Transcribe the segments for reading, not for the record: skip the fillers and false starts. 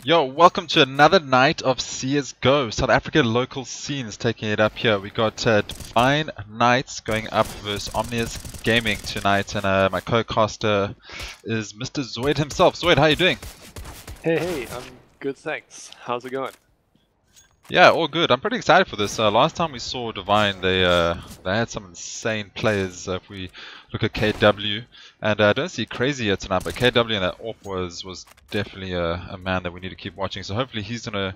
Yo, welcome to another night of CSGO. South Africa local scenes taking it up here. We got Divine Knights going up versus Omnius Gaming tonight, and my co-caster is Mr. ZOID himself. ZOID, how you doing? Hey, I'm good, thanks. How's it going? Yeah, all good. I'm pretty excited for this. Last time we saw Divine, they had some insane players. If we look at KW, and I don't see KrAzYyy yet tonight, but KW and that AWP was definitely a man that we need to keep watching. So hopefully he's gonna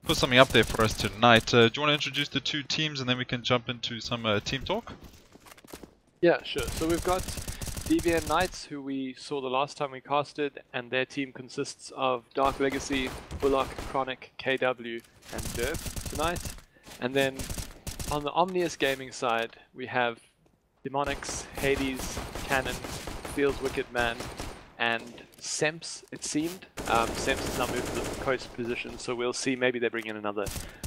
put something up there for us tonight. Do you want to introduce the two teams, and then we can jump into some team talk? Yeah, sure. So we've got DVN Knights, who we saw the last time we casted, and their team consists of DarkLegacy, Bullock, Kronic, KW, and Derp tonight. And then on the Omnius Gaming side, we have Demonix, Hades, Cannon, Fields Wicked Man, and Semps, it seemed. Semps has now moved to the coast position, so we'll see. Maybe they bring in another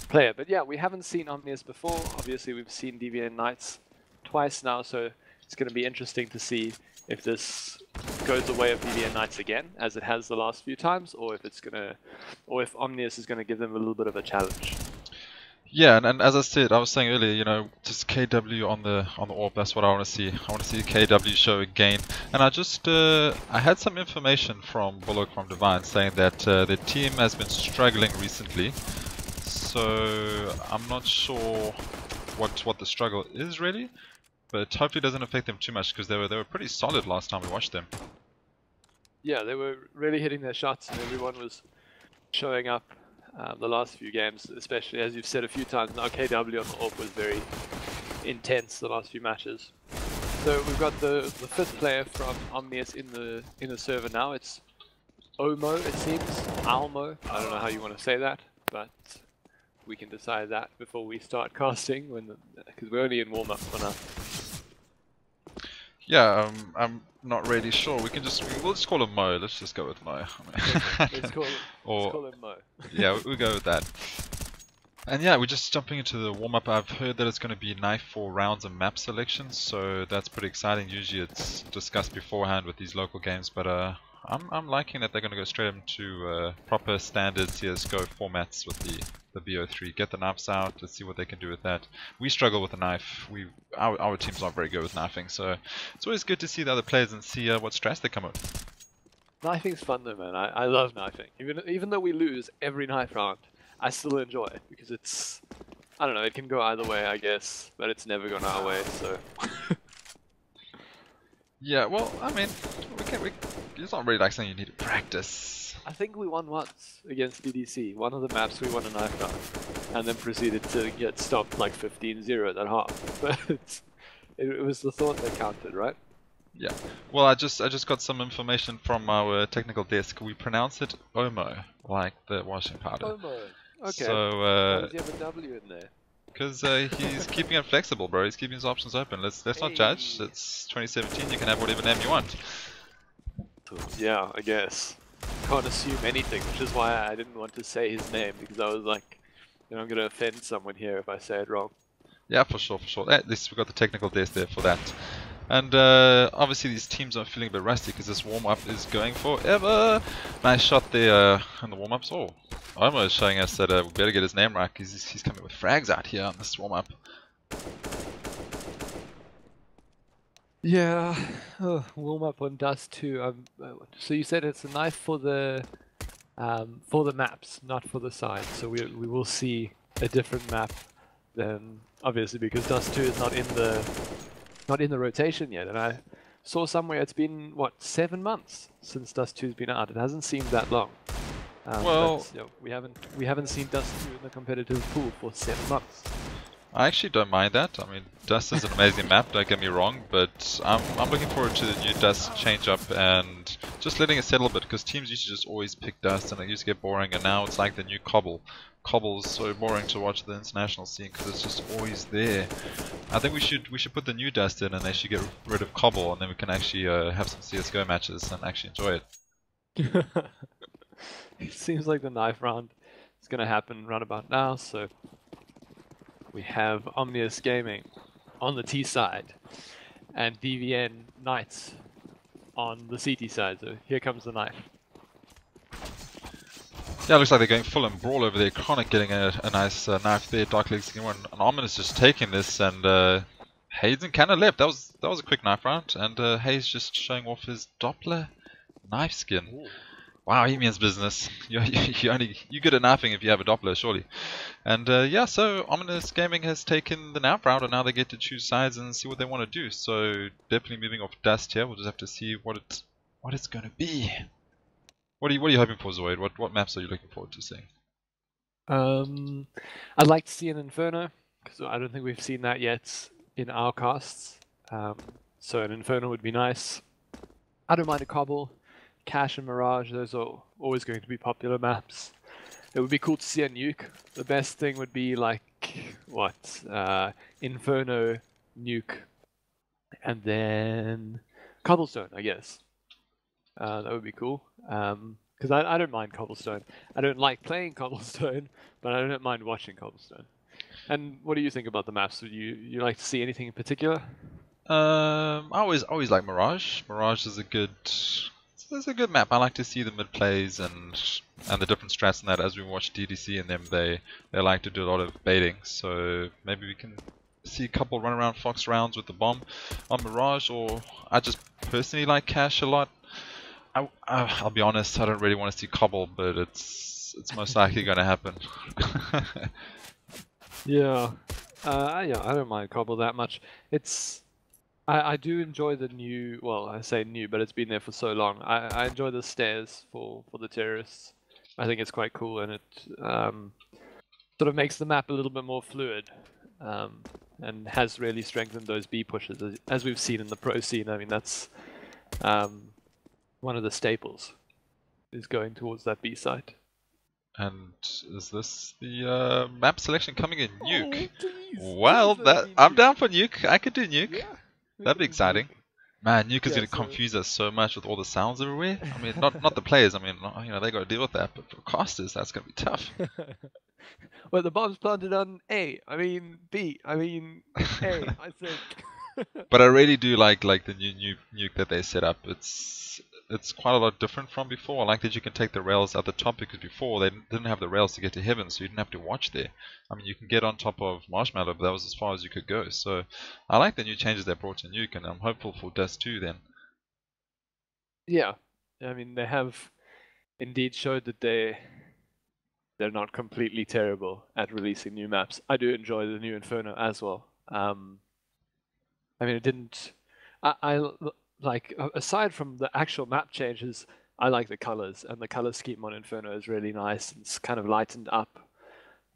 player. But yeah, we haven't seen Omnius before. Obviously, we've seen DVN Knights twice now, so it's going to be interesting to see if this goes the way of DVN Knights again, as it has the last few times, or if it's gonna, or if Omnius is going to give them a little bit of a challenge. Yeah, and as I said, I was saying earlier, you know, just KW on the AWP. That's what I want to see. I want to see KW show again. And I just I had some information from Bullock from Divine saying that their team has been struggling recently. So I'm not sure what the struggle is really. But hopefully it doesn't affect them too much, because they were pretty solid last time we watched them. Yeah, they were really hitting their shots, and everyone was showing up the last few games, especially as you've said a few times now. KW on the AWP was very intense the last few matches. So we've got the fifth player from Omnius in the server now. It's Owmo, it seems. Owmo. I don't know how you want to say that, but we can decide that before we start casting, because we're only in warm-up for now. Yeah, I'm not really sure. We'll just call him Mo. Let's just go with Mo. Let's call him Mo. Yeah, we'll go with that. And yeah, we're just jumping into the warm-up. I've heard that it's going to be knife for rounds and map selections, so that's pretty exciting. Usually it's discussed beforehand with these local games, but I'm liking that they're going to go straight into proper standard CSGO formats with the BO3. Get the knives out. Let's see what they can do with that. We struggle with the knife. Our team's not very good with knifing, so it's always good to see the other players and see what stress they come with. Knifing's fun though, man. I love knifing. Even though we lose every knife round, I still enjoy it because it's, I don't know, it can go either way, I guess, but it's never gone our way, so. Yeah, well, I mean, it's not really like something you need to practice. I think we won once against DDC. One of the maps we won a knife round, and then proceeded to get stopped like 15-0 at half. But it was the thought that counted, right? Yeah. Well, I just got some information from our technical desk. We pronounce it Owmo, like the washing powder. Owmo. Okay. So why does he have a W in there? because he's keeping it flexible, bro. He's keeping his options open. Let's not judge. It's 2017. You can have whatever name you want. Yeah, I guess. Can't assume anything, which is why I didn't want to say his name, because I was like, you know, I'm gonna offend someone here if I say it wrong. Yeah, for sure. At least we got the technical desk there for that. And obviously these teams are feeling a bit rusty because this warm-up is going forever. Nice shot there in the warm-ups. Oh, Owmo is showing us that we better get his name right because he's coming with frags out here on this warm-up. Yeah, warm-up on Dust 2. So you said it's a knife for the maps, not for the side. So we will see a different map than, obviously, because Dust 2 is not in the rotation yet. And I saw somewhere it's been what, 7 months since Dust 2's been out. It hasn't seemed that long. Well, but, you know, we haven't seen Dust 2 in the competitive pool for 7 months. I actually don't mind that. I mean, Dust is an amazing map, don't get me wrong, but I'm looking forward to the new Dust change up and just letting it settle a bit, because teams used to just always pick Dust and it used to get boring, and now it's like the new Cobble. Cobble's so boring to watch the international scene because it's just always there. I think we should put the new Dust in, and they should get rid of Cobble, and then we can actually have some CSGO matches and actually enjoy it. It seems like the knife round is going to happen right about now, so we have Omnius Gaming on the T side and DVN Knights on the CT side. So here comes the knife. Yeah, it looks like they're going full on brawl over there. Kronic getting a nice knife there. DarkLegacy getting one. And Omnius just taking this, and Hayden kind of left. That was a quick knife round, and Hayes just showing off his Doppler knife skin. Ooh. Wow, he means business. You good at knifing if you have a Doppler, surely. And yeah, so Ominous Gaming has taken the knife round, and now they get to choose sides and see what they want to do. So definitely moving off Dust here. We'll just have to see what it's going to be. What are you hoping for, Zoid? What maps are you looking forward to seeing? I'd like to see an Inferno, because I don't think we've seen that yet in our casts. So an Inferno would be nice. I don't mind a Cobble. Cache and Mirage, those are always going to be popular maps. It would be cool to see a Nuke. The best thing would be like, Inferno, Nuke, and then Cobblestone, I guess. That would be cool. Because I don't mind Cobblestone. I don't like playing Cobblestone, but I don't mind watching Cobblestone. And what do you think about the maps? Would you like to see anything in particular? I always like Mirage. Mirage is a good map. I like to see the mid plays and the different strats in that. As we watch DDC and them, they like to do a lot of baiting. So maybe we can see a couple run around Fox rounds with the bomb on Mirage. Or I just personally like Cache a lot. I'll be honest, I don't really want to see Cobble, but it's most likely going to happen. Yeah, I don't mind Cobble that much. I do enjoy the new, well, I say new, but it's been there for so long. I enjoy the stairs for the terrorists. I think it's quite cool, and it sort of makes the map a little bit more fluid, and has really strengthened those B pushes, as we've seen in the pro scene. I mean, that's one of the staples, is going towards that B site. And is this the map selection coming in? Nuke. Oh, please, Well, please I'm down for Nuke. I could do Nuke. Yeah, That'd be exciting. Man, Nuke is Yeah, going to confuse us so much with all the sounds everywhere. I mean, not the players. I mean, they got to deal with that. But for casters, that's going to be tough. Well, the bomb's planted on A. I mean B. I mean A. I think. But I really do like the new Nuke that they set up. It's quite a lot different from before. I like that you can take the rails at the top, because before they didn't have the rails to get to heaven, so you didn't have to watch there. I mean, you can get on top of Marshmallow, but that was as far as you could go. So I like the new changes they brought to Nuke, and I'm hopeful for Dust 2 then. Yeah, I mean, they have indeed showed that they're not completely terrible at releasing new maps. I do enjoy the new Inferno as well. I mean, it didn't. I like, aside from the actual map changes, I like the colors, and the color scheme on Inferno is really nice. It's kind of lightened up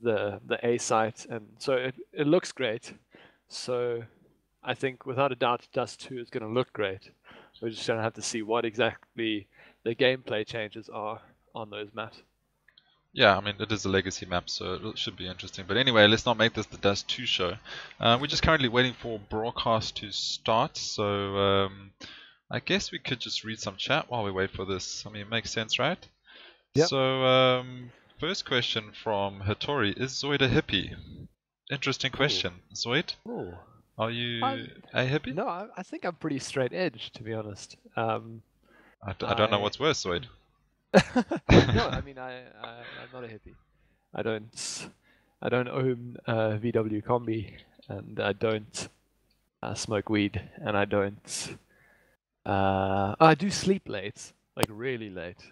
the A site, and so it looks great. So I think without a doubt, Dust 2 is going to look great. We're just going to have to see what exactly the gameplay changes are on those maps. Yeah, I mean, it is a legacy map, so it should be interesting. But anyway, let's not make this the Dust 2 show. We're just currently waiting for broadcast to start, so I guess we could just read some chat while we wait for this. I mean, it makes sense, right? Yep. So, first question from Hattori: is Zoid a hippie? Interesting question. Ooh. Zoid? Ooh. Are you a hippie? No, I think I'm pretty straight edge, to be honest. I don't know what's worse, Zoid. No, I mean, I'm not a hippie. I don't own VW Combi, and I don't smoke weed, and I don't. I do sleep late, like really late.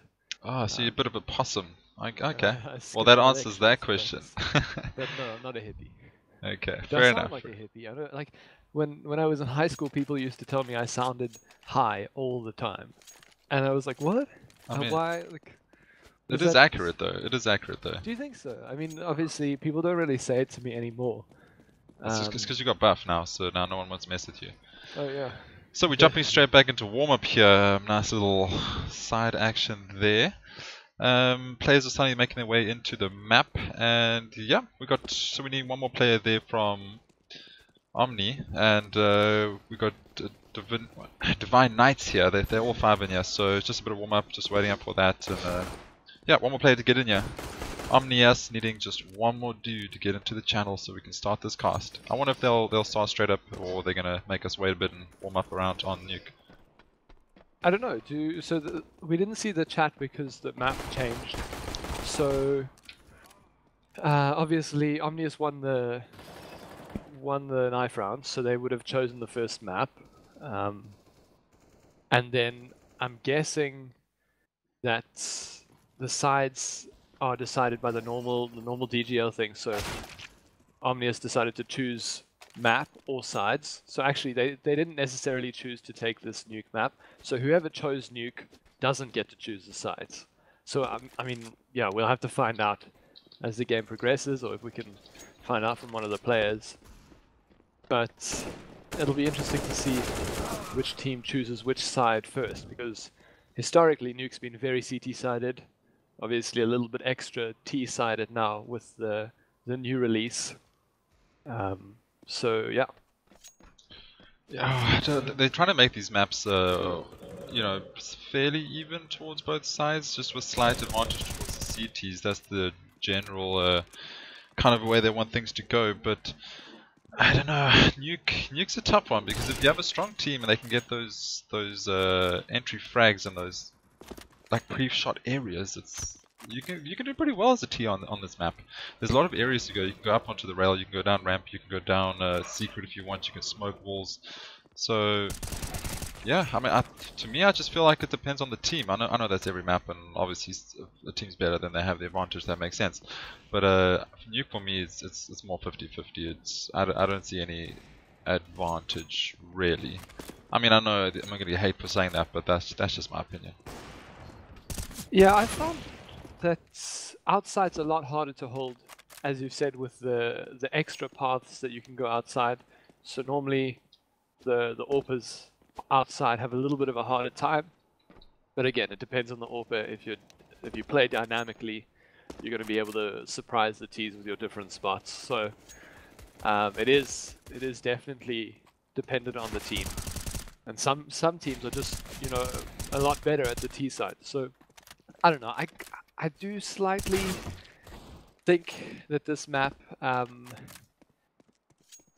Oh, so you're a bit of a possum. Okay. Well, that answers that question. But no, I'm not a hippie. Okay, It fair does enough. sound like a hippie. I don't, like when I was in high school, people used to tell me I sounded high all the time, and I was like, what? I mean, why? Like, it is accurate though. It is accurate though. Do you think so? I mean, obviously, people don't really say it to me anymore. It's just because you got buff now, so now no one wants to mess with you. Oh yeah. So we're jumping straight back into warm-up here. Nice little side action there. Players are suddenly making their way into the map, and yeah, so we need one more player there from Omni, and we got Divine Knights here. They're all 5 in here, so it's just a bit of warm-up, just waiting up for that, and yeah, one more player to get in here. Omnius needing just one more dude to get into the channel so we can start this cast. I wonder if they'll start straight up, or they're gonna make us wait a bit and warm up around on Nuke. I don't know. We didn't see the chat because the map changed So obviously Omnius won the knife round, so they would have chosen the first map, and then I'm guessing that the sides are decided by the normal DGL thing. So Omnius decided to choose map or sides. So actually they didn't necessarily choose to take this Nuke map. So whoever chose Nuke doesn't get to choose the sides. So I mean, yeah, we'll have to find out as the game progresses, or if we can find out from one of the players. But it'll be interesting to see which team chooses which side first, because historically Nuke's been very CT-sided, obviously a little bit extra T-sided now with the new release. So yeah. Yeah, they're trying to make these maps, you know, fairly even towards both sides, just with slight advantage towards the CTs. That's the general kind of way they want things to go. But I don't know, Nuke's a tough one, because if you have a strong team and they can get those entry frags and those like pre-shot areas, you can do pretty well as a T on this map. There's a lot of areas to go. You can go up onto the rail, you can go down ramp, you can go down secret if you want, you can smoke walls. So yeah, I mean, to me, I just feel like it depends on the team. I know that's every map, and obviously if the team's better, then they have the advantage. That makes sense. But Nuke for me, it's more 50-50. I don't see any advantage really. I mean, I know I'm gonna get hate for saying that, but that's just my opinion. Yeah, I found that outside's a lot harder to hold, as you said, with the extra paths that you can go outside. So normally the AWPers outside have a little bit of a harder time, but again, it depends on the AWPer. If you play dynamically, you're going to be able to surprise the Ts with your different spots. So it is definitely dependent on the team, and some teams are just, you know, a lot better at the T side. So I don't know. I do slightly think that this map, I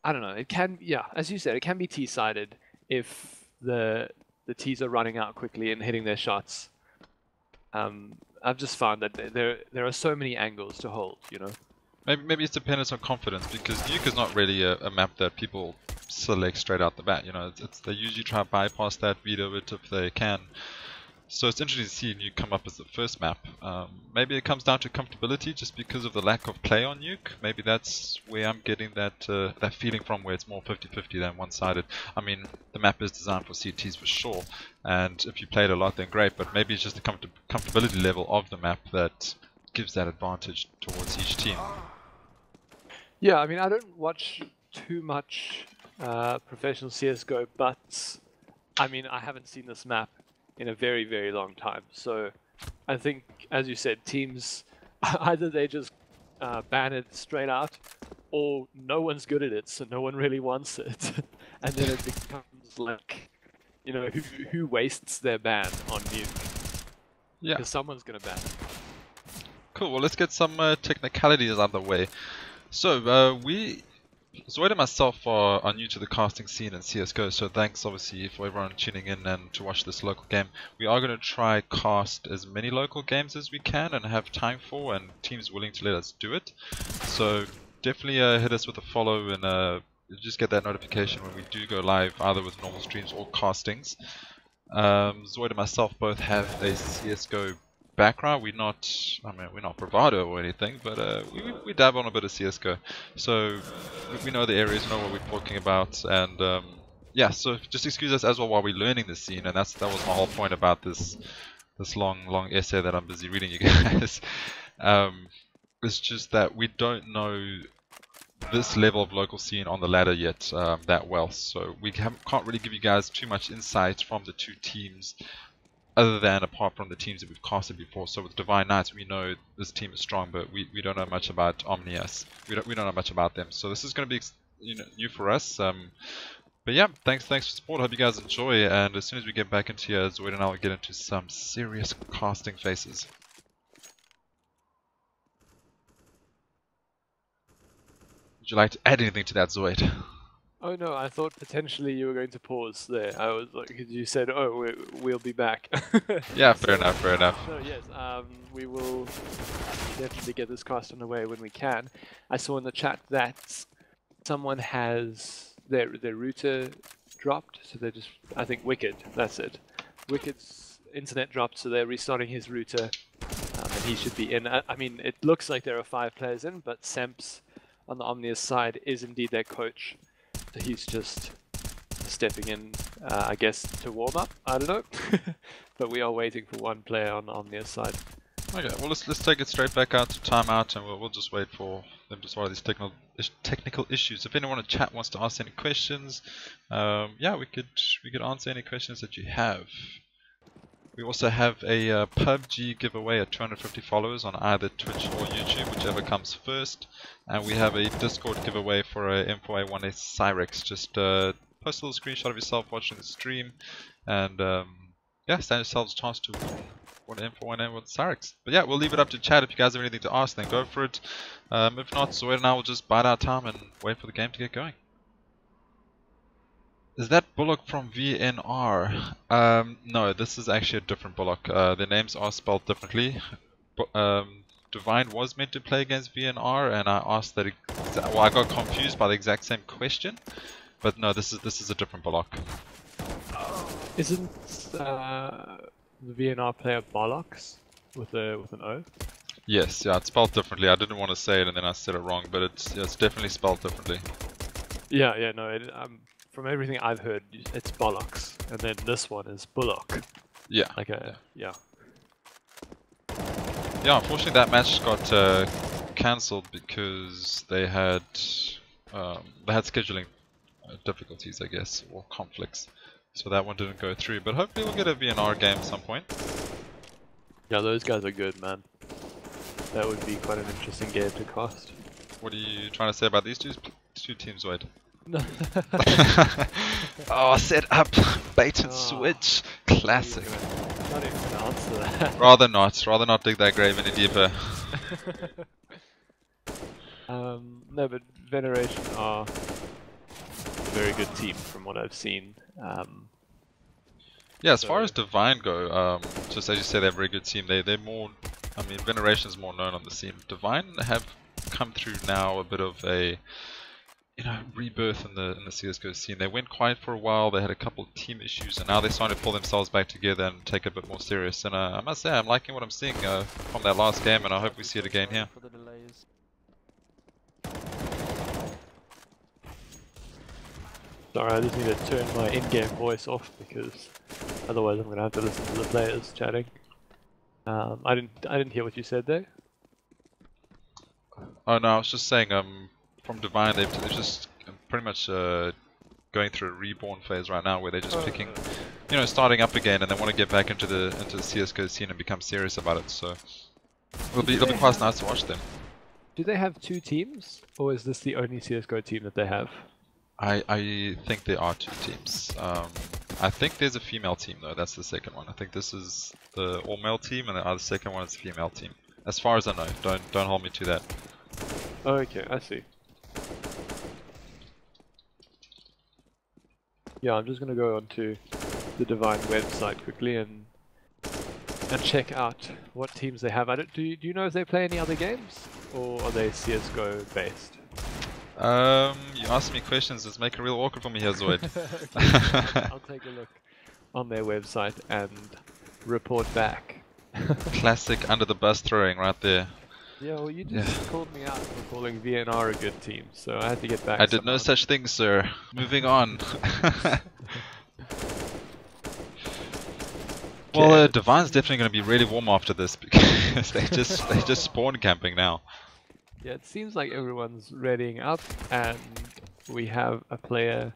don't know, it can, yeah, as you said, it can be T-sided if the Ts are running out quickly and hitting their shots. I've just found that there are so many angles to hold, you know. Maybe it's dependent on confidence, because Nuke is not really a map that people select straight out the bat. You know, they usually try to bypass that, veto it if they can. So it's interesting to see Nuke come up as the first map. Maybe it comes down to comfortability, just because of the lack of play on Nuke. Maybe that's where I'm getting that that feeling from, where it's more 50-50 than one-sided. I mean, the map is designed for CTs for sure, and if you play it a lot, then great. But maybe it's just the comfortability level of the map that gives that advantage towards each team. Yeah, I mean, I don't watch too much professional CS:GO, but I mean, I haven't seen this map in a very, very long time. So I think, as you said, teams, either they just ban it straight out, or no one's good at it, so no one really wants it. And then it becomes like, you know, who wastes their ban on Nuke? Yeah. Because someone's going to ban it. Cool, well, let's get some technicalities out of the way. So, ZOID and myself are new to the casting scene in CSGO, so thanks obviously for everyone tuning in and to watch this local game. We are going to try cast as many local games as we can and have time for, and teams willing to let us do it. So definitely hit us with a follow, and just get that notification when we do go live, either with normal streams or castings. ZOID and myself both have a CSGO background. We're not bravado or anything, but we dab on a bit of CS:GO, so we know the areas, know what we're talking about, and yeah. So just excuse us as well while we're learning the scene, and that was my whole point about this long essay that I'm busy reading, you guys. It's just that we don't know this level of local scene on the ladder yet that well, so we can't really give you guys too much insight from the two teams, other than apart from the teams that we've casted before. So with Divine Knights, we know this team is strong, but we don't know much about Omnius. We don't know much about them. So this is going to be, you know, new for us. But yeah, thanks for support. Hope you guys enjoy. And as soon as we get back into here, ZOID and I will get into some serious casting phases. Would you like to add anything to that, ZOID? Oh no, I thought potentially you were going to pause there. I was like, because you said, "Oh, we'll be back." Yeah, fair enough, fair enough. So yes, we will definitely get this cast underway when we can. I saw in the chat that someone has their router dropped, so they're just, I think Wicked, that's it. Wicked's internet dropped, so they're restarting his router, and he should be in. I mean, it looks like there are 5 players in, but Semps on the Omnius side is indeed their coach. So he's just stepping in, I guess, to warm up. I don't know. But we are waiting for one player on the Omnius side. Okay, well let's take it straight back out to timeout, and we'll just wait for them to solve these technical issues. If anyone in chat wants to ask any questions, yeah, we could answer any questions that you have. We also have a PUBG giveaway at 250 followers on either Twitch or YouTube, whichever comes first. And we have a Discord giveaway for a M4A1S Cyrex. Just post a little screenshot of yourself watching the stream, and yeah, stand yourselves a chance to win an M4A1S with Cyrex. But yeah, we'll leave it up to chat. If you guys have anything to ask, then go for it. If not, ZOID and I will just bide our time and wait for the game to get going. Is that Bullock from VNR? No, this is actually a different Bullock. Their names are spelled differently. Divine was meant to play against VNR, and I asked that. Well, I got confused by the exact same question, but no, this is a different Bullock. Isn't the VNR player Bollocks with an O? Yes, yeah, it's spelled differently. I didn't want to say it, and then I said it wrong, but it's definitely spelled differently. Yeah, no. From everything I've heard, it's Bollocks, and then this one is Bullock. Yeah. Like yeah. Yeah, unfortunately that match got cancelled because they had scheduling difficulties, I guess, or conflicts. So that one didn't go through, but hopefully we'll get a VNR game at some point. Yeah, those guys are good, man. That would be quite an interesting game to cast. What are you trying to say about these two teams, Wade? No. Oh, set up, bait and switch, classic. Not even gonna answer that. Rather not dig that grave any deeper. No, but Veneration are a very good team from what I've seen. Yeah, as far as Divine go, just as you say, they're a very good team. They're more, I mean, Veneration's more known on the scene. Divine have come through now a bit of a, you know, rebirth in the CSGO scene. They went quiet for a while, they had a couple of team issues, and now they're starting to pull themselves back together and take it a bit more serious. And I must say, I'm liking what I'm seeing from that last game, and I hope we see it again here. Sorry, I just need to turn my in-game voice off because otherwise I'm gonna have to listen to the players chatting. I didn't hear what you said there. Oh no, I was just saying, from Divine, they're just pretty much going through a reborn phase right now, where they're just picking, you know, starting up again, and they want to get back into the CS:GO scene and become serious about it. So it'll be quite nice to watch them. Do they have 2 teams, or is this the only CS:GO team that they have? I think there are 2 teams. I think there's a female team though. That's the second one. I think this is the all-male team, and the other second one is the female team. As far as I know, don't hold me to that. Okay, I see. Yeah, I'm just gonna go onto the Divine website quickly and check out what teams they have. Do you know if they play any other games, or are they CS:GO based? You asking me questions, it's making it real awkward for me here, ZOID. I'll take a look on their website and report back. Classic under the bus throwing right there. Yeah, well, you just called me out for calling VNR a good team, so I had to get back. I did no such thing, sir. Moving on. Well, Divine's definitely going to be really warm after this because they just spawn camping now. Yeah, it seems like everyone's readying up, and we have a player.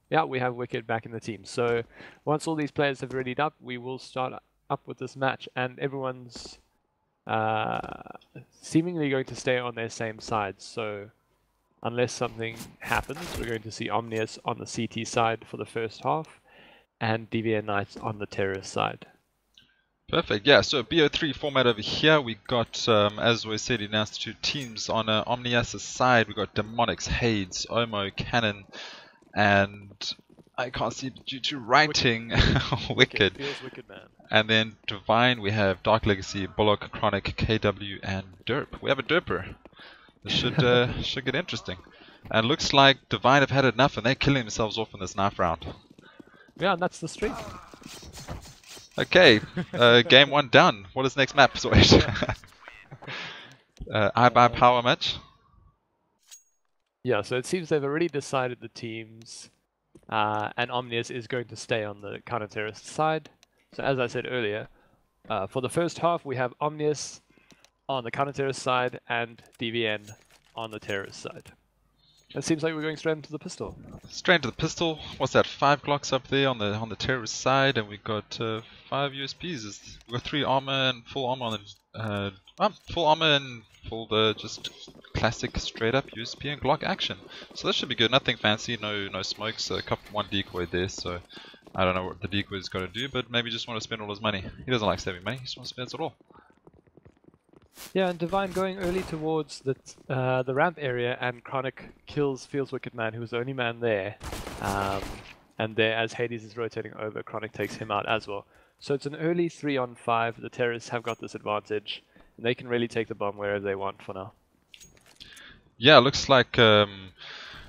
Yeah, we have Wicked back in the team. So once all these players have readied up, we will start up with this match, and everyone's seemingly going to stay on their same side. So unless something happens, we're going to see Omnius on the CT side for the first half, and DVN Knights on the terrorist side. Perfect, yeah, so BO3 format over here, we got, as we said, announced 2 teams on Omnius' side. We got Demonix, Hades, Owmo, Cannon, and I can't see due to writing Wicked. Feels wicked, man. And then Divine, we have DarkLegacy, Bullock, Kronic, KW, and Derp. We have a Derper. This should get interesting. And looks like Divine have had enough and they're killing themselves off in this knife round. Yeah, and that's the streak. Okay, game 1 done. What is next map, ZOID? I buy power match. Yeah, so it seems they've already decided the teams, and Omnius is going to stay on the counter-terrorist side. So as I said earlier, for the first half we have Omnius on the counter-terrorist side and DVN on the terrorist side. It seems like we're going straight into the pistol. Straight into the pistol. What's that? 5 Glocks up there on the terrorist side, and we've got 5 USPs. We've got 3 armor and full armor on the full armor and full just classic straight up USP and Glock action. So that should be good. Nothing fancy. No smokes. One decoy there. So I don't know what the decoy is going to do, but maybe just want to spend all his money. He doesn't like saving money. He just wants to spend it all. Yeah, and Divine going early towards the ramp area, and Kronic kills Feels Wicked Man, who was the only man there. And there, as Hades is rotating over, Kronic takes him out as well. So it's an early 3-on-5. The terrorists have got this advantage, and they can really take the bomb wherever they want for now. Yeah, looks like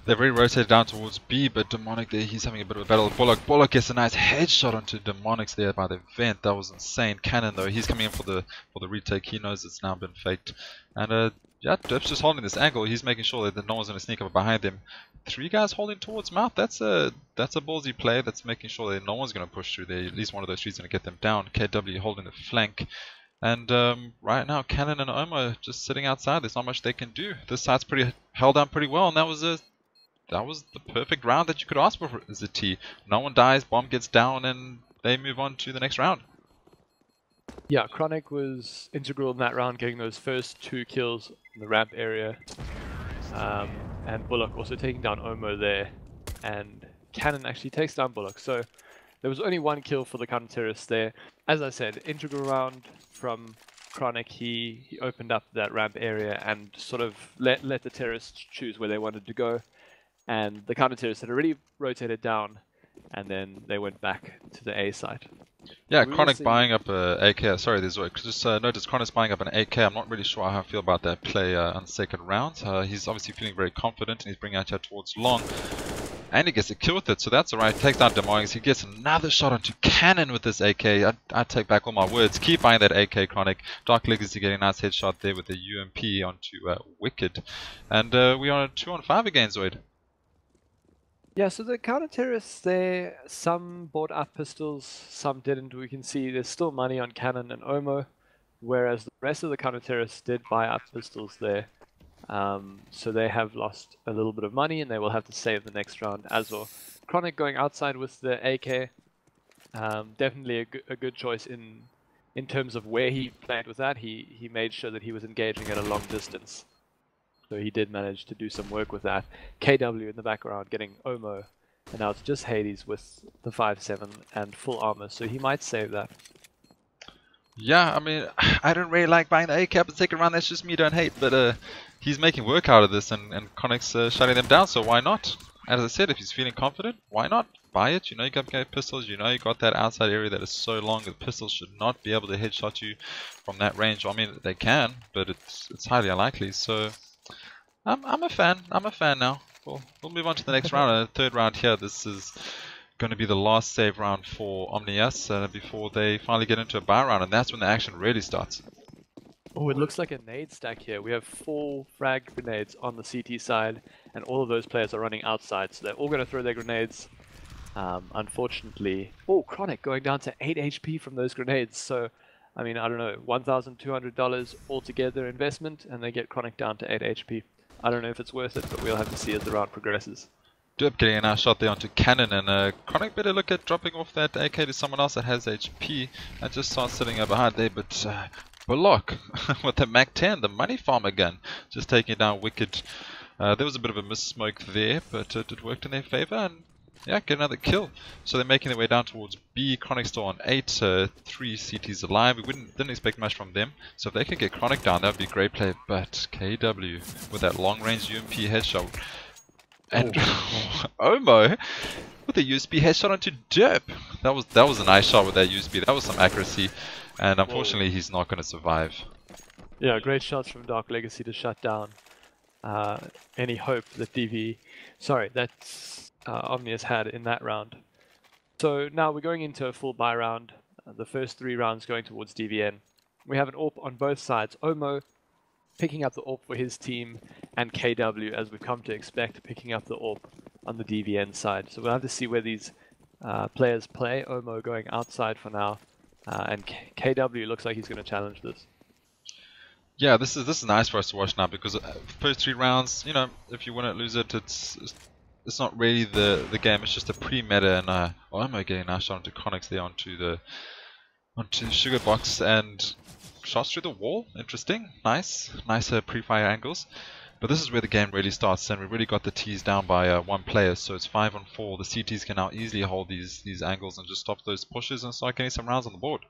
they've already rotated down towards B, but Demonix there, he's having a bit of a battle with Bullock. Bullock gets a nice headshot onto Demonix there by the vent. That was insane. Cannon though, he's coming in for the retake. He knows it's now been faked. And yeah, Derp's just holding this angle. He's making sure that no one's going to sneak up behind him. 3 guys holding towards mouth. That's a ballsy play. That's making sure that no one's going to push through there. At least one of those 3's going to get them down. KW holding the flank. And right now, Cannon and Owmo just sitting outside. There's not much they can do. This side's held down pretty well, and that was the perfect round that you could ask for as a T. No one dies, bomb gets down, and they move on to the next round. Yeah, Kronic was integral in that round, getting those first 2 kills in the ramp area. And Bullock also taking down Owmo there. And Cannon actually takes down Bullock. So there was only 1 kill for the counter-terrorists there. As I said, integral round from Kronic. He opened up that ramp area and sort of let the terrorists choose where they wanted to go. And the counter-terrorists had already rotated down, and then they went back to the A side. Yeah, Kronic buying up a AK. Sorry, there's just noticed Kronic's buying up an AK. I'm not really sure how I feel about that play on the second round. He's obviously feeling very confident, and he's bringing out towards long. And he gets a kill with it, so that's alright. Takes down Demonix. He gets another shot onto Cannon with this AK. I take back all my words. Keep buying that AK, Kronic. DarkLegacy getting a nice headshot there with the UMP onto Wicked. And we are 2-on-5 again, ZOID. Yeah, so the counter-terrorists there, some bought up pistols, some didn't. We can see there's still money on Cannon and Owmo, whereas the rest of the counter-terrorists did buy up pistols there. So they have lost a little bit of money, and they will have to save the next round as well. Kronic going outside with the AK, definitely a good choice in terms of where he played with that. He made sure that he was engaging at a long distance. So he did manage to do some work with that. KW in the background getting Owmo, and now it's just Hades with the 5.7 and full armor, so he might save that. Yeah, I mean, I don't really like buying the AK up in the second round. That's just me, don't hate. But he's making work out of this, and Kronic's shutting them down, so why not? As I said, if he's feeling confident, why not? Buy it. You know you got pistols. You know you got that outside area that is so long that pistols should not be able to headshot you from that range. I mean, they can, but it's highly unlikely. So I'm a fan. I'm a fan now. We'll move on to the next round. Third round here. This is going to be the last save round for Omnius before they finally get into a buy round, and that's when the action really starts. Oh, it looks like a nade stack here. We have 4 frag grenades on the CT side, and all of those players are running outside, so they're all going to throw their grenades. Unfortunately, Kronic going down to 8 HP from those grenades. So, I mean, I don't know, $1,200 altogether investment, and they get Kronic down to 8 HP. I don't know if it's worth it, but we'll have to see as the round progresses. Derp getting a nice shot there onto Cannon, and Kronic better look at dropping off that AK to someone else that has HP and just start sitting up behind there. But Bullock with the MAC-10, the money farmer gun, just taking down Wicked. There was a bit of a miss-smoke there, but it worked in their favor, and yeah, get another kill. So they're making their way down towards B. Kronic still on 8, 3 CTs alive. We didn't expect much from them. So if they can get Kronic down, that would be a great play. But KW with that long-range UMP headshot. And Owmo with a USB headshot onto Derp. That was a nice shot with that USB. That was some accuracy, and unfortunately he's not going to survive. Yeah, great shots from DarkLegacy to shut down any hope that Omnius had in that round. So now we're going into a full buy round. The first 3 rounds going towards DVN. We have an AWP on both sides. Owmo picking up the AWP for his team, and KW, as we've come to expect, picking up the AWP on the DVN side. So we'll have to see where these players play. Owmo going outside for now, and KW looks like he's going to challenge this. Yeah, this is nice for us to watch now, because first 3 rounds, you know, if you win it, lose it, it's not really the game. It's just a pre-meta, and Owmo getting a nice shot onto Kronic there onto the sugar box, and shots through the wall. Interesting, nice pre-fire angles. But this is where the game really starts, and we really got the T's down by 1 player, so it's 5 on 4. The CTs can now easily hold these angles and just stop those pushes and start getting some rounds on the board.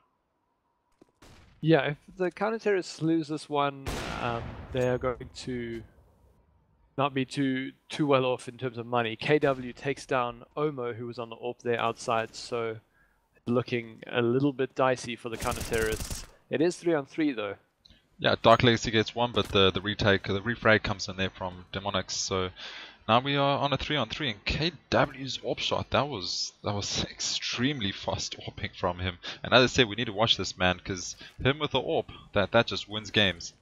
Yeah, if the counter-terrorists lose this one, they are going to not be too well off in terms of money. KW takes down Owmo, who was on the AWP there outside, so looking a little bit dicey for the counter-terrorists. It is 3 on 3 though. Yeah, DarkLegacy gets 1, but the refrag comes in there from Demonix, so now we are on a 3 on 3, and KW's AWP shot, that was extremely fast AWPing from him. And as I said, we need to watch this man, because him with the AWP, that just wins games.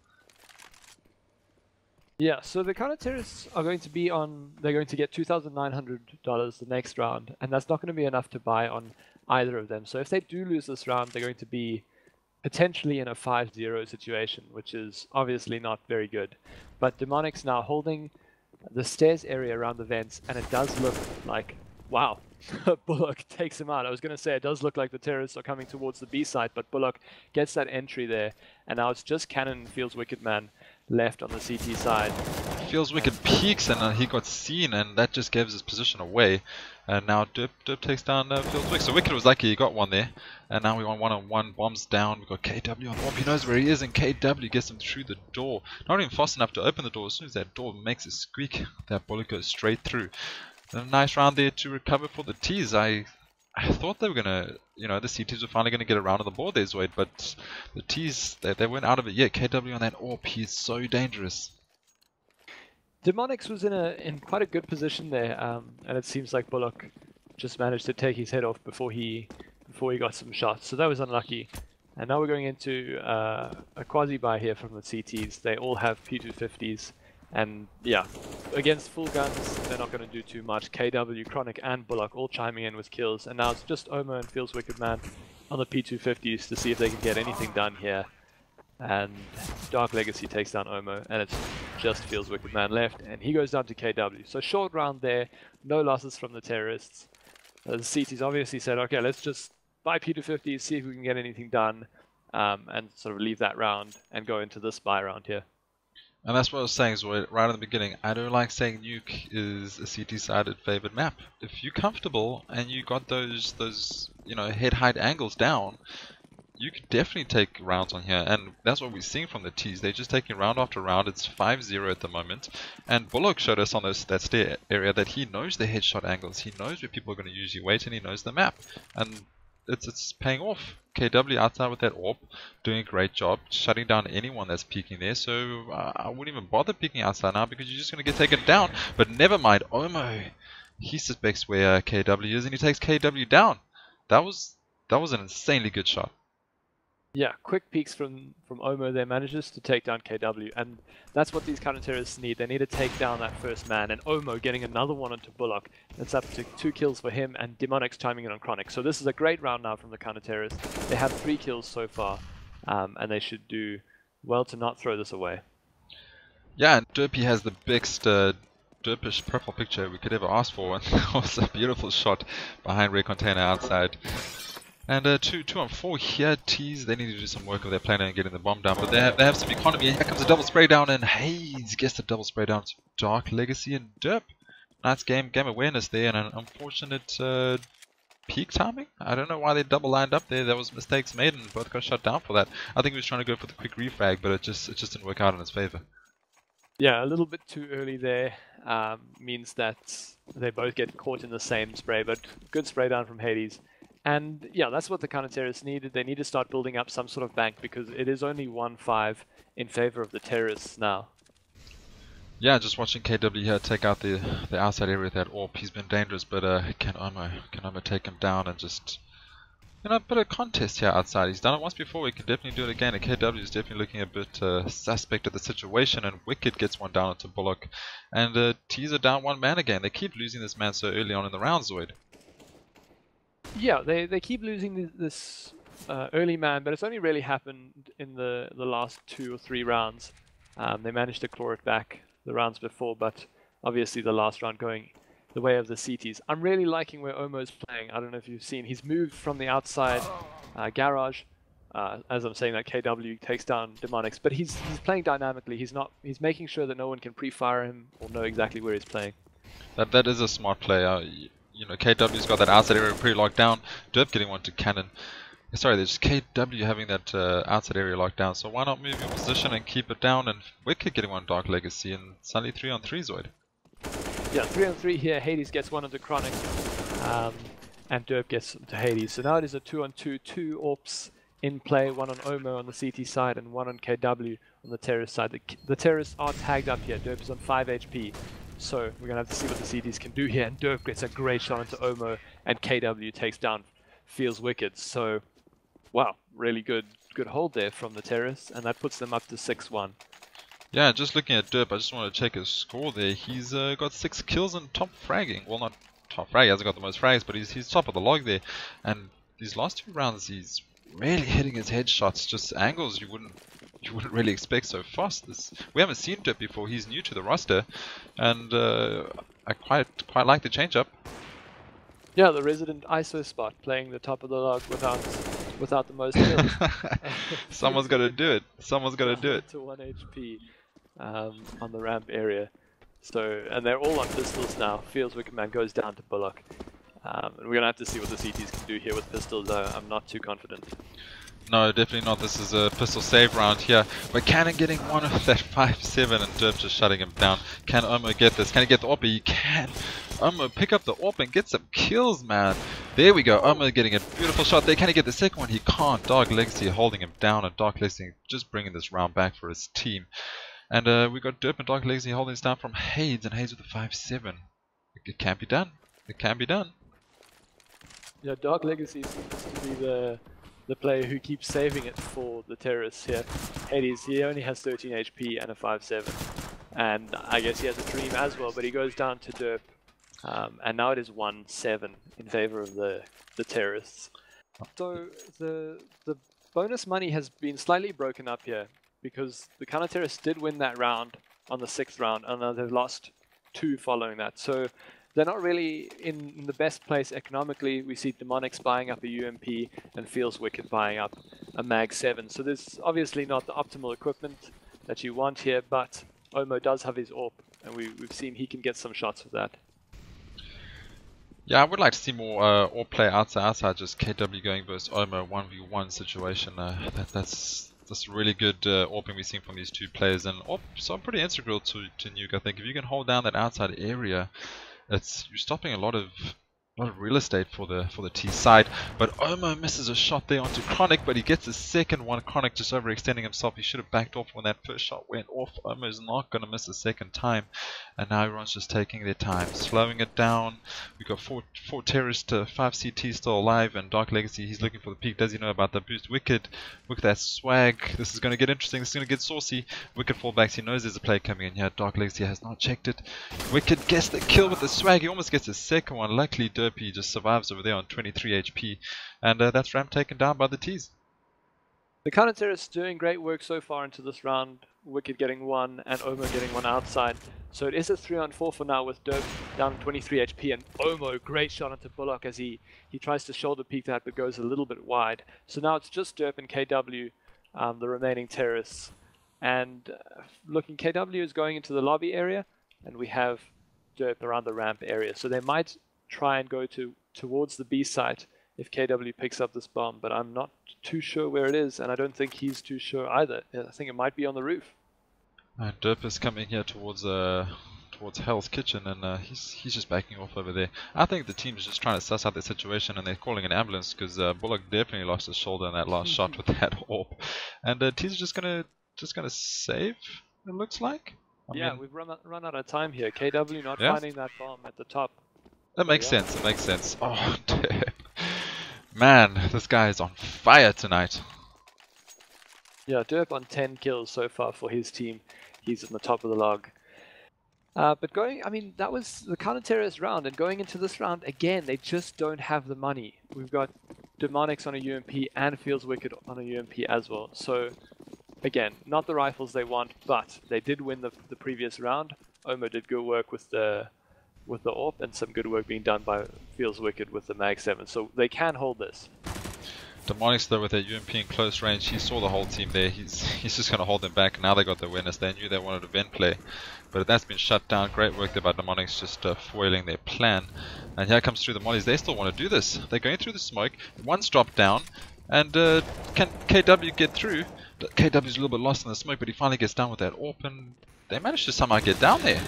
Yeah, so the counter-terrorists are going to be on, they're going to get $2,900 the next round, and that's not going to be enough to buy on either of them. So if they do lose this round, they're going to be potentially in a 5-0 situation, which is obviously not very good. But Demonix now holding the stairs area around the vents, and it does look like, wow, Bullock takes him out. I was going to say it does look like the terrorists are coming towards the B side, but Bullock gets that entry there, and now it's just Cannon and Feels Wicked Man left on the CT side. Feels Wicked peeks, and he got seen, and that just gave his position away. And now Derp takes down Feels Wicked. So Wicked was lucky he got one there, and now we want 1-on-1 bombs down. We've got KW on the AWP. He knows where he is, and KW gets him through the door. Not even fast enough to open the door. As soon as that door makes a squeak, that bullet goes straight through. And a nice round there to recover for the T's. I thought they were gonna, you know, the CTs were finally gonna get around on the board there, ZOID, but the T's they weren't out of it yet. KW on that AWP, he's so dangerous. Demonix was in quite a good position there, and it seems like Bullock just managed to take his head off before he got some shots. So that was unlucky. And now we're going into a KrAzYyy here from the CTs. They all have P250s. And yeah, against full guns, they're not going to do too much. KW, Kronic, and Bullock all chiming in with kills. And now it's just Owmo and Feels Wicked Man on the P250s to see if they can get anything done here. And DarkLegacy takes down Owmo, and it's just Feels Wicked Man left. And he goes down to KW. So short round there, no losses from the terrorists. The CTs obviously said, okay, let's just buy P250s, see if we can get anything done, and sort of leave that round and go into this buy round here. And that's what I was saying, ZOID, right at the beginning. I don't like saying Nuke is a CT-sided favored map. If you're comfortable and you got those you know, head height angles down, you could definitely take rounds on here. And that's what we're seeing from the T's. They're just taking round after round. It's 5-0 at the moment. And Bullock showed us on that stair area that he knows the headshot angles. He knows where people are going to usually wait, and he knows the map. And it's paying off. KW outside with that AWP, doing a great job, shutting down anyone that's peeking there. So I wouldn't even bother peeking outside now, because you're just going to get taken down. But never mind, Owmo, he suspects where KW is, and he takes KW down. That was an insanely good shot. Yeah, quick peeks from Owmo there, manages to take down KW, and that's what these counter-terrorists need. They need to take down that first man, and Owmo getting another one onto Bullock. That's up to 2 kills for him, and Demonix chiming in on Kronic. So this is a great round now from the counter-terrorists. They have 3 kills so far, and they should do well to not throw this away. Yeah, and Derpy has the biggest derpish profile picture we could ever ask for, and that was a beautiful shot behind Red Container outside. And 2 on 4 here, T's, they need to do some work of their planning and getting the bomb down, but they have some economy. Here comes a double spray down, and Hayes gets the double spray down to DarkLegacy and Derp. Nice game awareness there, and an unfortunate peak timing. I don't know why they double lined up there. There was mistakes made, and both got shut down for that. I think he was trying to go for the quick refrag, but it just didn't work out in his favor. Yeah, a little bit too early there means that they both get caught in the same spray, but good spray down from Hades. And yeah, that's what the counter-terrorists needed. They need to start building up some sort of bank because it is only 1-5 in favor of the terrorists now. Yeah, just watching KW here take out the outside area with that AWP. He's been dangerous, but can Owmo take him down and just, you know, a bit of contest here outside. He's done it once before, he can definitely do it again. And KW is definitely looking a bit suspect of the situation, and Wicked gets one down onto Bullock. And T's are down one man again. They keep losing this man so early on in the round, ZOID. Yeah, they keep losing this early man, but it's only really happened in the last 2 or 3 rounds. They managed to claw it back the rounds before, but obviously the last round going the way of the CTs. I'm really liking where Owmo's playing. I don't know if you've seen, he's moved from the outside garage. As I'm saying that, KW takes down Demonix, but he's playing dynamically. He's making sure that no one can pre-fire him or know exactly where he's playing. That is a smart play. You know, KW's got that outside area pretty locked down. Derp getting one to Cannon. Sorry, there's KW having that outside area locked down, so why not move your position and keep it down? And Wicked getting one DarkLegacy, and suddenly 3-on-3 ZOID. Yeah, 3-on-3 here. Hades gets one onto Kronic, and Derp gets to Hades. So now it is a 2-on-2, 2 AWPs in play, one on Owmo on the CT side and one on KW on the terrorist side. The terrorists are tagged up here. Derp is on 5 HP. So we're going to have to see what the CTs can do here, and Derp gets a great shot into Owmo, and KW takes down Feels Wicked. So wow, really good hold there from the terrorists, and that puts them up to 6-1. Yeah, just looking at Derp, I just want to check his score there. He's got 6 kills and top fragging. Well, not top frag, he hasn't got the most frags, but he's top of the log there. And these last 2 rounds, he's really hitting his headshots, just angles you wouldn't really expect so fast. We haven't seen Derp before. He's new to the roster, and I quite like the change up. Yeah, the resident ISO spot, playing the top of the log without the most kills. Someone's got to do it. Someone's got to do it. To 1 HP on the ramp area. So, and they're all on pistols now. Feels Wicked Man goes down to Bullock. And we're going to have to see what the CTs can do here with pistols. I'm not too confident. No, definitely not. This is a pistol save round here. But Cannon getting one of that 5-7 and Derp just shutting him down. Can Owmo get this? Can he get the AWP? He can. Owmo pick up the AWP and get some kills, man. There we go. Owmo getting a beautiful shot there. Can he get the second one? He can't. DarkLegacy holding him down, and DarkLegacy just bringing this round back for his team. And we got Derp and DarkLegacy holding this down from Hades, and Hades with a 5-7. It can be done. It can be done. Yeah, DarkLegacy seems to be the player who keeps saving it for the terrorists here. Hades, he only has 13 HP and a 5-7. And I guess he has a dream as well, but he goes down to Derp. And now it is 1-7 in favor of the terrorists. So the bonus money has been slightly broken up here, because the counter-terrorists did win that round on the 6th round, and now they've lost 2 following that. So they're not really in the best place economically. We see Demonix buying up a UMP and Feels Wicked buying up a Mag 7. So this is obviously not the optimal equipment that you want here, but Owmo does have his AWP, and we've seen he can get some shots with that. Yeah, I would like to see more AWP play outside, just KW going versus Owmo 1v1 situation. That's really good AWPing we've seen from these 2 players, and AWPs are pretty integral to Nuke. I think if you can hold down that outside area, you're stopping a lot of real estate for the T side. But Owmo misses a shot there onto Kronic, but he gets a second one. Kronic just overextending himself. He should have backed off when that first shot went off. Owmo's not going to miss a second time. And now everyone's just taking their time, slowing it down. We've got four terrorists to 5 CT still alive, and DarkLegacy, he's looking for the peak. Does he know about the boost? Wicked, look at that swag. This is going to get interesting. This is going to get saucy. Wicked fallbacks. He knows there's a play coming in here. DarkLegacy has not checked it. Wicked gets the kill with the swag. He almost gets a second one. Luckily, Derpy just survives over there on 23 HP. And that's ramp taken down by the T's. The counter-terrorists doing great work so far into this round. Wicked getting 1 and Owmo getting 1 outside. So it is a 3-on-4 for now, with Derp down 23 HP, and Owmo, great shot onto Bullock as he tries to shoulder peek that but goes a little bit wide. So now it's just Derp and KW, the remaining terrorists. And looking, KW is going into the lobby area, and we have Derp around the ramp area. So they might try and go towards the B site if KW picks up this bomb, but I'm not too sure where it is, and I don't think he's too sure either. I think it might be on the roof. Derp is coming here towards Hell's Kitchen, and he's just backing off over there. I think the team is just trying to suss out their situation, and they're calling an ambulance because Bullock definitely lost his shoulder in that last shot with that orb, and T's just gonna save. It looks like. I Yeah, mean, we've run out of time here. KW not Yeah. finding that bomb at the top. that makes Yeah. sense. It makes sense. Oh, Derp. Man, this guy is on fire tonight. Yeah, Derp on 10 kills so far for his team. He's on the top of the log. But I mean, that was the counter-terrorist round, and going into this round, again, they just don't have the money. We've got Demonix on a UMP and Feels Wicked on a UMP as well. So, again, not the rifles they want, but they did win the previous round. Owmo did good work with the AWP, and some good work being done by Feels Wicked with the Mag 7. So they can hold this. Demonix though with their UMP in close range, he saw the whole team there. He's just going to hold them back. Now they got the awareness. They knew they wanted a vent play, but that's been shut down. Great work there by Demonix, just foiling their plan. And here comes through the mollies. They still want to do this. They're going through the smoke. One's dropped down, and can KW get through? KW's a little bit lost in the smoke, but he finally gets down with that AWP, and they managed to somehow get down there.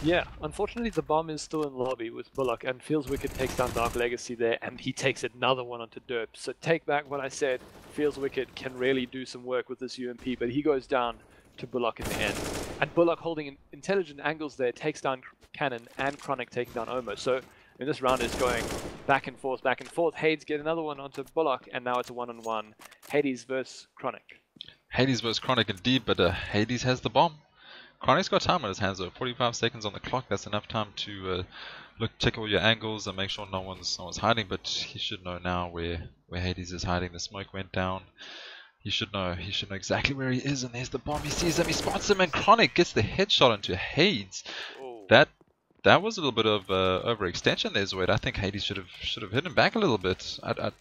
Yeah, unfortunately the bomb is still in the lobby with Bullock, and Feels Wicked takes down DarkLegacy there, and he takes another one onto Derp. So take back what I said, Feels Wicked can really do some work with this UMP, but he goes down to Bullock in the end. And Bullock holding intelligent angles there takes down Cannon, and Kronic taking down Owmo. So this round is going back and forth, back and forth. Hades get another one onto Bullock, and now it's a one-on-one. Hades versus Kronic. Hades versus Kronic indeed, but Hades has the bomb. Kronic's got time on his hands though, 45 seconds on the clock. That's enough time to check all your angles and make sure no one's hiding. But he should know now where Hades is hiding. The smoke went down. He should know exactly where he is. And there's the bomb. He sees him. He spots him, and Kronic gets the headshot into Hades. Oh. That was a little bit of overextension there, ZOID. I think Hades should have hit him back a little bit. I'm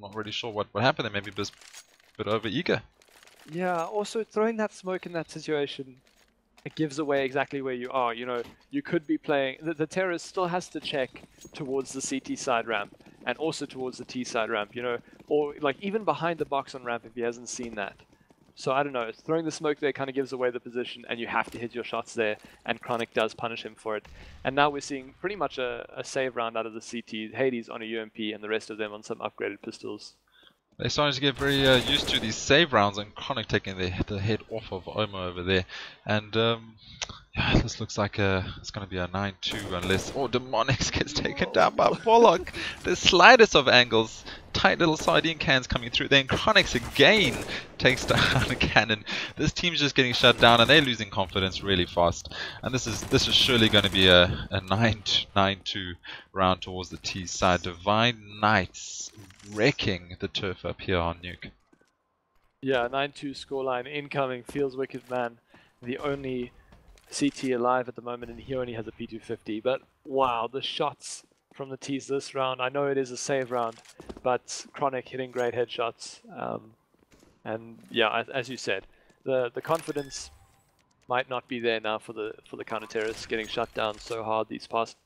not really sure what happened there. Maybe just a bit over eager. Yeah. Also throwing that smoke in that situation, it gives away exactly where you are. You know, you could be playing. The terrorist still has to check towards the CT side ramp and also towards the T side ramp. You know, or like even behind the box on ramp if he hasn't seen that. So I don't know. Throwing the smoke there kind of gives away the position, and you have to hit your shots there. And Kronic does punish him for it. And now we're seeing pretty much a save round out of the CT. Hades on a UMP, and the rest of them on some upgraded pistols. They're starting to get very used to these save rounds, and Kronic taking the head off of Owmo over there. And yeah, this looks like it's going to be a 9-2 unless Demonix gets taken down by Bullock. The slightest of angles, tight little sardine cans coming through. Then Kronix again takes down a cannon. This team's just getting shut down, and they're losing confidence really fast. And this is surely going to be a 9-2 round towards the T side. Divine Knights wrecking the turf up here on Nuke. Yeah, 9-2 scoreline incoming. Feels Wicked, man. The only CT alive at the moment, and he only has a P250. But wow, the shots from the T's this round. I know it is a save round, but Kronic hitting great headshots. And yeah, as you said, the confidence might not be there now for the counter-terrorists getting shut down so hard these past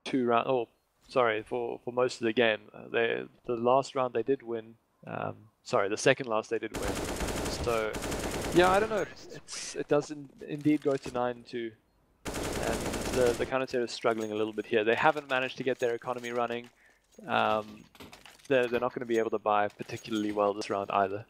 two rounds. Oh, sorry, for most of the game. The last round they did win. Sorry, the second last they did win. So yeah, I don't know. It does indeed go to 9-2, and the counter-terrorists struggling a little bit here. They haven't managed to get their economy running. They're not going to be able to buy particularly well this round either.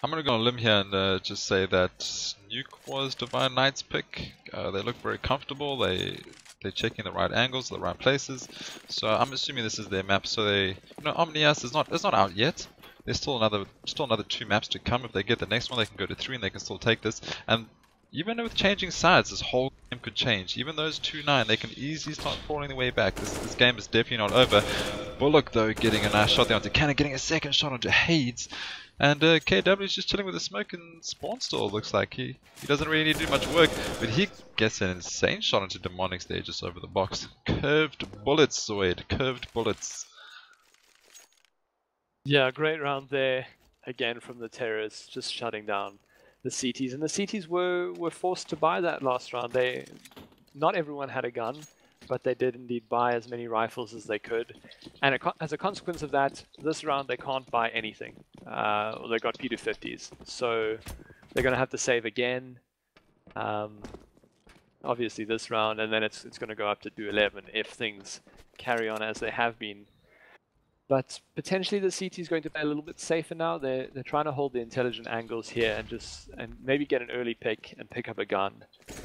I'm going to go on a limb here and just say that Nuke was Divine Knight's pick. They look very comfortable. They're checking the right angles, the right places. So I'm assuming this is their map. So Omnius is not out yet. There's still another 2 maps to come. If they get the next one, they can go to 3, and they can still take this. And even with changing sides, this whole game could change. Even those 2-9, they can easily start falling their way back. This game is definitely not over. Bullock, though, getting a nice shot there onto Cannon, getting a second shot onto Hades. And KW is just chilling with the smoke and spawn still, looks like. He doesn't really need to do much work, but he gets an insane shot onto Demonix there just over the box. Curved bullets, ZOID. Curved bullets. Yeah, great round there, again from the terrorists, just shutting down the CTs. And the CTs were forced to buy that last round. Not everyone had a gun, but they did indeed buy as many rifles as they could. And as a consequence of that, this round they can't buy anything. They got P250s. So they're going to have to save again. Obviously this round, and then it's going to go up to do 11 if things carry on as they have been. But potentially the CT is going to play a little bit safer now. They're trying to hold the intelligent angles here and maybe get an early pick and pick up a gun,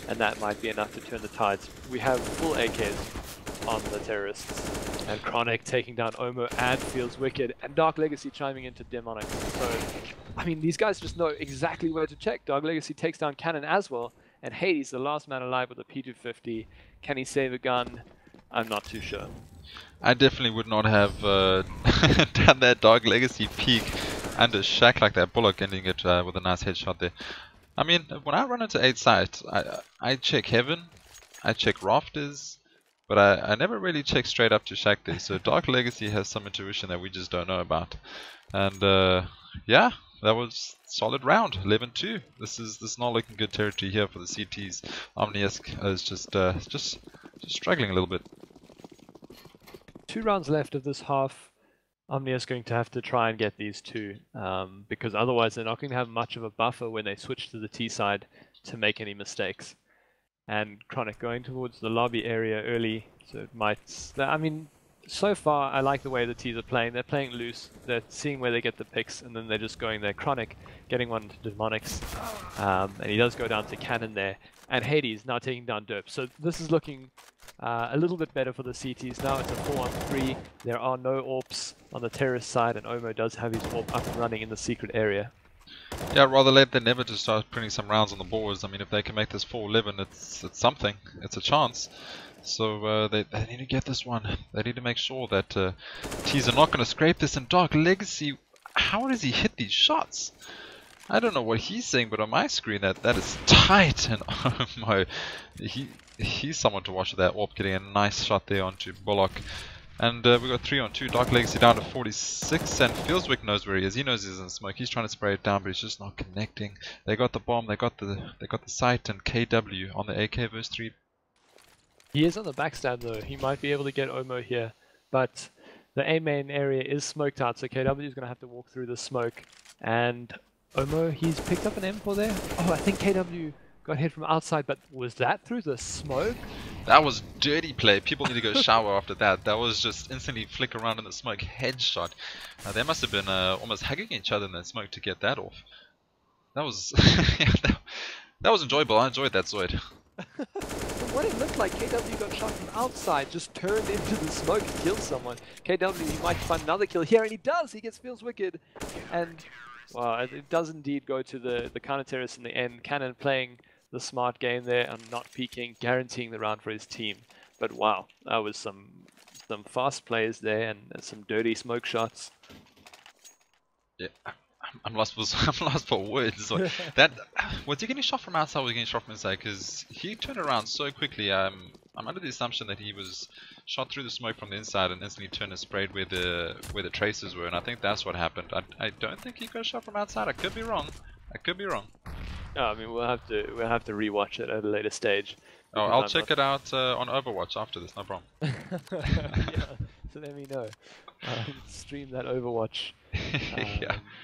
and that might be enough to turn the tides. We have full AKs on the terrorists, and Kronic taking down Owmo and Feels Wicked, and DarkLegacy chiming into Demonix. So, I mean, these guys just know exactly where to check. DarkLegacy takes down Cannon as well, and Hades, the last man alive with a P250. Can he save a gun? I'm not too sure. I definitely would not have done that DarkLegacy peek and a shack like that. Bullock ending it with a nice headshot there. I mean, when I run into 8 sites, I check heaven, I check rafters, but I never really check straight up to shack there. So DarkLegacy has some intuition that we just don't know about. And yeah, that was solid round, 11-2. This is not looking good territory here for the CTs. Omnius is just struggling a little bit. 2 rounds left of this half. Omnius going to have to try and get these 2, because otherwise they're not going to have much of a buffer when they switch to the T side to make any mistakes. And Kronic going towards the lobby area early, so it might... I mean, so far I like the way the T's are playing. They're playing loose, they're seeing where they get the picks, and then they're just going there. Kronic getting one to Demonix, and he does go down to Cannon there. And Hades now taking down Derp. So this is looking a little bit better for the CTs. Now it's a 4-on-3. There are no AWPs on the terrorist side, and Owmo does have his AWP up and running in the secret area. Yeah, rather late than never to start putting some rounds on the boards. I mean, if they can make this 4-11, it's something. It's a chance. So they need to get this one. They need to make sure that T's are not going to scrape this. And DarkLegacy, how does he hit these shots? I don't know what he's saying, but on my screen that is tight. And oh my, he's someone to watch that AWP, getting a nice shot there onto Bullock. And we got 3-on-2. DarkLegacy down to 46, and Feelswick knows where he is. He knows he's in smoke. He's trying to spray it down, but he's just not connecting. They got the bomb. They got the sight, and KW on the AK verse 3. He is on the backstab though. He might be able to get Owmo here, but the A main area is smoked out, so KW is going to have to walk through the smoke. And Owmo, he's picked up an M4 there. Oh, I think KW got hit from outside, but was that through the smoke? That was dirty play. People need to go shower after that. That was just instantly flick around in the smoke, headshot. They must have been almost hugging each other in that smoke to get that off. That was yeah, that was enjoyable. I enjoyed that ZOID. From what it looked like, KW got shot from outside, just turned into the smoke and killed someone. KW, he might find another kill here, and he does. He gets Feels Wicked, and well, it does indeed go to the counter-terrorist in the end. Cannon playing the smart game there and not peeking, guaranteeing the round for his team. But wow, that was some fast plays there and some dirty smoke shots. Yeah, I'm lost for words. So that was he getting shot from outside or was he getting shot from inside? Because he turned around so quickly. I'm under the assumption that he was shot through the smoke from the inside and instantly turned and sprayed where the traces were, and I think that's what happened. I don't think he got shot from outside. I could be wrong. Oh, I mean, we'll have to rewatch it at a later stage. Oh, I'll check it out on Overwatch after this. No problem. Yeah, so let me know. Stream that Overwatch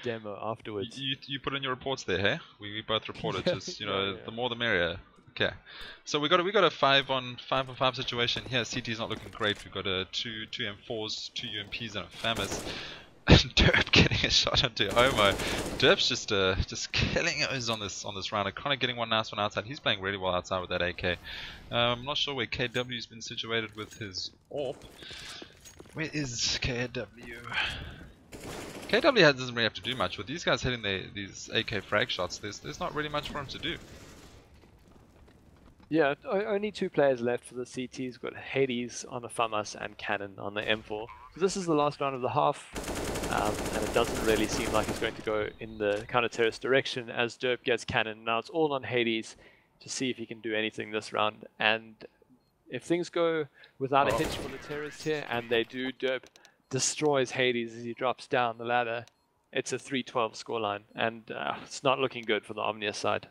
demo afterwards. You put in your reports there, hey? We both reported. Just the more the merrier. Okay. So we got a 5-on-5 situation here. CT is not looking great. We've got a two M4s, 2 UMPs, and a FAMAS. Derp getting a shot into Owmo. Derp's just killing us on this round. Kind of getting one nice one outside. He's playing really well outside with that AK. I'm not sure where KW's been situated with his AWP. Where is KW? KW doesn't really have to do much with these guys hitting these AK frag shots. There's not really much for him to do. Yeah, only 2 players left for the CTs. We've got Hades on the FAMAS and Cannon on the M4. So this is the last round of the half, and it doesn't really seem like it's going to go in the counter-terrorist direction as Derp gets Cannon. Now it's all on Hades to see if he can do anything this round, and if things go without a hitch for the terrorists here, and they do, Derp destroys Hades as he drops down the ladder. It's a 3-12 scoreline, and it's not looking good for the Omnius side.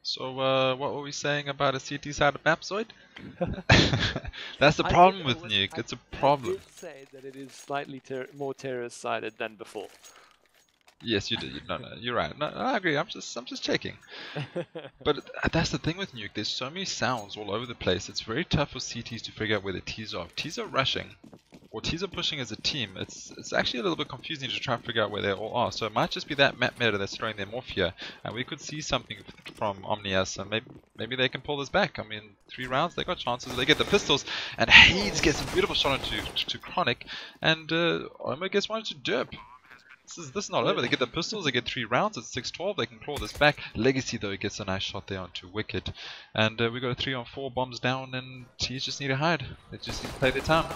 So what were we saying about a CT side of map, ZOID? That's the problem with Nuke. It's a problem. I did say that it is slightly more terrorist-sided than before. Yes, you did. No, you're right. No, I agree. I'm just checking. But that's the thing with Nuke. There's so many sounds all over the place. It's very tough for CTs to figure out where the Ts are. If Ts are rushing, or Ts are pushing as a team, it's actually a little bit confusing to try and figure out where they all are. So it might just be that map meta that's throwing them off here, and we could see something from Omnius, and maybe they can pull this back. I mean, 3 rounds, they got chances. They get the pistols, and Hades gets a beautiful shot into Kronic, and Owmo gets one to Derp. This is not over. They get the pistols, they get 3 rounds, it's 6-12, they can claw this back. Legacy though gets a nice shot there onto Wicked. And we got a 3-on-4, bombs down, and T's just need to hide. They just need to play their time.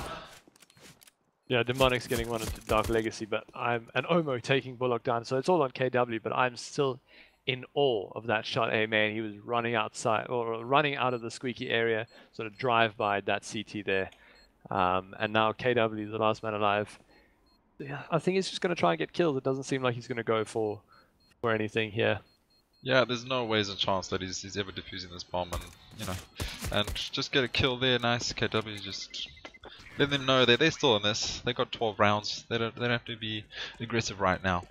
Yeah, Demonix getting one into DarkLegacy, but and Owmo taking Bullock down, so it's all on KW, but I'm still in awe of that shot. Hey man, he was running outside, or running out of the squeaky area, sort of drive by that CT there. And now KW, the last man alive. Yeah, I think he's just going to try and get killed. It doesn't seem like he's going to go for anything here. Yeah, there's no ways and chance that he's ever defusing this bomb, and and just get a kill there. Nice. KW just let them know that they're still in this. They got 12 rounds. They don't have to be aggressive right now.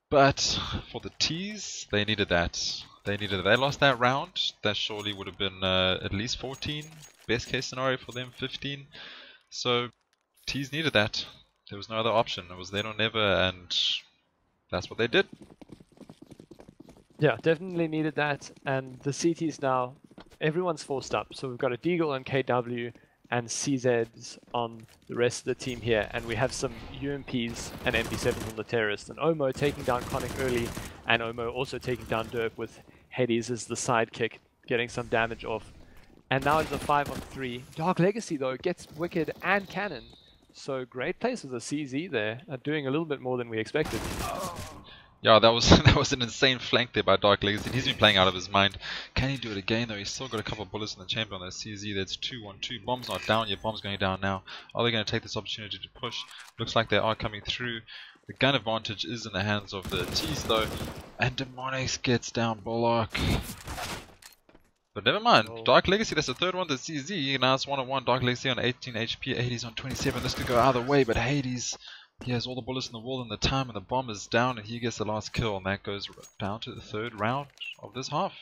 But for the T's, they needed that. They lost that round. That surely would have been at least 14. Best case scenario for them, 15. So T's needed that. There was no other option. It was then or never, and that's what they did. Yeah, definitely needed that. And the CTs now, everyone's forced up. So we've got a Deagle on KW and CZs on the rest of the team here. And we have some UMPs and MP7s on the terrorists. And Owmo taking down Kronic early, and Owmo also taking down Derp with Hades as the sidekick, getting some damage off. And now it's a 5-on-3. DarkLegacy, though, gets Wicked and Cannon. So great place with a CZ there, doing a little bit more than we expected. Yeah, that was an insane flank there by DarkLegacy. He's been playing out of his mind. Can he do it again though? He's still got a couple of bullets in the chamber on that CZ. That's 2-1-2. Bomb's not down yet. Bomb's going down now. Are they going to take this opportunity to push? Looks like they are coming through. The gun advantage is in the hands of the T's though. And Demonix gets down Bullock. But never mind, DarkLegacy, that's the third one, the CZ, now it's 1-on-1, DarkLegacy on 18 HP, Hades on 27, this could go either way, but Hades, he has all the bullets in the wall and the time, and the bomb is down, and he gets the last kill, and that goes down to the 3rd round of this half.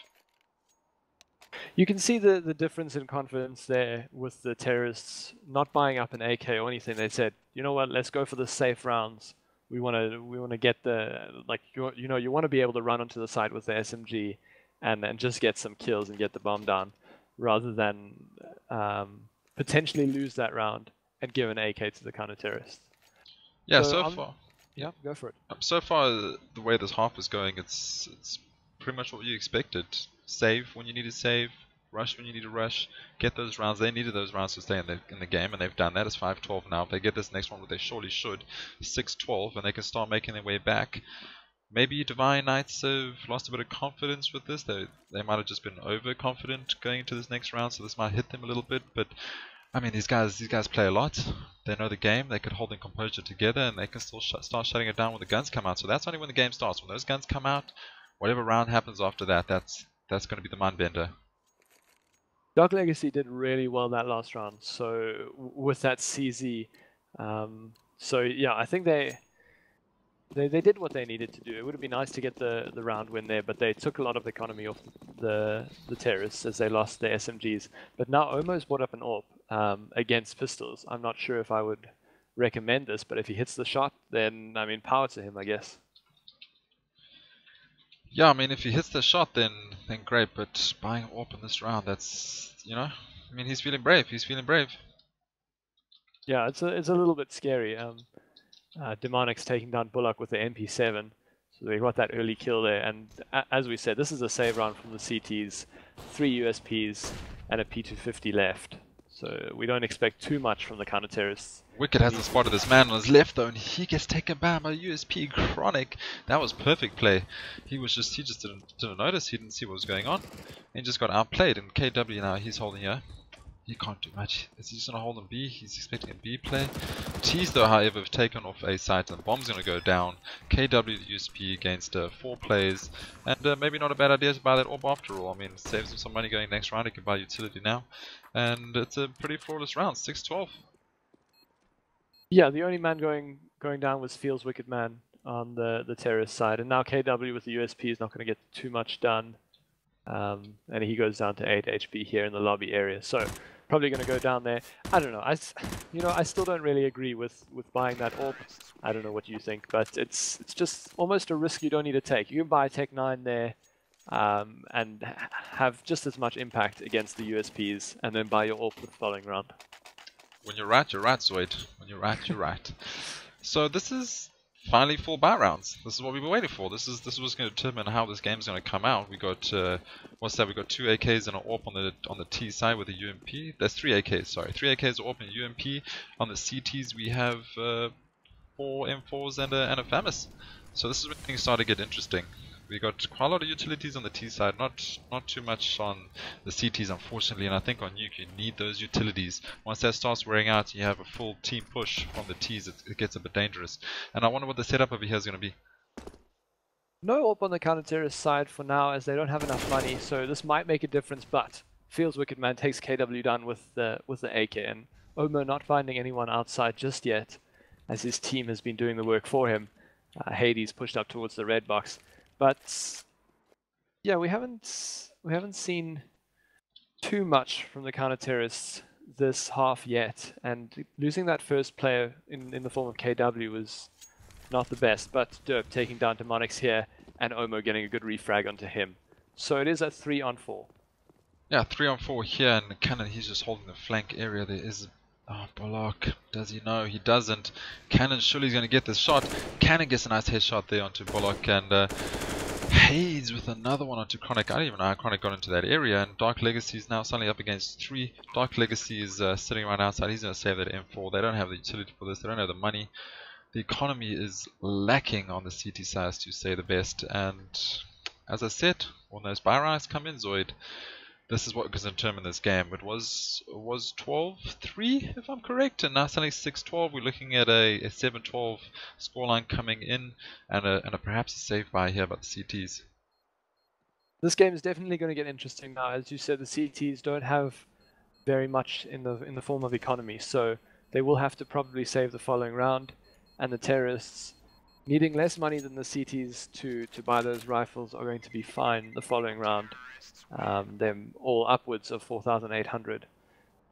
You can see the difference in confidence there with the terrorists not buying up an AK or anything. They said, you know what, let's go for the safe rounds. We want to get the, like, you want to be able to run onto the side with the SMG, and just get some kills and get the bomb down, rather than potentially lose that round and give an AK to the counter-terrorist. Yeah, so far. Yeah, go for it. So far, the way this half is going, it's pretty much what you expected. Save when you need to save, rush when you need to rush, get those rounds. They needed those rounds to stay in the game, and they've done that. It's 5-12 now. If they get this next one, what they surely should, 6-12, and they can start making their way back. Maybe Divine Knights have lost a bit of confidence with this. They might have just been overconfident going into this next round, so this might hit them a little bit. But I mean, these guys play a lot. They know the game. They could hold their composure together, and they can still start shutting it down when the guns come out. So that's only when the game starts. When those guns come out, whatever round happens after that, that's going to be the mind bender. DarkLegacy did really well that last round. So with that CZ, so yeah, I think they did what they needed to do. It would have been nice to get the round win there, but they took a lot of economy off the terrorists as they lost their SMGs. But now Owmo's brought up an AWP against pistols. I'm not sure if I would recommend this, but if he hits the shot, then, I mean, power to him, I guess. Yeah, I mean, if he hits the shot, then great, but buying AWP in this round, that's, I mean, he's feeling brave. Yeah, it's a little bit scary. Demonix taking down Bullock with the MP7, so they got that early kill there. And as we said, this is a save round from the CTs, 3 USPs and a P250 left, so we don't expect too much from the counter-terrorists. Wicked hasn't spotted this man on his left though, and he gets taken down by USP Kronic. That was perfect play. He just didn't notice. He didn't see what was going on, and just got outplayed. And KW now, he's holding here. He can't do much. Is he just going to hold on B? He's expecting a B play. T's though, however, have taken off A site, and the bomb's going to go down. KW the USP against 4 plays, and maybe not a bad idea to buy that AWP after all. I mean, saves him some money going next round. He can buy utility now, and it's a pretty flawless round, 6-12. Yeah, the only man going down was Fields Wicked Man. on the terrorist side, and now KW with the USP is not going to get too much done, and he goes down to 8 HP here in the lobby area. So probably going to go down there. I don't know. I still don't really agree with buying that AWP. I don't know what you think, but it's just almost a risk you don't need to take. You can buy Tech 9 there, and have just as much impact against the USPs, and then buy your AWP the following round. When you're right, ZOID. When you're right, you're right. So this is finally 4 buy rounds. This is what we've been waiting for. This was going to determine how this game's going to come out. We got what's that? We got 2 AKs and an AWP on the T side with a UMP. That's 3 AKs. Sorry, 3 AKs, AWP, and UMP. On the CTs we have 4 M4s and a FAMAS. So this is when things start to get interesting. We got quite a lot of utilities on the T side, not too much on the CTs unfortunately, and I think on Nuke you need those utilities. Once that starts wearing out and you have a full team push from the Ts, it gets a bit dangerous. And I wonder what the setup over here is going to be. No AWP on the counter-terrorist side for now, as they don't have enough money, so this might make a difference, but Feels Wicked Man takes KW down with the AK, and Owmo not finding anyone outside just yet, as his team has been doing the work for him. Hades pushed up towards the red box. But yeah, we haven't seen too much from the counter-terrorists this half yet, and losing that first player in the form of KW was not the best, but Derp taking down Demonix here, and Owmo getting a good refrag onto him. So it is a 3-on-4. Yeah, 3-on-4 here, and Cannon, he's just holding the flank area. There is... Oh, Bullock. Does he know? He doesn't. Cannon surely is going to get this shot. Cannon gets a nice headshot there onto Bullock, and Hayes with another one onto Kronic. I don't even know how Kronic got into that area, and DarkLegacy is now suddenly up against 3. DarkLegacy is sitting right outside. He's going to save that M4. They don't have the utility for this. They don't have the money. The economy is lacking on the CT side, to say the best. And as I said, when those buy rounds come in, ZOID, this is what can determine this game. It was 12-3, if I'm correct, and now suddenly 6-12. We're looking at a 7-12 scoreline coming in, and perhaps a save buy here by the CTs. This game is definitely going to get interesting now. As you said, the CTs don't have very much in the form of economy, so they will have to probably save the following round, and the terrorists, needing less money than the CTs to buy those rifles, are going to be fine the following round. Them all upwards of 4,800.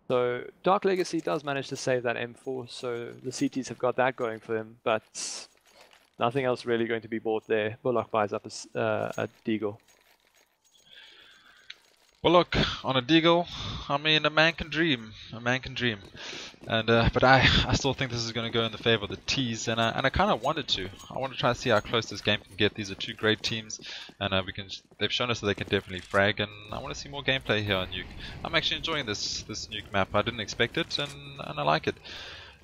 So DarkLegacy does manage to save that M4, so the CTs have got that going for them, but nothing else really going to be bought there. Bullock buys up a Deagle. Bullock on a Deagle, I mean, a man can dream. A man can dream. And but I still think this is going to go in the favor of the T's, and I kind of wanted to. I want to try to see how close this game can get. These are 2 great teams, and they've shown us that they can definitely frag, and I want to see more gameplay here on Nuke. I'm actually enjoying this Nuke map. I didn't expect it, and I like it.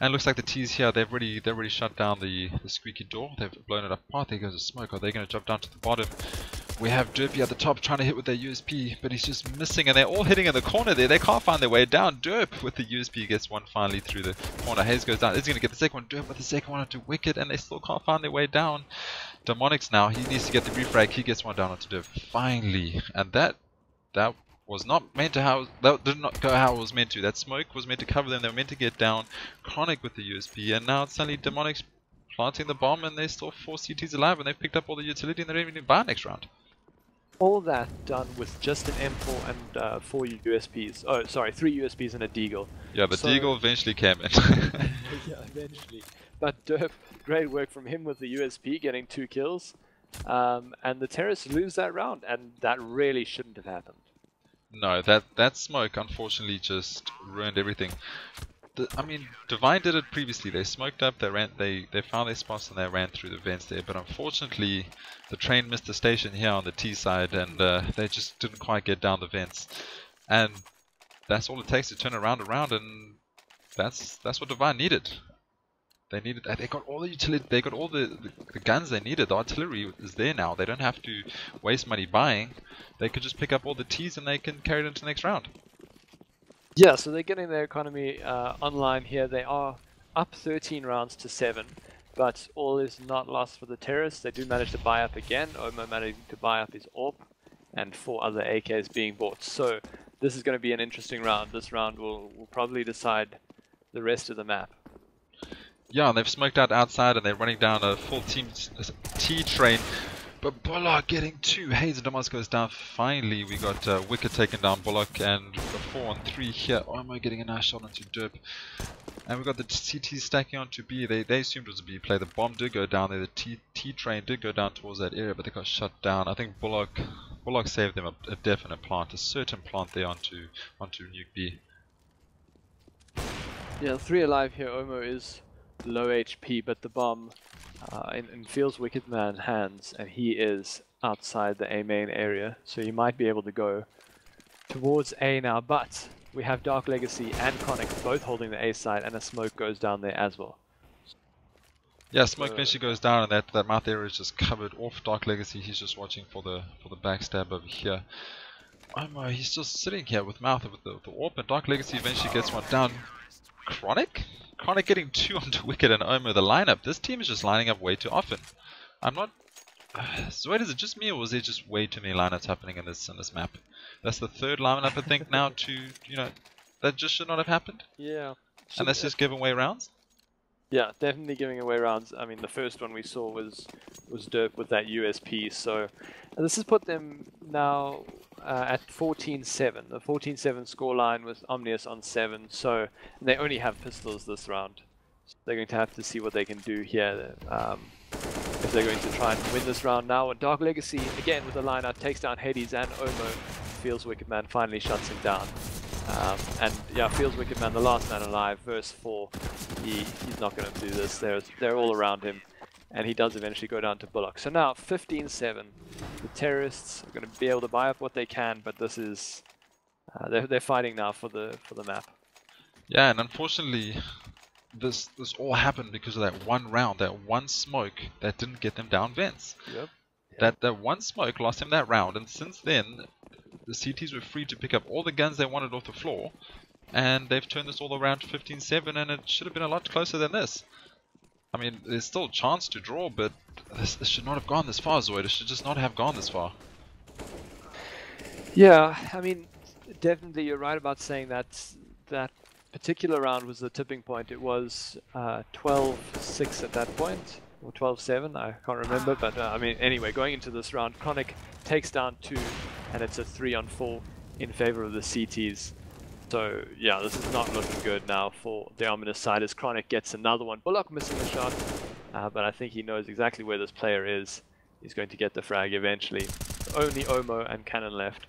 And it looks like the T's here, they've already shut down the squeaky door. They've blown it apart. There goes the smoke. Are they going to jump down to the bottom? We have Derpy at the top trying to hit with their USP, but he's just missing, and they're all hitting in the corner there. They can't find their way down. Derp with the USP gets one finally through the corner. Hayes goes down. He's going to get the second one. Derp with the second one onto Wicked, and they still can't find their way down. Demonix now, he needs to get the refrag. He gets one down onto Derp finally, and that was not meant to that did not go how it was meant to. That smoke was meant to cover them. They were meant to get down. Kronic with the USP, and now it's suddenly Demonix planting the bomb, and there's still 4 CTs alive, and they've picked up all the utility, and they're even buy next round. All that done with just an M4 and 4 USPs. Oh, sorry, 3 USPs and a Deagle. Yeah, the Deagle eventually came in. Yeah, eventually. But Derp, great work from him with the USP, getting 2 kills. And the terrorists lose that round, and that really shouldn't have happened. No, that smoke unfortunately just ruined everything. I mean, Divine did it previously. They smoked up, they found their spots, and they ran through the vents there. But unfortunately, the train missed the station here on the T side, and they just didn't quite get down the vents. And that's all it takes to turn around, and that's what Divine needed. They got all the utility, they got all the guns they needed. The artillery is there now. They don't have to waste money buying. They could just pick up all the T's, and they can carry it into the next round. Yeah, so they're getting their economy online here. They are up 13 rounds to 7, but all is not lost for the terrorists. They do manage to buy up again. Owmo managing to buy up his AWP, and 4 other AKs being bought. So this is going to be an interesting round. This round will probably decide the rest of the map. Yeah, they've smoked out outside and they're running down a full team T train. But Bullock getting 2. Haze and Demonix goes down. Finally, we got Wicker taken down Bullock and a 4-on-3 here. Owmo getting a nice shot onto Derp. And we got the CT stacking onto B. They assumed it was a B play. The bomb did go down there. The T train did go down towards that area, but they got shut down. I think Bullock saved them a definite plant, a certain plant there onto Nuke B. Yeah, 3 alive here. Owmo is low HP, but the bomb in Feels Wicked Man hands, and he is outside the A main area, so you might be able to go towards A now, but we have DarkLegacy and Kronic both holding the A side, and a smoke goes down there as well. Yeah, smoke eventually goes down, and that mouth area is just covered off. DarkLegacy, he's just watching for the backstab over here. Owmo, he's just sitting here with mouth with the AWP, and DarkLegacy eventually gets one down. Kronic getting 2 onto Wicked and Owmo. The lineup, this team is just lining up way too often. I'm not. ZOID, is it just me, or was there just way too many lineups happening in this map? That's the 3rd lineup I think now that just should not have happened. Yeah. And that's just giving away rounds. Yeah, definitely giving away rounds. I mean, the first one we saw was Derp with that USP. So this has put them now at 14-7. The 14-7 scoreline with Omnius on 7. So they only have pistols this round. So they're going to have to see what they can do here. If they're going to try and win this round now. And DarkLegacy, again with the lineup, takes down Hades and Owmo. Feels Wicked Man finally shuts him down. And yeah, Feels Wicked Man, the last man alive, verse 4. He's not going to do this. They're all around him, and he does eventually go down to Bullock. So now 15-7. The terrorists are going to be able to buy up what they can, but this is they're fighting now for the map. Yeah, and unfortunately, this all happened because of that one round, that one smoke that didn't get them down vents. Yep. That one smoke lost them that round, and since then, the CTs were free to pick up all the guns they wanted off the floor, and they've turned this all around to 15-7, and it should have been a lot closer than this. I mean, there's still a chance to draw, but this should not have gone this far, ZOID. It should just not have gone this far. Yeah, I mean, definitely you're right about saying that particular round was the tipping point. It was 12-6 at that point, or 12-7, I can't remember, but I mean, anyway, going into this round, Kronic takes down 2, and it's a 3-on-4 in favor of the CTs. So yeah, this is not looking good now for the Ominous side as Kronic gets another one. Bullock missing a shot, but I think he knows exactly where this player is. He's going to get the frag eventually. Only Owmo and Cannon left.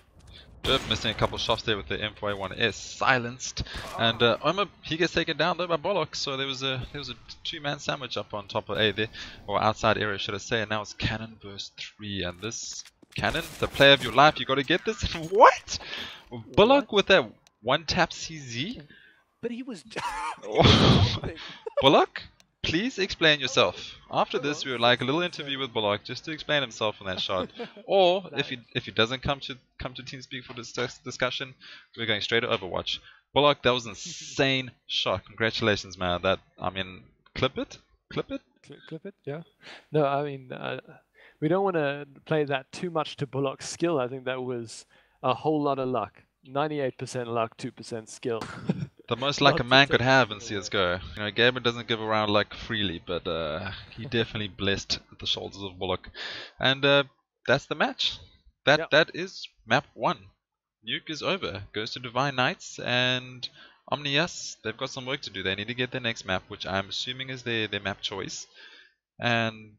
Derp missing a couple of shots there with the M4A1S silenced, and Owmo, he gets taken down though by Bullock. So there was a 2-man sandwich up on top of A there, or outside area should I say, and now it's Cannon versus 3, and this Cannon, the play of your life, you got to get this. What? Bullock with that one-tap CZ? But he was... Bullock, please explain yourself. After this, we would like a little interview with Bullock just to explain himself on that shot. Or if he doesn't come to TeamSpeak for this discussion, we're going straight to Overwatch. Bullock, that was an insane shot. Congratulations, man. That, I mean, clip it. Clip it. Yeah. No, I mean, we don't want to play that too much to Bullock's skill. I think that was a whole lot of luck. 98% luck, 2% skill. The most luck a man could have in CSGO. You know, Gaben doesn't give around luck freely, but he definitely blessed the shoulders of Bullock. And that's the match. That is map 1. Nuke is over. Goes to Divine Knights, and Omnius, they've got some work to do. They need to get their next map, which I'm assuming is their map choice. And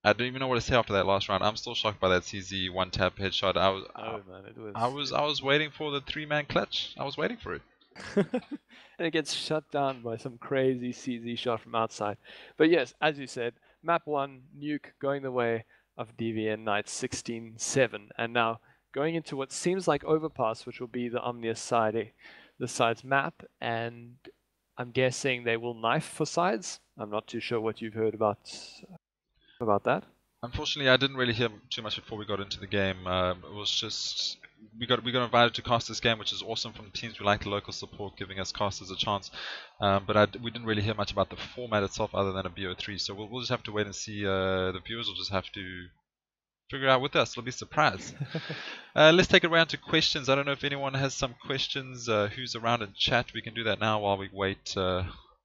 I don't even know what to say after that last round. I'm still shocked by that CZ one-tap headshot. I was waiting for the 3-man clutch. I was waiting for it. And it gets shut down by some crazy CZ shot from outside. But yes, as you said, map 1, Nuke going the way of DVN Knights 16-7. And now going into what seems like Overpass, which will be the Omnius side, the side's map. And I'm guessing they will knife for sides. I'm not too sure what you've heard about that. Unfortunately, I didn't really hear too much before we got into the game. It was just we got invited to cast this game, which is awesome from the teams. We like the local support giving us casters a chance, but we didn't really hear much about the format itself other than a BO3. So we'll just have to wait and see. The viewers will just have to figure it out with us. It'll be a surprise. Let's take it around to questions. I don't know if anyone has some questions. Who's around in chat? We can do that now while we wait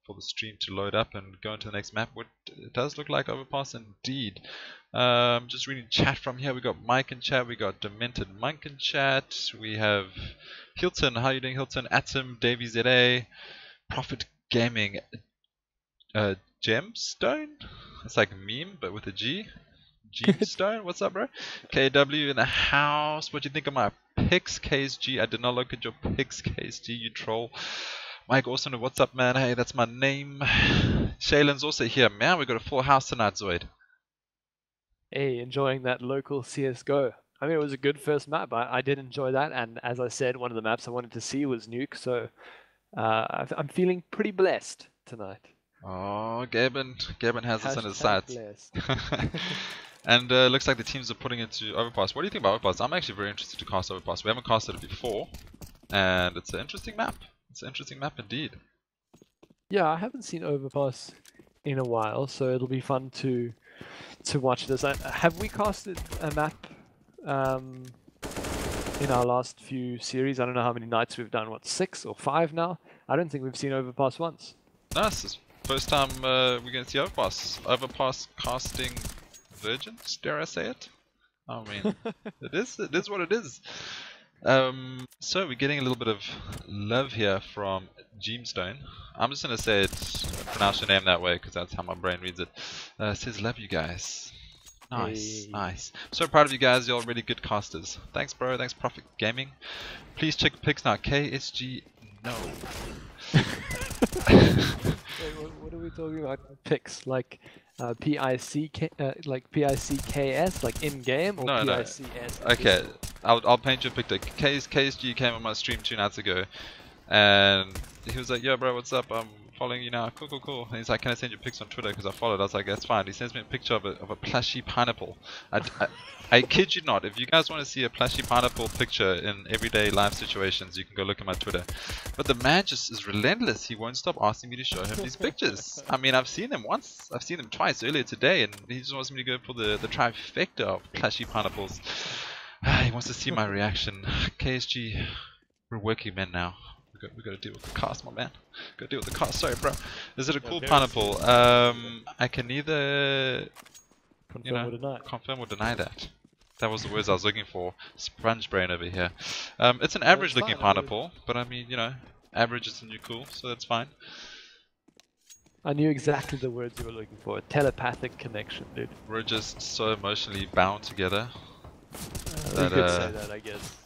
for the stream to load up and go into the next map. It does look like Overpass indeed. Just reading chat from here. We got Mike in chat. We got Demented Monk in chat. We have Hilton. How are you doing, Hilton? Atom, Davey ZA, Profit Gaming, Gemstone. It's like a meme, but with a G. Gemstone, what's up, bro? KW in the house. What do you think of my picks, KrAzYyy? I did not look at your picks, KrAzYyy, you troll. Mike Austin, what's up, man? Hey, that's my name. Shaylin's also here. Man, we got a full house tonight, ZOID. Hey, enjoying that local CSGO. I mean, it was a good first map. I did enjoy that, and as I said, one of the maps I wanted to see was Nuke, so I'm feeling pretty blessed tonight. Oh, Gabin has us in his sights. And looks like the teams are putting into Overpass. What do you think about Overpass? I'm actually very interested to cast Overpass. We haven't casted it before, and it's an interesting map. It's an interesting map indeed. Yeah, I haven't seen Overpass in a while, so it'll be fun to watch this. Have we casted a map in our last few series? I don't know how many nights we've done. What, 6 or 5 now? I don't think we've seen Overpass once. No, this is the first time we're going to see Overpass. Overpass casting virgins, dare I say it? I mean, it is what it is. So we're getting a little bit of love here from Gemstone. I'm just going to say it, pronounce your name that way because that's how my brain reads it. It says love you guys. Nice, nice. So proud of you guys, you're really good casters. Thanks bro, thanks Profit Gaming. Please check picks now. KrAzYyy, no. Wait, what are we talking about? Picks like like PICKS, like in game, or no, PICS? No. Okay, I'll paint you a picture. KrAzYyy came on my stream 2 nights ago, and he was like, "Yo, bro, what's up? I'm following you now. Cool, cool, cool." And he's like, "Can I send you pics on Twitter?" Because I followed. I was like, "That's fine." He sends me a picture of a plushy pineapple. I kid you not. If you guys want to see a plushy pineapple picture in everyday life situations, you can go look at my Twitter. But the man just is relentless. He won't stop asking me to show him these pictures. I mean, I've seen him once. I've seen him twice earlier today, and he just wants me to go for the trifecta of plushy pineapples. He wants to see my reaction. KrAzYyy, we're working men now. We got to deal with the cast, my man. Got to deal with the cast. Sorry, bro. Is it a cool pineapple? I can neither confirm or deny that. That was the words I was looking for. Sponge brain over here. It's an average looking pineapple, but I mean, you know, average is the new cool, so that's fine. I knew exactly the words you were looking for. A telepathic connection, dude. We're just so emotionally bound together. We could say that, I guess.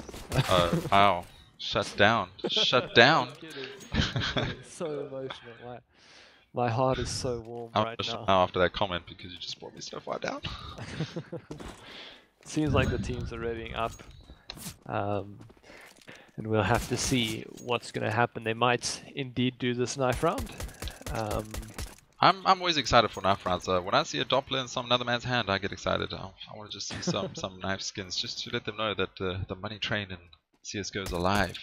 Oh, wow. Shut down. Shut down. So emotional. My heart is so warm right now. After that comment because you just brought me so far down. Seems like the teams are revving up. And we'll have to see what's going to happen. They might indeed do this knife round. I'm always excited for knife rounds. When I see a Doppler in another man's hand, I get excited. I want to just see some knife skins, just to let them know that the money train in CSGO is alive.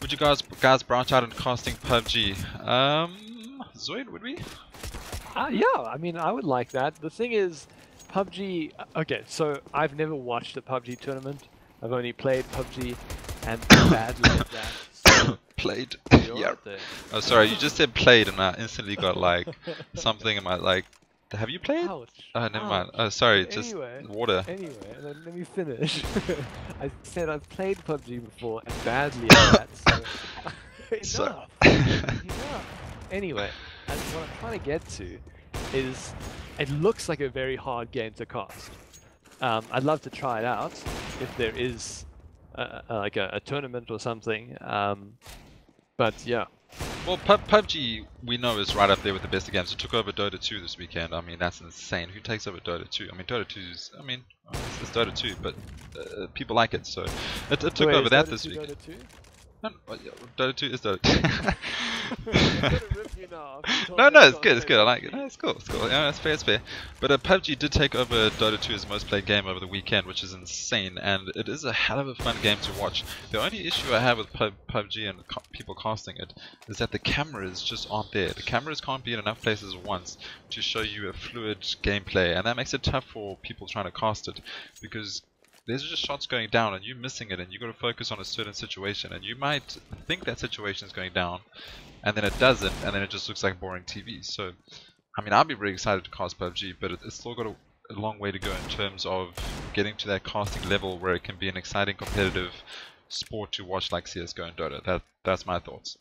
Would you guys branch out and casting PUBG? ZOID, would we? Yeah, I mean, I would like that. The thing is, PUBG... Okay, so I've never watched a PUBG tournament. I've only played PUBG and badly at that. So played? Yeah. Oh, sorry, you just said played and I instantly got like something in my like... Have you played? Ouch. Oh, never mind. Oh, sorry, just water. Anyway, let me finish. I said I've played PUBG before and badly at that, so... Enough! Anyway, what I'm trying to get to is it looks like a very hard game to cast. I'd love to try it out if there is like a tournament or something. But yeah. Well, PUBG we know is right up there with the best of games. It took over Dota 2 this weekend. I mean, that's insane. Who takes over Dota 2? I mean, Dota 2 is, I mean, it's Dota 2, but people like it, so it took over that this week. Dota 2? Dota 2 is Dota 2. No, it's good. I like it. No, it's cool. Yeah, it's fair. But PUBG did take over Dota 2's most played game over the weekend, which is insane, and it is a hell of a fun game to watch. The only issue I have with PUBG and people casting it is that the cameras just aren't there. The cameras can't be in enough places at once to show you a fluid gameplay, and that makes it tough for people trying to cast it, because there's just shots going down and you missing it, and you got to focus on a certain situation, and you might think that situation is going down, and then it doesn't, and then it just looks like boring TV. So, I mean, I'd be really excited to cast PUBG, but it's still got a long way to go in terms of getting to that casting level where it can be an exciting competitive sport to watch like CSGO and Dota. That's my thoughts.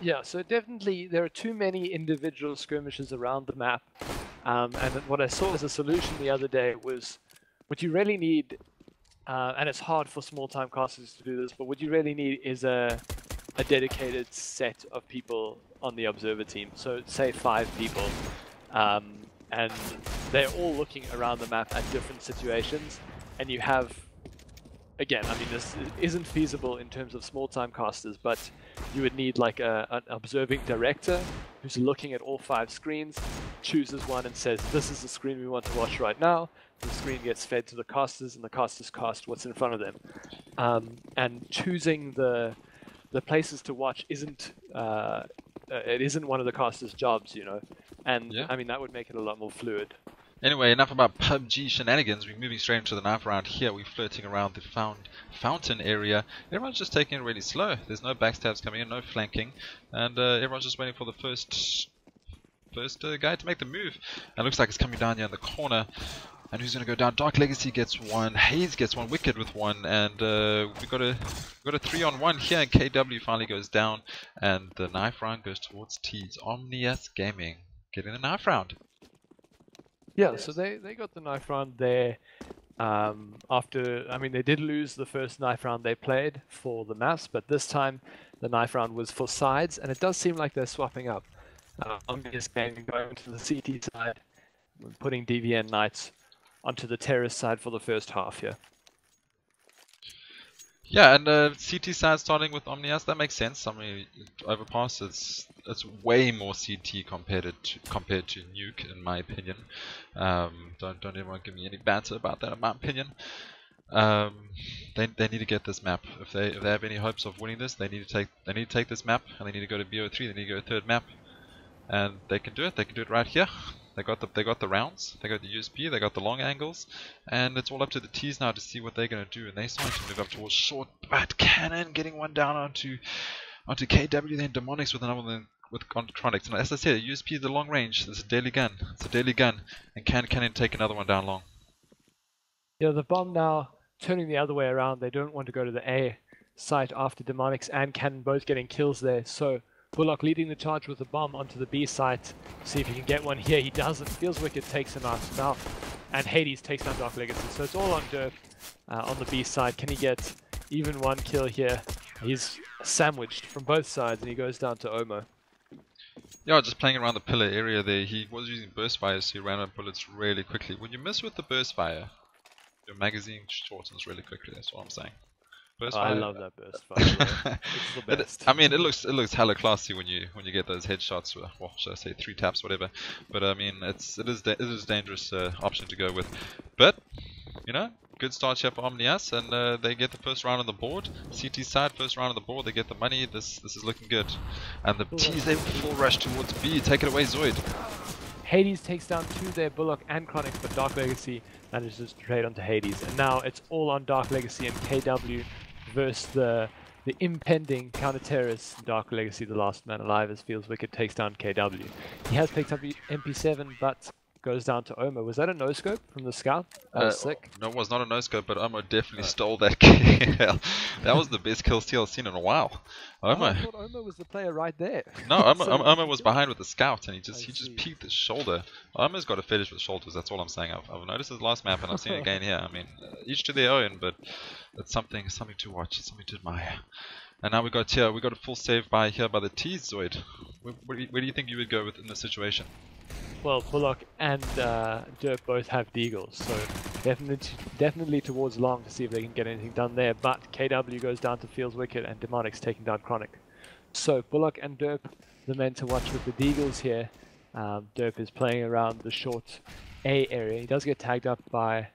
Yeah, so definitely there are too many individual skirmishes around the map. And what I saw as a solution the other day was what you really need, and it's hard for small-time casters to do this, but what you really need is a dedicated set of people on the observer team. So say 5 people, and they're all looking around the map at different situations, and you have, again, I mean, this isn't feasible in terms of small-time casters, but you would need like an observing director who's looking at all 5 screens, chooses one and says, this is the screen we want to watch right now. The screen gets fed to the casters, and the casters cast what's in front of them. And choosing the places to watch isn't one of the casters' jobs, you know. And yeah. I mean, that would make it a lot more fluid. Anyway, enough about PUBG shenanigans. We're moving straight into the knife round here. We're flirting around the fountain area. Everyone's just taking it really slow. There's no backstabs coming in, no flanking, and everyone's just waiting for the first guy to make the move. And it looks like it's coming down here in the corner. And who's going to go down? DarkLegacy gets one, Hayes gets one, Wicked with one, and we got a 3-on-1 here, and KW finally goes down, and the knife round goes towards T's. Omnius Gaming getting the knife round. Yeah, so they got the knife round there after, I mean, they did lose the first knife round they played for the maps, but this time the knife round was for sides, and it does seem like they're swapping up. Omnius Gaming going to the CT side, putting DVN Knights onto the terrace side for the first half here. Yeah, and CT side starting with Omnius, that makes sense. I mean, Overpass it's way more CT compared to Nuke, in my opinion. Don't anyone give me any banter about that, in my opinion. They need to get this map. If they have any hopes of winning this, they need to take this map, and they need to go to BO3. They need to go third map, and they can do it. They can do it right here. They got the rounds, they got the USP, they got the long angles, and it's all up to the T's now to see what they're gonna do. And they're starting to move up towards short, but Cannon getting one down onto KW, then Demonix with another one with Kronic. And as I said, USP is the long range. It's a daily gun. It's a daily gun, and Cannon take another one down long. Yeah, the bomb now turning the other way around. They don't want to go to the A site after Demonix and Cannon both getting kills there. So Bullock leading the charge with the bomb onto the B site. See if he can get one here. He doesn't. Feels Wicked takes him out now. And Hades takes down DarkLegacy. So it's all on Derp on the B side. Can he get even one kill here? He's sandwiched from both sides, and he goes down to Owmo. Yeah, just playing around the pillar area there. He was using burst fire, so he ran out of bullets really quickly. When you miss with the burst fire, your magazine shortens really quickly. That's what I'm saying. I love that burst fire. It's the best. I mean, it looks hella classy when you get those headshots. Well, should I say 3 taps, whatever. But I mean, it is a dangerous option to go with. But you know, good start here for Omnius, and they get the first round on the board. CT side, first round on the board. They get the money. This is looking good. And the T's able to full rush towards B. Take it away, ZOID. Hades takes down 2 there, Bullock and Kronic, but DarkLegacy manages to trade onto Hades. And now it's all on DarkLegacy and KW versus the impending counter-terrorist DarkLegacy, the last man alive, as Feels Wicked takes down KW. He has picked up MP7, but goes down to Owmo. Was that a no-scope from the scout? That was sick. No, it was not a no-scope, but Owmo definitely stole that kill. That was the best kill steal I've seen in a while. Owmo. I thought Owmo was the player right there. No, Owmo was behind with the scout, and he just peeked his shoulder. Owmo's got a fetish with shoulders. That's all I'm saying. I've noticed his last map, and I've seen it again here. I mean, each to their own, but it's something to watch. It's something to admire. And now we got a full save by the T's, ZOID. Where do you think you would go in this situation? Well, Bullock and Derp both have deagles, so definitely towards long to see if they can get anything done there. But KW goes down to Feels Wicked, and Demonix taking down Kronic. So Bullock and Derp, the men to watch with the deagles here. Derp is playing around the short A area. He does get tagged up by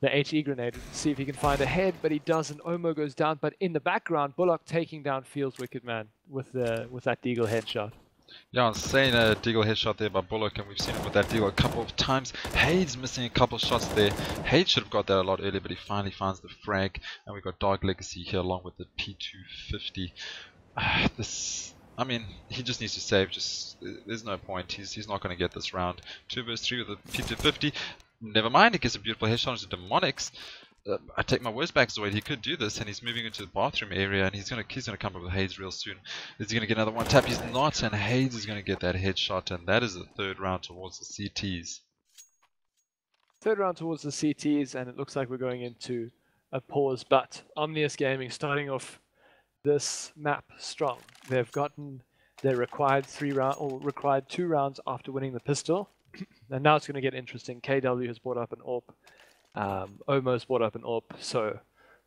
the HE grenade to see if he can find a head, but he doesn't. Owmo goes down, but in the background, Bullock taking down Feels Wicked, man, with that deagle headshot. Yeah, insane deagle headshot there by Bullock, and we've seen him with that deagle a couple of times. Hayes missing a couple of shots there. Hayes should have got that a lot earlier, but he finally finds the frag, and we've got DarkLegacy here along with the P250. I mean, he just needs to save. There's no point. He's not going to get this round. 2 vs 3 with the P250. Never mind, he gets a beautiful headshot into Demonix. I take my words back, ZOID. He could do this, and he's moving into the bathroom area, and he's gonna come up with Hayes real soon. Is he gonna get another one tap? He's not, and Hayes is gonna get that headshot, and that is the third round towards the CTs. Third round towards the CTs, and it looks like we're going into a pause. But Omnius Gaming starting off this map strong. They've gotten their required 2 rounds after winning the pistol, and now it's going to get interesting. KW has brought up an AWP. Owmo's brought up an AWP, so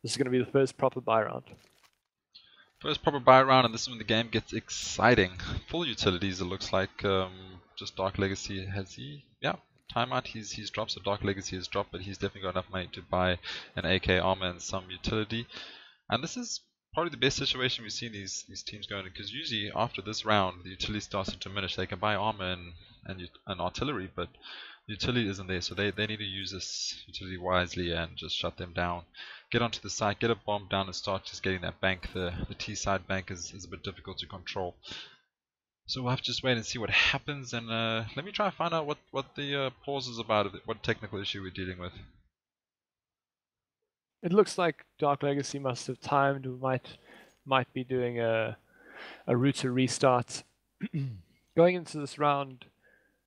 this is going to be the first proper buy round. First proper buy round, and this is when the game gets exciting. Full utilities, it looks like. Just DarkLegacy has he? Yeah, timeout. He's dropped, so DarkLegacy has dropped, but he's definitely got enough money to buy an AK armor and some utility. And this is probably the best situation we've seen these teams going in, because usually after this round the utility starts to diminish. They can buy armor and artillery, but utility isn't there, so they need to use this utility wisely and just shut them down. Get onto the site, get a bomb down, and start just getting that bank. The T side bank is a bit difficult to control. So we'll have to just wait and see what happens, and let me try and find out what the pause is about, what technical issue we're dealing with. It looks like DarkLegacy must have timed. We might be doing a router restart. Going into this round,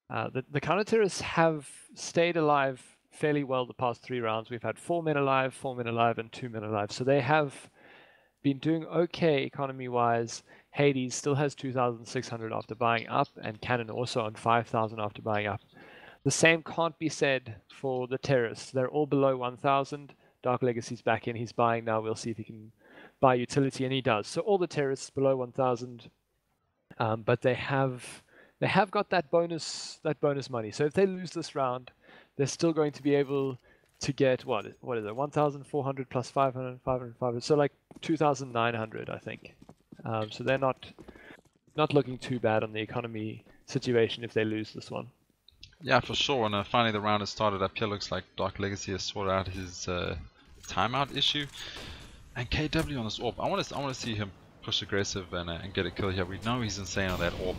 the counter-terrorists have stayed alive fairly well the past 3 rounds. We've had 4 men alive, 4 men alive, and 2 men alive. So they have been doing okay economy-wise. Hades still has 2,600 after buying up, and Cannon also on 5,000 after buying up. The same can't be said for the terrorists. They're all below 1,000. DarkLegacy's back in. He's buying now. We'll see if he can buy utility, and he does. So all the terrorists below 1,000, but they have got that bonus money. So if they lose this round, they're still going to be able to get what is it? 1,400 plus 500, 500, 500. So like 2,900, I think. So they're not looking too bad on the economy situation if they lose this one. Yeah, for sure. And finally the round has started up here. Looks like DarkLegacy has sorted out his timeout issue. And KW on this AWP. I want to see him push aggressive and get a kill here. We know he's insane on that AWP.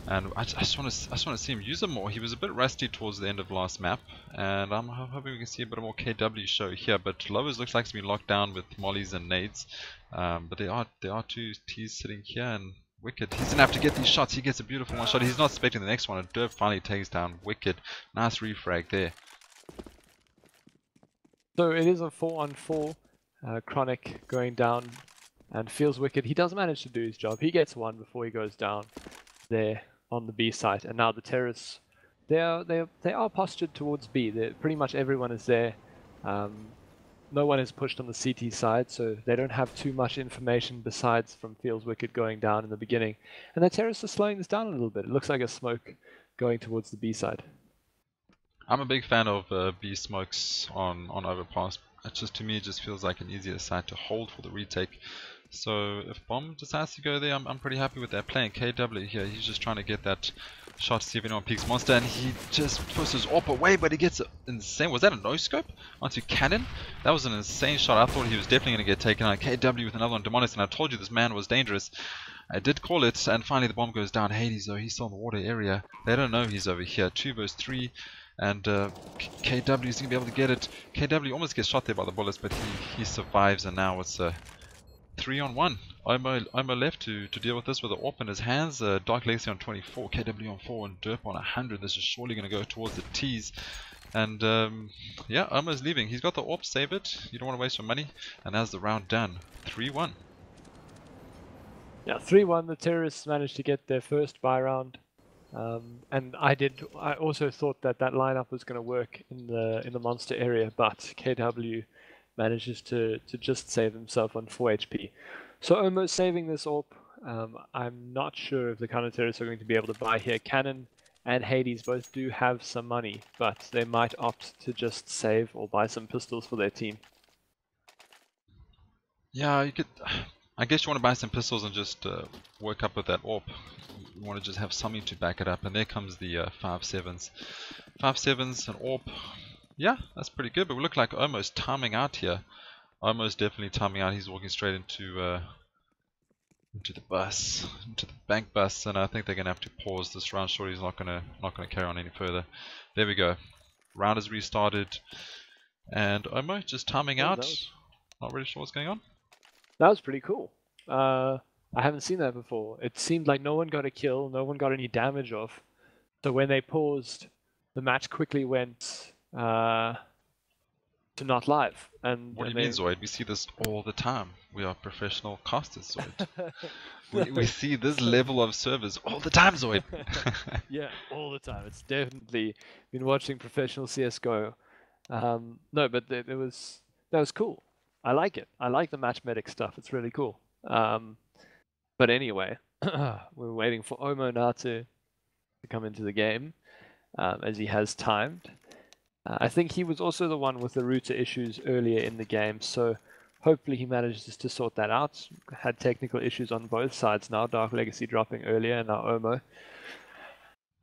And I just want to see him use it more. He was a bit rusty towards the end of last map, and I'm hoping we can see a bit more KW show here. But Lovers looks like he's been locked down with mollies and nades. But there are 2 T's sitting here, and Wicked. He's gonna have to get these shots. He gets a beautiful one shot. He's not expecting the next one. And Derp finally takes down Wicked. Nice refrag there. So it is a 4-on-4. Kronic going down and feels Wicked. He does manage to do his job. He gets one before he goes down there on the B site, and now the terrorists, they are postured towards B. Pretty much everyone is there. No one is pushed on the CT side, so they don't have too much information besides from Feels Wicked going down in the beginning. And the terrorists are slowing this down a little bit. It looks like a smoke going towards the B side. I'm a big fan of B smokes on Overpass. To me, it just feels like an easier site to hold for the retake. So if Bomb decides to go there, I'm pretty happy with that. Playing KW here, he's just trying to get that shot to see if anyone peeks Monster, and he just pushes AWP away, but he gets insane. Was that a no-scope onto Cannon? That was an insane shot. I thought he was definitely going to get taken out. KW with another one, Demonix, and I told you this man was dangerous. I did call it, and finally the bomb goes down. Hades, though, he's still in the water area. They don't know he's over here. 2 vs 3. And KW is going to be able to get it. KW almost gets shot there by the bullets, but he survives, and now it's a 3-on-1. Owmo left to deal with this with the AWP in his hands. DarkLegacy on 24, KW on 4, and Derp on 100. This is surely going to go towards the T's. And yeah, Owmo's leaving. He's got the AWP, save it. You don't want to waste your money. And that's the round done. 3-1. Yeah, 3-1. The terrorists managed to get their first buy round. And I also thought that lineup was going to work in the monster area, but KW manages to just save himself on 4 HP. So almost saving this AWP. I'm not sure if the counter-terrorists are going to be able to buy here. Cannon and Hades both do have some money, but they might opt to just save or buy some pistols for their team. Yeah, you could. I guess you want to buy some pistols and just work up with that AWP. We want to just have something to back it up. And there comes the 5-7s. 5-7s, an AWP. Yeah, that's pretty good, but we look like almost timing out here. Almost definitely timing out. He's walking straight into the bus, into the bank bus, and I think they're gonna have to pause this round. Shorty's not gonna carry on any further. There we go. Round has restarted, and Owmo just timing out. Not really sure what's going on. That was pretty cool. I haven't seen that before. It seemed like no one got a kill, no one got any damage off. So when they paused, the match quickly went to not live. And what do you mean, ZOID? We see this all the time. We are professional casters, ZOID. we see this level of service all the time, ZOID. Yeah, all the time. It's definitely been watching professional CS:GO. No, but that was cool. I like it. I like the match medic stuff. It's really cool. But anyway, we're waiting for Owmo now to come into the game, as he has timed. I think he was also the one with the router issues earlier in the game, so hopefully he manages to sort that out. Had technical issues on both sides now, DarkLegacy dropping earlier and now Owmo.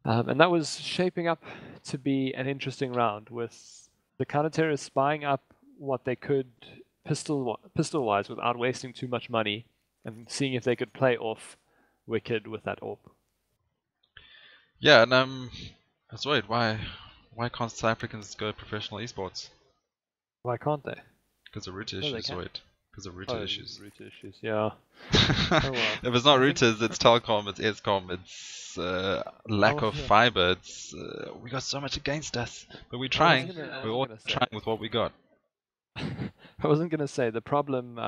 And that was shaping up to be an interesting round, with the counter-terrorists spying up what they could pistol-wise without wasting too much money, and seeing if they could play off Wicked with that AWP. Yeah, and ZOID, why can't South Africans go professional esports? Why can't they? Because of router issues, ZOID. Because of router issues. Router issues, yeah. Well. If it's not routers, it's telecom, it's Escom, it's lack of fiber. It's we got so much against us, but we're trying. We're all trying with what we got. I wasn't gonna say the problem,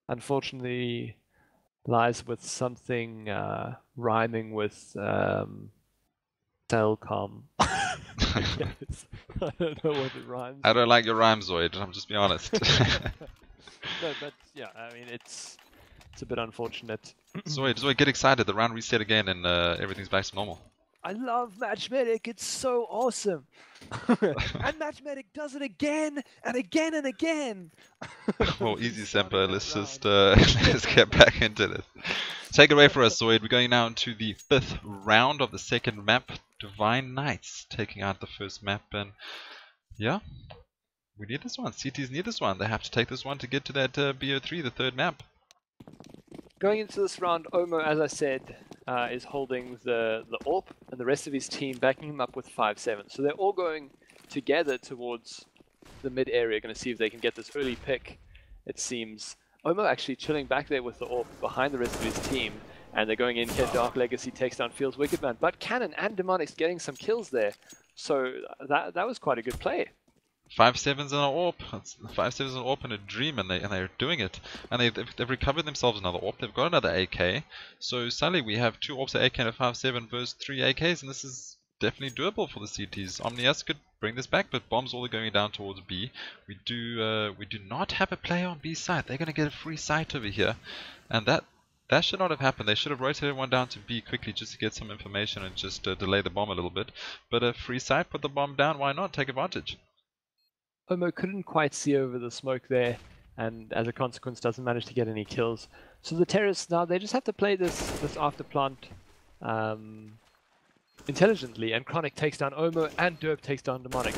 unfortunately, lies with something rhyming with Telcom. Yes. I don't know what it rhymes. I don't like your rhymes, ZOID. I'm just being honest. No, but yeah, I mean it's a bit unfortunate. ZOID, get excited. The round reset again, and everything's back to normal. I love Match Medic. It's so awesome. And Match Medic does it again and again and again. Well, easy, Semper. Let's just let's get back into this. Take it away for us, ZOID. We're going now into the 5th round of the 2nd map. Divine Knights taking out the first map, and yeah, we need this one. CTs need this one. They have to take this one to get to that BO3, the 3rd map. Going into this round, Owmo, as I said, is holding the AWP, and the rest of his team backing him up with 5-7. So they're all going together towards the mid area, going to see if they can get this early pick, it seems. Owmo actually chilling back there with the AWP behind the rest of his team, and they're going in here. DarkLegacy takes down Fields Wickedman, but Cannon and Demonix getting some kills there. So that was quite a good play. 5-7s and an AWP. 5-7s and an AWP and a dream, and they're doing it. And they've recovered themselves another AWP. They've got another AK. So suddenly we have 2 AWPs, an AK and a 5-7 versus 3 AKs, and this is definitely doable for the CTs. Omnius could bring this back, but bombs all are going down towards B. We do not have a player on B side. They're going to get a free site over here, and that should not have happened. They should have rotated one down to B quickly just to get some information and just delay the bomb a little bit. But a free site, put the bomb down. Why not? Take advantage. Owmo couldn't quite see over the smoke there, and as a consequence doesn't manage to get any kills. So the terrorists now, they just have to play this after plant intelligently, and Kronic takes down Owmo and Derp takes down Demonix.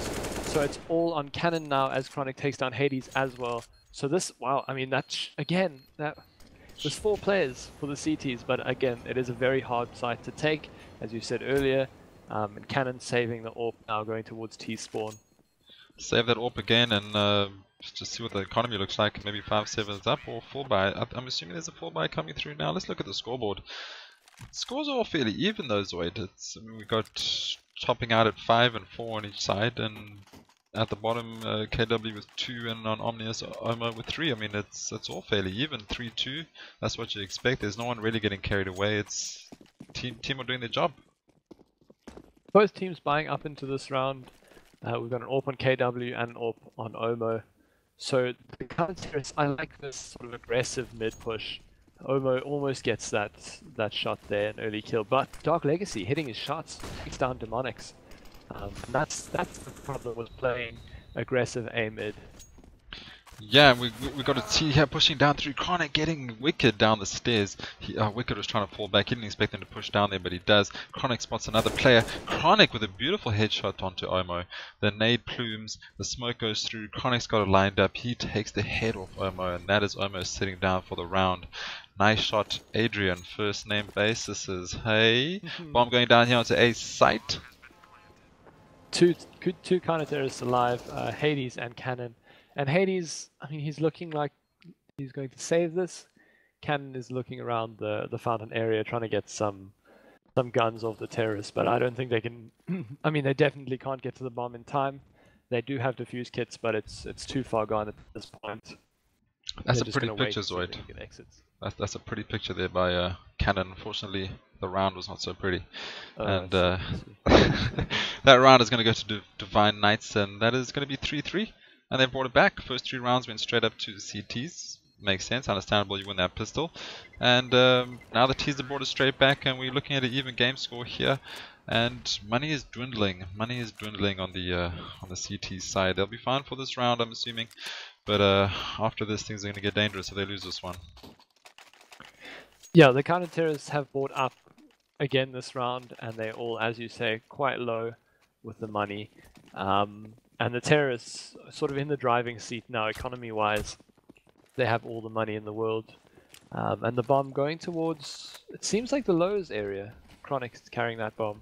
So it's all on Cannon now as Kronic takes down Hades as well. So this, wow, I mean there's 4 players for the CTs, but again it is a very hard site to take, as you said earlier, and Cannon saving the AWP now going towards T-spawn. Save that AWP again and just see what the economy looks like. Maybe 5-7s up or full buy. I'm assuming there's a full buy coming through now. Let's look at the scoreboard. Scores are all fairly even though, ZOID. We got topping out at 5 and 4 on each side, and at the bottom KW with 2 and on Omnius Owmo with 3. I mean it's all fairly even. 3-2. That's what you expect. There's no one really getting carried away. It's team are doing their job. Both teams buying up into this round. We've got an AWP on KW and an AWP on Owmo. So the counter-terrorists, I like this sort of aggressive mid-push. Owmo almost gets that shot there, an early kill. But DarkLegacy hitting his shots, takes down Demonix. And that's the problem with playing aggressive A mid. Yeah, we got a T here pushing down through Kronic, getting Wicked down the stairs. Wicked was trying to fall back. He didn't expect him to push down there, but he does. Kronic spots another player. Kronic with a beautiful headshot onto Owmo. The nade plumes, the smoke goes through. Kronic's got it lined up. He takes the head off Owmo, and that is Owmo sitting down for the round. Nice shot, Adrian. First name basis is hey. Bomb going down here onto A site. Two kind of terrorists alive, Hades and Cannon. And Hades, I mean, he's looking like he's going to save this. Cannon is looking around the fountain area, trying to get some guns off the terrorists, but I don't think they can. I mean, they definitely can't get to the bomb in time. They do have defuse kits, but it's too far gone at this point. That's a pretty picture, ZOID. That's a pretty picture there by Cannon. Unfortunately, the round was not so pretty. And that round is going to go to Divine Knights, and that is going to be 3-3. And they brought it back. First 3 rounds went straight up to the CTs. Makes sense, understandable, you win that pistol. And now the T's have brought it straight back, and we're looking at an even game score here. And money is dwindling. Money is dwindling on the CT side. They'll be fine for this round, I'm assuming. But after this, things are going to get dangerous if they lose this one. Yeah, the counter-terrorists have bought up again this round, and they're all, as you say, quite low with the money. And the terrorists are sort of in the driving seat now, economy-wise. They have all the money in the world. And the bomb going towards, it seems like the lows area. Kronic's carrying that bomb.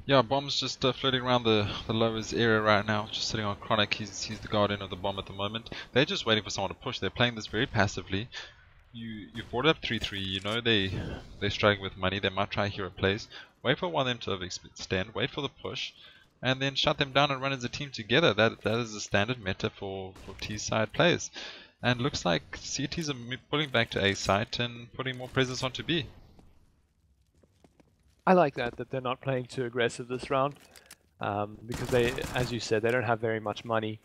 Yeah, bomb's just floating around the lowers area right now, just sitting on Kronic. He's the guardian of the bomb at the moment. They're just waiting for someone to push. They're playing this very passively. You've brought it up 3-3. You know they're struggling with money. They might try hero plays. Wait for one of them to overextend. Wait for the push. And then shut them down and run as a team together. That is the standard meta for T-side players. And looks like CTs are pulling back to A site and putting more presence onto B. I like that they're not playing too aggressive this round. Because they, as you said, they don't have very much money.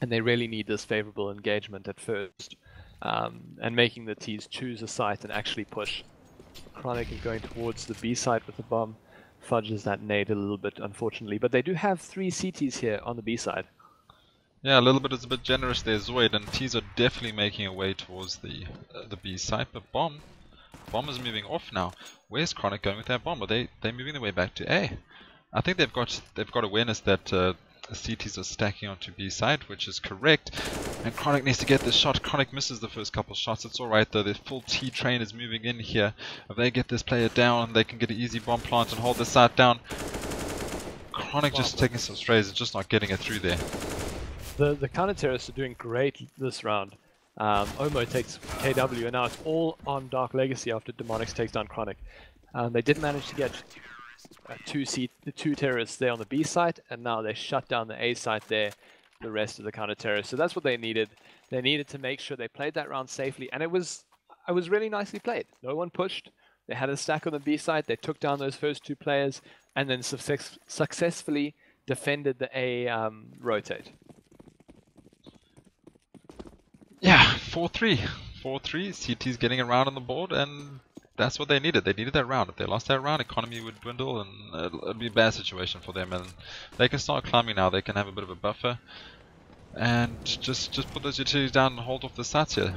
And they really need this favorable engagement at first. And making the T's choose a site and actually push. Kronic is going towards the B site with the bomb. Fudges that nade a little bit, unfortunately, but they do have 3 CTs here on the B side. Yeah, a little bit is a bit generous there, ZOID, and T's are definitely making a way towards the B site, but bomb is moving off now. Where's Kronic going with that bomb? Are they moving their way back to A? I think they've got awareness that CTs are stacking onto B side, which is correct. And Kronic needs to get this shot. Kronic misses the first couple shots. It's alright though. The full T train is moving in here. If they get this player down, they can get an easy bomb plant and hold the site down. Kronic just taking some strays and just not getting it through there. The counter-terrorists are doing great this round. Owmo takes KW, and now it's all on DarkLegacy after Demonix takes down Kronic. They did manage to get the 2 terrorists there on the B site, and now they shut down the A site there, the rest of the counter-terrorists. So that's what they needed. They needed to make sure they played that round safely, and it was really nicely played. No one pushed. They had a stack on the B site. They took down those first 2 players, and then successfully defended the A rotate. Yeah, 4-3. 4-3. CT's getting around on the board, and that's what they needed. They needed that round. If they lost that round, economy would dwindle, and it would be a bad situation for them. And they can start climbing now. They can have a bit of a buffer, and just put those utilities down and hold off the sats here.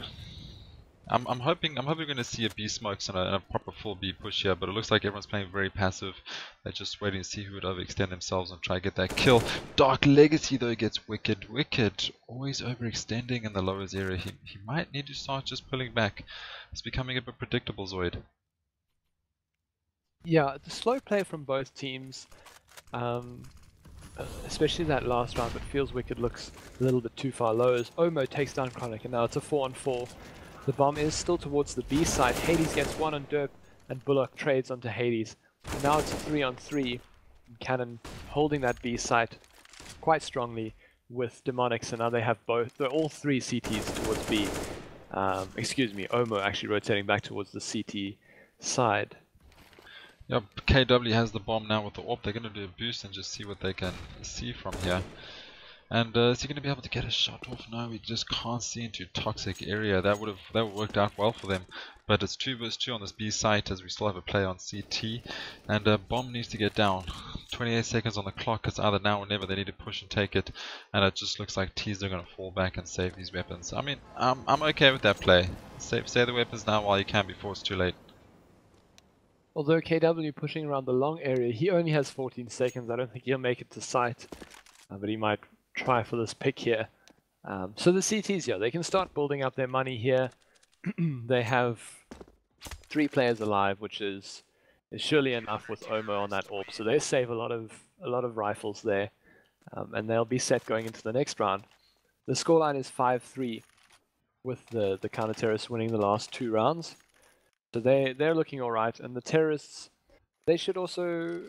I'm hoping we're going to see a B smokes and a proper full B push here, but it looks like everyone's playing very passive. They're just waiting to see who would overextend themselves and try to get that kill. DarkLegacy though gets wicked, always overextending in the lowers area. He might need to start just pulling back. It's becoming a bit predictable, ZOID. Yeah, the slow play from both teams, especially that last round, but feels Wicked looks a little bit too far low as Owmo takes down Kronic, and now it's a 4-on-4. The bomb is still towards the B side. Hades gets 1 on Derp, and Bullock trades onto Hades. And now it's a 3-on-3. Cannon holding that B site quite strongly with Demonix, and now they have both. They're all 3 CTs towards B. Excuse me, Owmo actually rotating back towards the CT side. Yep, KW has the bomb now with the AWP. They're going to do a boost and just see what they can see from here. And is he going to be able to get a shot off? No, we just can't see into toxic area. That would have worked out well for them. But it's 2 versus 2 on this B site as we still have a play on CT. And bomb needs to get down. 28 seconds on the clock. It's either now or never. They need to push and take it, and it just looks like T's are going to fall back and save these weapons. I mean, I'm okay with that play. Save the weapons now while you can before it's too late. Although KW pushing around the long area, he only has 14 seconds. I don't think he'll make it to site, but he might try for this pick here. So the CTs, yeah, they can start building up their money here. They have 3 players alive, which is surely enough with Owmo on that AWP. So they save a lot of rifles there, and they'll be set going into the next round. The scoreline is 5-3, with the counter-terrorists winning the last 2 rounds. So they're looking all right, and the terrorists, they should also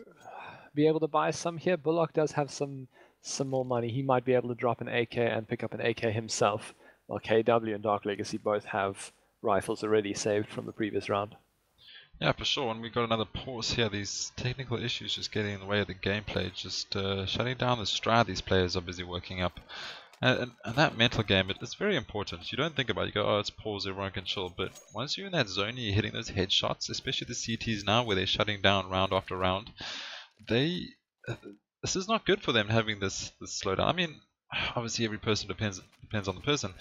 be able to buy some here. Bullock does have some more money. He might be able to drop an AK and pick up an AK himself, while KW and DarkLegacy both have rifles already saved from the previous round. Yeah, for sure. And we've got another pause here. These technical issues just getting in the way of the gameplay, just shutting down the stride these players are busy working up. And that mental game, it's very important. You don't think about it, you go, oh, it's pause, everyone can chill. But once you're in that zone and you're hitting those headshots, especially the CTs now where they're shutting down round after round, this is not good for them having this slowdown. I mean, obviously every person depends on the person,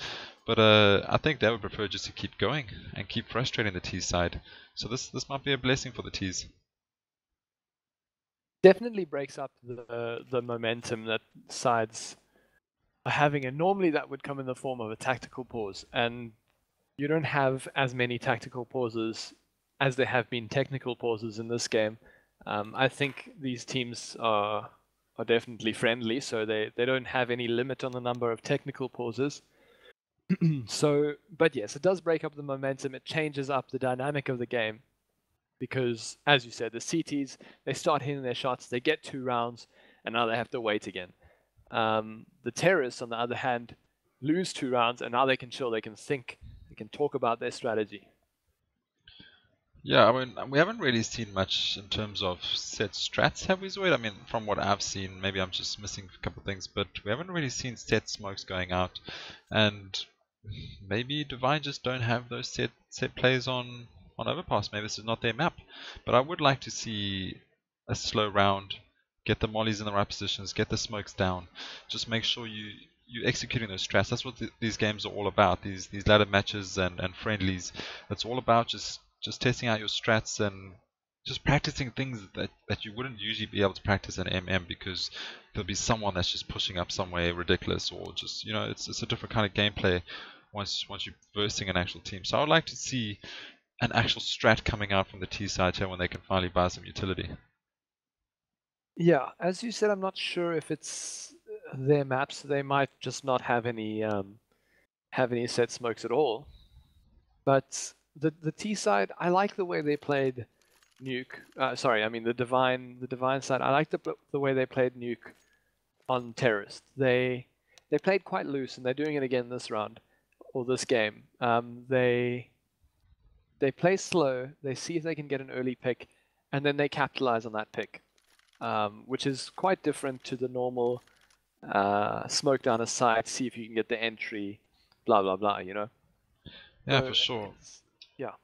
but I think they would prefer just to keep going and keep frustrating the T side. So this might be a blessing for the Ts. Definitely breaks up the momentum that sides are having, and normally that would come in the form of a tactical pause, and you don't have as many tactical pauses as there have been technical pauses in this game. I think these teams are definitely friendly, so they don't have any limit on the number of technical pauses. So, but yes, it does break up the momentum. It changes up the dynamic of the game, because as you said, the CTs, they start hitting their shots, they get 2 rounds, and now they have to wait again. The terrorists, on the other hand, lose 2 rounds, and now they can chill, they can think, they can talk about their strategy. Yeah, I mean, we haven't really seen much in terms of set strats, have we, ZOID? I mean, from what I've seen, maybe I'm just missing a couple of things, but we haven't really seen set smokes going out, and maybe Divine just don't have those set plays on Overpass. Maybe this is not their map, but I would like to see a slow round. Get the mollies in the right positions, get the smokes down. Just make sure you're executing those strats. That's what these games are all about. These ladder matches and friendlies. It's all about just testing out your strats and just practicing things that you wouldn't usually be able to practice in MM, because there'll be someone that's just pushing up somewhere ridiculous, or just, you know, it's a different kind of gameplay once you're versing an actual team. So I would like to see an actual strat coming out from the T side here when they can finally buy some utility. Yeah, as you said, I'm not sure if it's their maps. They might just not have any set smokes at all. But the T side, I like the way they played Nuke. Sorry, I mean the Divine side. I like the way they played Nuke on Terrorist. They played quite loose, and they're doing it again this round or this game. They play slow. They see if they can get an early pick, and then they capitalize on that pick. Which is quite different to the normal smoke down a side, see if you can get the entry, blah blah blah, you know? Yeah, for sure. Yeah.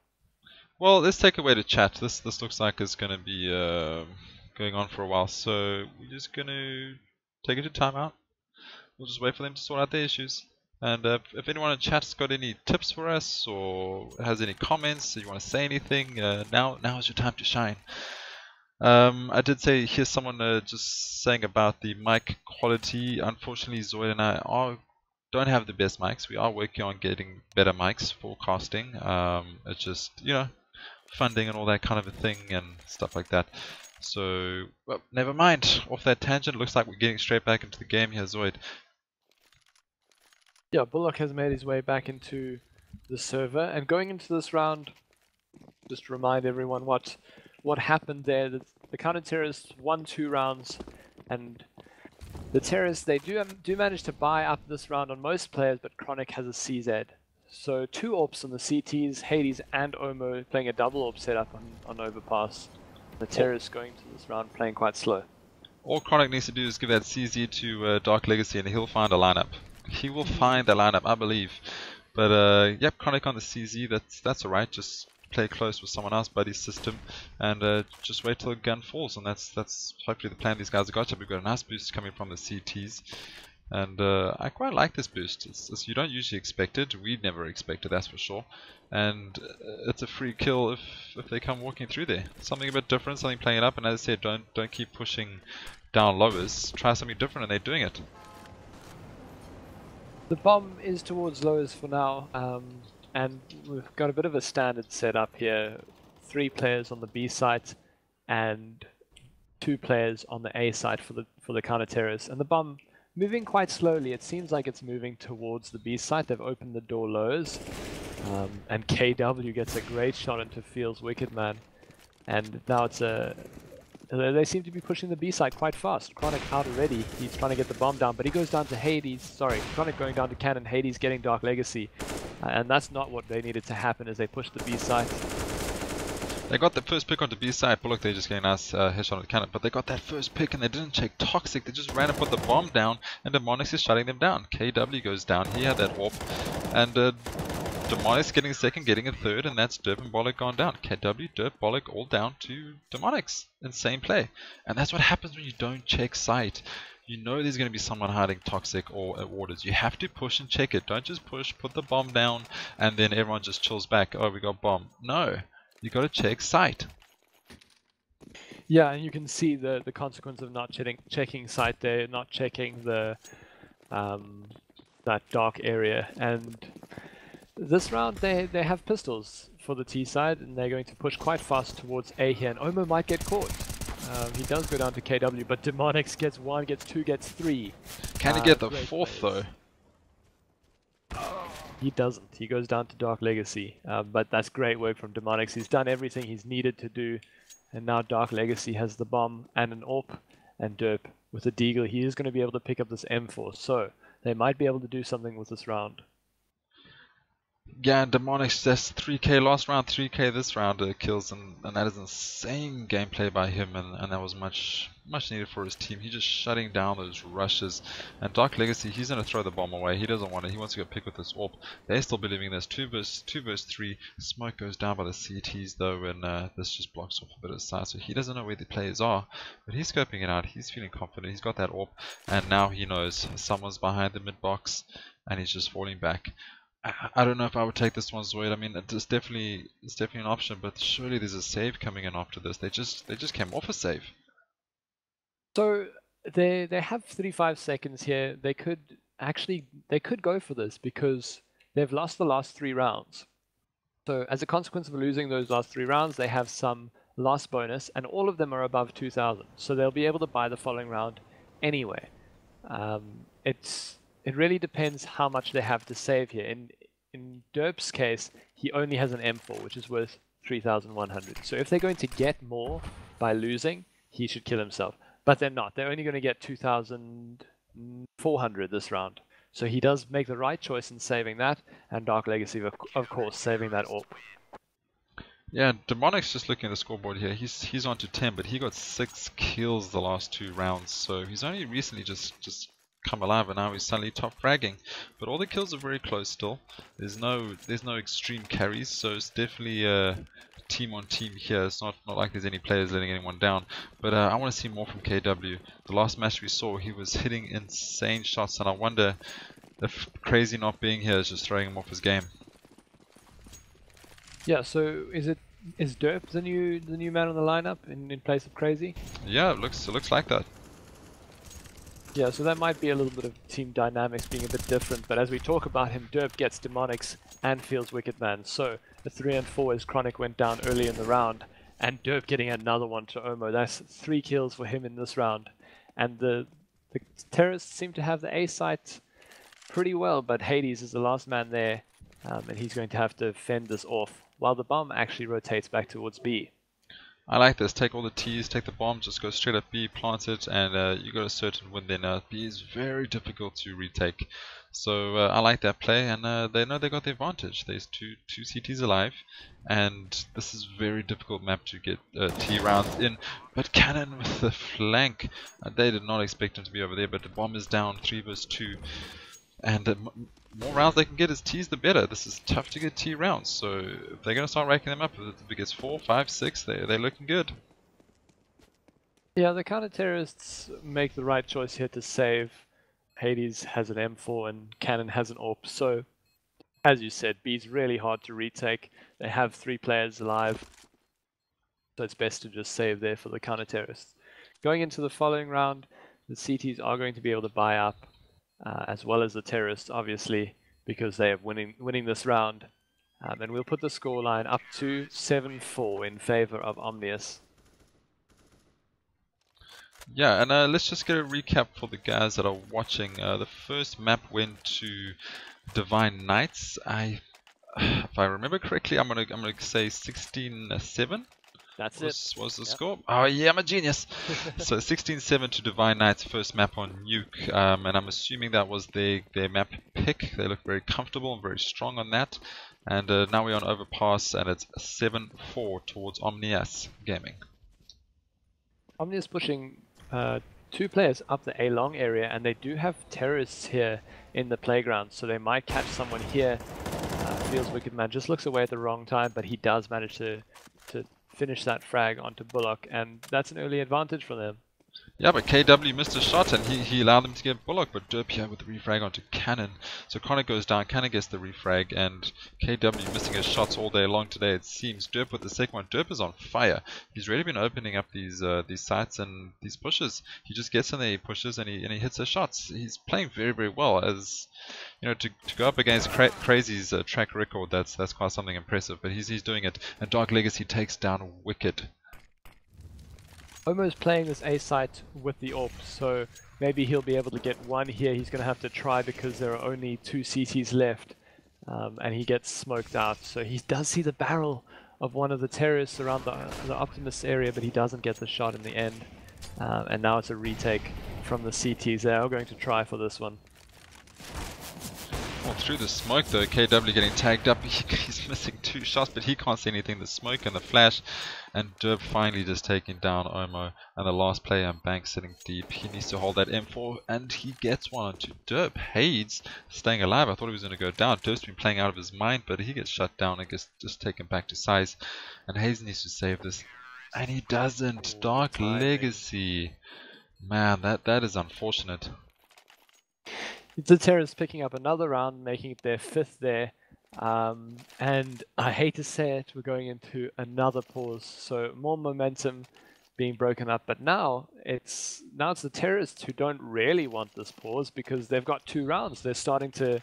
Well, let's take away the chat. This looks like it's going to be going on for a while, so we're just going to take it to timeout. We'll just wait for them to sort out their issues. And if anyone in chat's got any tips for us, or has any comments, or you want to say anything, now is your time to shine. I did hear someone just saying about the mic quality. Unfortunately, ZOID and I don't have the best mics. We are working on getting better mics for casting. It's just, you know, funding and all that kind of a thing and stuff like that. So, well, never mind. Off that tangent, looks like we're getting straight back into the game here, ZOID. Yeah, Bullock has made his way back into the server, and going into this round, just to remind everyone what happened there. The counter-terrorists won 2 rounds, and the terrorists, they do manage to buy up this round on most players, but Kronic has a CZ. So 2 AWPs on the CTs, Hades and Owmo playing a double AWP setup on Overpass. The terrorists going to this round playing quite slow. All Kronic needs to do is give that CZ to DarkLegacy, and he'll find a lineup. He will find a lineup, I believe. But yep, Kronic on the CZ, that's alright. Just play close with someone else, buddy system, and just wait till the gun falls. And that's hopefully the plan these guys have got. We've got a nice boost coming from the CTs. And I quite like this boost. You don't usually expect it. We never expect it, that's for sure. And it's a free kill if they come walking through there. Something a bit different, something playing it up. And as I said, don't keep pushing down lowers. Try something different, and they're doing it. The bomb is towards lowers for now, and we've got a bit of a standard setup here. 3 players on the B site and 2 players on the A site for the counter terrorists. And the bomb moving quite slowly. It seems like it's moving towards the B site. They've opened the door lows, and KW gets a great shot into Field's Wicked Man. And now they seem to be pushing the B site quite fast. Kronic out already. He's trying to get the bomb down, but he goes down to Hades. Sorry, Kronic going down to Cannon. Hades getting DarkLegacy, and that's not what they needed to happen as they pushed the B site. They got the first pick onto B side. Bullock, they're just getting a nice headshot on the cannon. But they got that first pick and they didn't check Toxic. They just ran and put the bomb down, and Demonix is shutting them down. KW goes down. He had that warp. And Demonix getting a second, getting a third, and that's Derp and Bullock gone down. KW, Derp, Bullock all down to Demonix. Insane play. And that's what happens when you don't check sight. You know there's going to be someone hiding Toxic or orders. You have to push and check it. Don't just push, put the bomb down, and then everyone just chills back. Oh, we got bomb. No. You got to check sight. Yeah, and you can see the consequence of not checking sight there, not checking the that dark area. And this round they have pistols for the T side, and they're going to push quite fast towards A here. And Owmo might get caught. He does go down to KW, but Demonix gets 1, gets 2, gets 3. Can he get the 4th though? He doesn't. He goes down to DarkLegacy, but that's great work from Demonix. He's done everything he's needed to do, and now DarkLegacy has the bomb and an AWP, and Derp with a deagle. He is going to be able to pick up this M4, so they might be able to do something with this round. Yeah, Demonix, that's 3k last round, 3k this round kills, and that is insane gameplay by him, and that was much needed for his team. He's just shutting down those rushes. And DarkLegacy, he's going to throw the bomb away. He doesn't want it. He wants to go pick with this AWP. They're still believing this. 2 versus 3. Smoke goes down by the CTs though, and this just blocks off a bit of sight. So he doesn't know where the players are, but he's scoping it out. He's feeling confident. He's got that AWP, and now he knows someone's behind the mid box, and he's just falling back. I don't know if I would take this one ZOID. I mean, it's definitely an option, but surely there's a save coming in after this. They just came off a save. So they have 35 seconds here. They could go for this because they've lost the last 3 rounds. So as a consequence of losing those last 3 rounds, they have some loss bonus, and all of them are above 2,000. So they'll be able to buy the following round anyway. It really depends how much they have to save here. In Derp's case, he only has an M4, which is worth 3,100. So if they're going to get more by losing, he should kill himself. But they're not. They're only going to get 2,400 this round. So he does make the right choice in saving that, and DarkLegacy, of course, saving that AWP. Yeah, Demonix, just looking at the scoreboard here, he's on to 10, but he got 6 kills the last 2 rounds. So he's only recently just come alive, and now he's suddenly top fragging. But all the kills are very close still. There's no extreme carries, so it's definitely team on team here. It's not like there's any players letting anyone down. But I want to see more from KW. The last match we saw, he was hitting insane shots, and I wonder if KrAzYyy not being here is just throwing him off his game. Yeah, so is Derp the new man on the lineup in place of KrAzYyy? Yeah, it looks like that. Yeah, so that might be a little bit of team dynamics being a bit different, but as we talk about him, Derp gets Demonix and Field's Wicked Man. So the 3 and 4 as Kronic went down early in the round, and Derp getting another one to Owmo. That's 3 kills for him in this round. And the terrorists seem to have the A site pretty well, but Hades is the last man there, and he's going to have to fend this off, while the bomb actually rotates back towards B. I like this. Take all the T's, take the bomb, just go straight at B, plant it, and you got a certain win there. B is very difficult to retake. So I like that play, and they know they got the advantage. There's two CTs alive, and this is a very difficult map to get T rounds in. But Cannon with the flank, they did not expect him to be over there, but the bomb is down, 3 versus 2. And the more rounds they can get as T's, the better. This is tough to get T rounds, so if they're going to start racking them up, if it gets 4, 5, 6, they're looking good. Yeah, the counter-terrorists make the right choice here to save. Hades has an M4 and Cannon has an AWP, so as you said, B's really hard to retake. They have 3 players alive, so it's best to just save there for the counter-terrorists. Going into the following round, the CTs are going to be able to buy up, as well as the terrorists, obviously, because they are winning this round. And we'll put the scoreline up to 7-4 in favor of Omnius. Yeah, and let's just get a recap for the guys that are watching. The first map went to Divine Knights. If I remember correctly, I'm gonna say 16-7. That's was the score. Oh yeah, I'm a genius. So 16-7 to Divine Knights, first map on Nuke, and I'm assuming that was their map pick. They look very comfortable and very strong on that. And now we're on Overpass, and it's 7-4 towards Omnius Gaming. Omnius pushing 2 players up the A long area, and they do have terrorists here in the playground, so they might catch someone here. Feels Wicked Man just looks away at the wrong time, but he does manage to finish that frag onto Bullock, and that's an early advantage for them. Yeah, but KW missed a shot and he allowed them to get Bullock, but Derp here with the refrag onto Cannon. So Kronic goes down, Cannon gets the refrag, and KW missing his shots all day long today, it seems. Derp with the second one. Derp is on fire. He's really been opening up these sites and these pushes. He just gets in there, he pushes, and he hits his shots. He's playing very, very well. As you know, to go up against KrAzYyy's track record, that's quite something impressive. But he's doing it, and DarkLegacy takes down Wicked. Owmo's playing this A site with the AWP, so maybe he'll be able to get one here. He's going to have to try because there are only 2 CTs left, and he gets smoked out. So he does see the barrel of one of the terrorists around the Optimus area, but he doesn't get the shot in the end. And now it's a retake from the CTs. They are going to try for this one. Well, through the smoke though, KW getting tagged up, he's missing 2 shots, but he can't see anything, the smoke and the flash, and Derp finally just taking down Owmo, and the last player, Bank, sitting deep. He needs to hold that M4, and he gets one onto Derp. Hades staying alive. I thought he was going to go down. Derp's been playing out of his mind, but he gets shut down and gets just taken back to size, and Hades needs to save this, and he doesn't. DarkLegacy, man, that is unfortunate. The terrorists picking up another round, making it their 5th there. And I hate to say it, we're going into another pause. So more momentum being broken up. But now it's the terrorists who don't really want this pause because they've got 2 rounds. They're starting to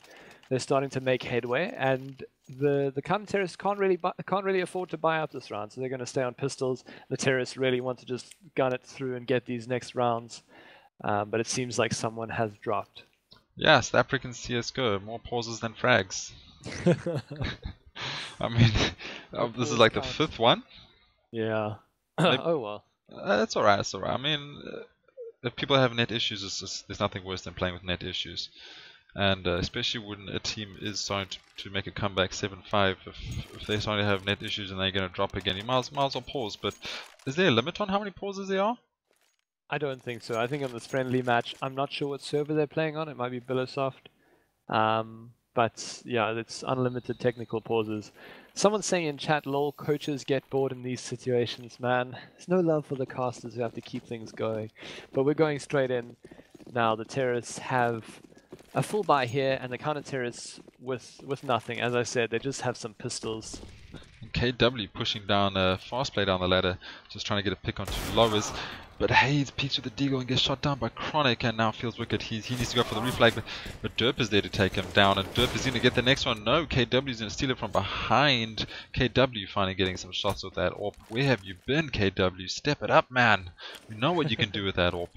make headway, and the counter-terrorists can't really afford to buy up this round. So they're going to stay on pistols. The terrorists really want to just gun it through and get these next rounds. But it seems like someone has dropped. Yeah, South African CSGO, more pauses than frags. I mean, this is like the 5th one. Yeah. Oh well. That's alright, that's alright. I mean, if people have net issues, there's nothing worse than playing with net issues. And especially when a team is starting to make a comeback 7-5, if they're starting to have net issues and they're going to drop again, you might as well pause. But is there a limit on how many pauses there are? I don't think so. I think on this friendly match, I'm not sure what server they're playing on. It might be Billosoft. But yeah, it's unlimited technical pauses. Someone's saying in chat, lol, coaches get bored in these situations, man. There's no love for the casters who have to keep things going. But we're going straight in now. The terrorists have a full buy here, and the counter-terrorists with nothing. As I said, they just have some pistols. KW pushing down a fast play down the ladder, just trying to get a pick on 2 lowers. But Hades peeks with the deagle and gets shot down by Kronic, and now feels Wicked. He needs to go for the reflag, but Derp is there to take him down, and Derp is going to get the next one. No, KW is going to steal it from behind. KW finally getting some shots with that AWP. Where have you been, KW? Step it up, man. We know what you can do with that AWP.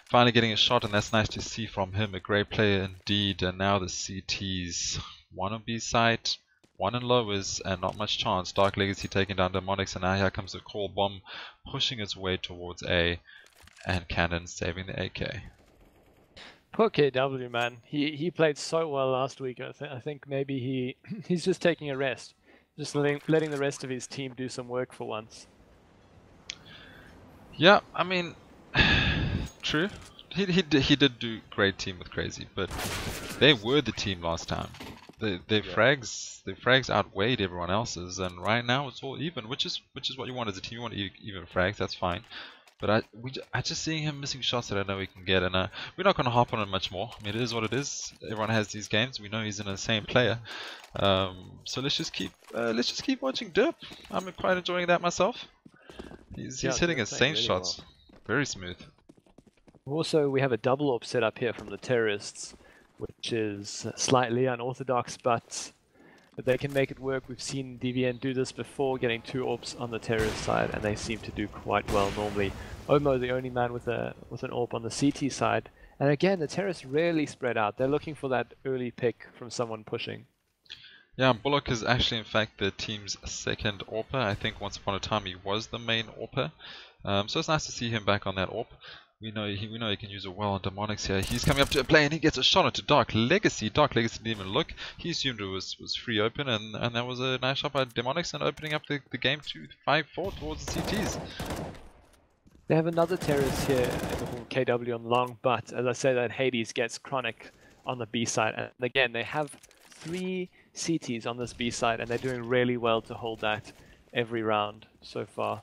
Finally getting a shot, and that's nice to see from him. A great player indeed. And now the CTs. One on B site, one in lowers, and not much chance. DarkLegacy taking down Demonix, and now here comes the call bomb, pushing its way towards A, and Cannon saving the AK. Poor KW, man. He played so well last week. I think maybe he's just taking a rest, just letting the rest of his team do some work for once. Yeah, I mean, true. He did do great team with KrAzYyy, but they were the team last time. Their frags outweighed everyone else's, and right now it's all even, which is what you want as a team. You want even frags, that's fine. But I just seeing him missing shots that I know he can get, and we're not going to hop on it much more. I mean, it is what it is. Everyone has these games. We know he's an insane player. So let's just keep watching Derp. I'm quite enjoying that myself. He's hitting insane really shots, very smooth. Also, we have a double AWP set up here from the terrorists, which is slightly unorthodox, but they can make it work. We've seen DVN do this before, getting 2 AWPs on the terrorist side, and they seem to do quite well normally. Owmo, the only man with an AWP on the CT side, and again, the terrorists rarely spread out. They're looking for that early pick from someone pushing. Yeah, Bullock is actually, in fact, the team's second AWPer. I think once upon a time he was the main AWPer. So it's nice to see him back on that AWP. We know he can use it well on Demonix here. He's coming up to a play and he gets a shot into DarkLegacy. DarkLegacy didn't even look. He assumed it was free open, and that was a nice shot by Demonix and opening up the game to 5-4 towards the CTs. They have another terrorist here in the form of KW on long, but as I say, that Hades gets Kronic on the B side, and again they have 3 CTs on this B side, and they're doing really well to hold that every round so far.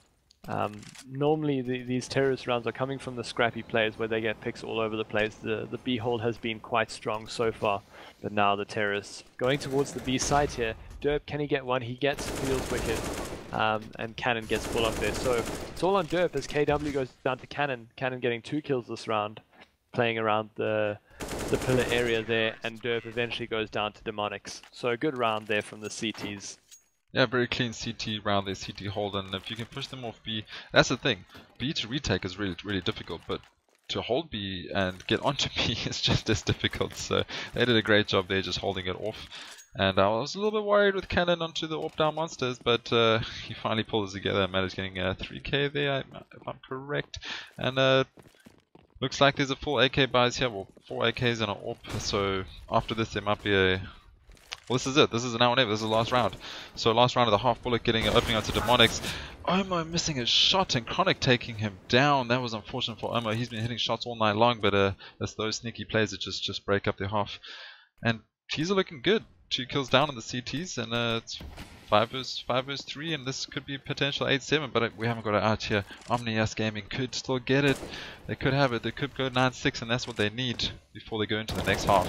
Normally these terrorist rounds are coming from the scrappy plays where they get picks all over the place. The B hold has been quite strong so far, but now the terrorists going towards the B side here. Derp, can he get one? He gets Fields Wicked, and Cannon gets Bullock there. So it's all on Derp as KW goes down to Cannon. Cannon getting 2 kills this round, playing around the pillar area there, and Derp eventually goes down to Demonix. So a good round there from the CTs. Yeah, very clean CT round there, CT hold, and if you can push them off B, that's the thing. B to retake is really difficult, but to hold B and get onto B is just as difficult. So they did a great job there, just holding it off. And I was a little bit worried with Cannon onto the AWP down monsters, but he finally pulled it together and managed getting 3k there, if I'm correct. And looks like there's a full AK buys here, well, 4 AKs and an AWP. So after this, there might be a. Well, this is it. This is an now or never. This is the last round. So last round of the half Bullock opening onto Demonix. Owmo missing a shot and Kronic taking him down. That was unfortunate for Owmo. He's been hitting shots all night long, but it's those sneaky plays that just break up their half. And KrAzYyy looking good. 2 kills down on the CTs, and it's 5 versus 3, and this could be potential 8-7, but we haven't got it out here. Omnius Gaming could still get it. They could have it. They could go 9-6, and that's what they need before they go into the next half.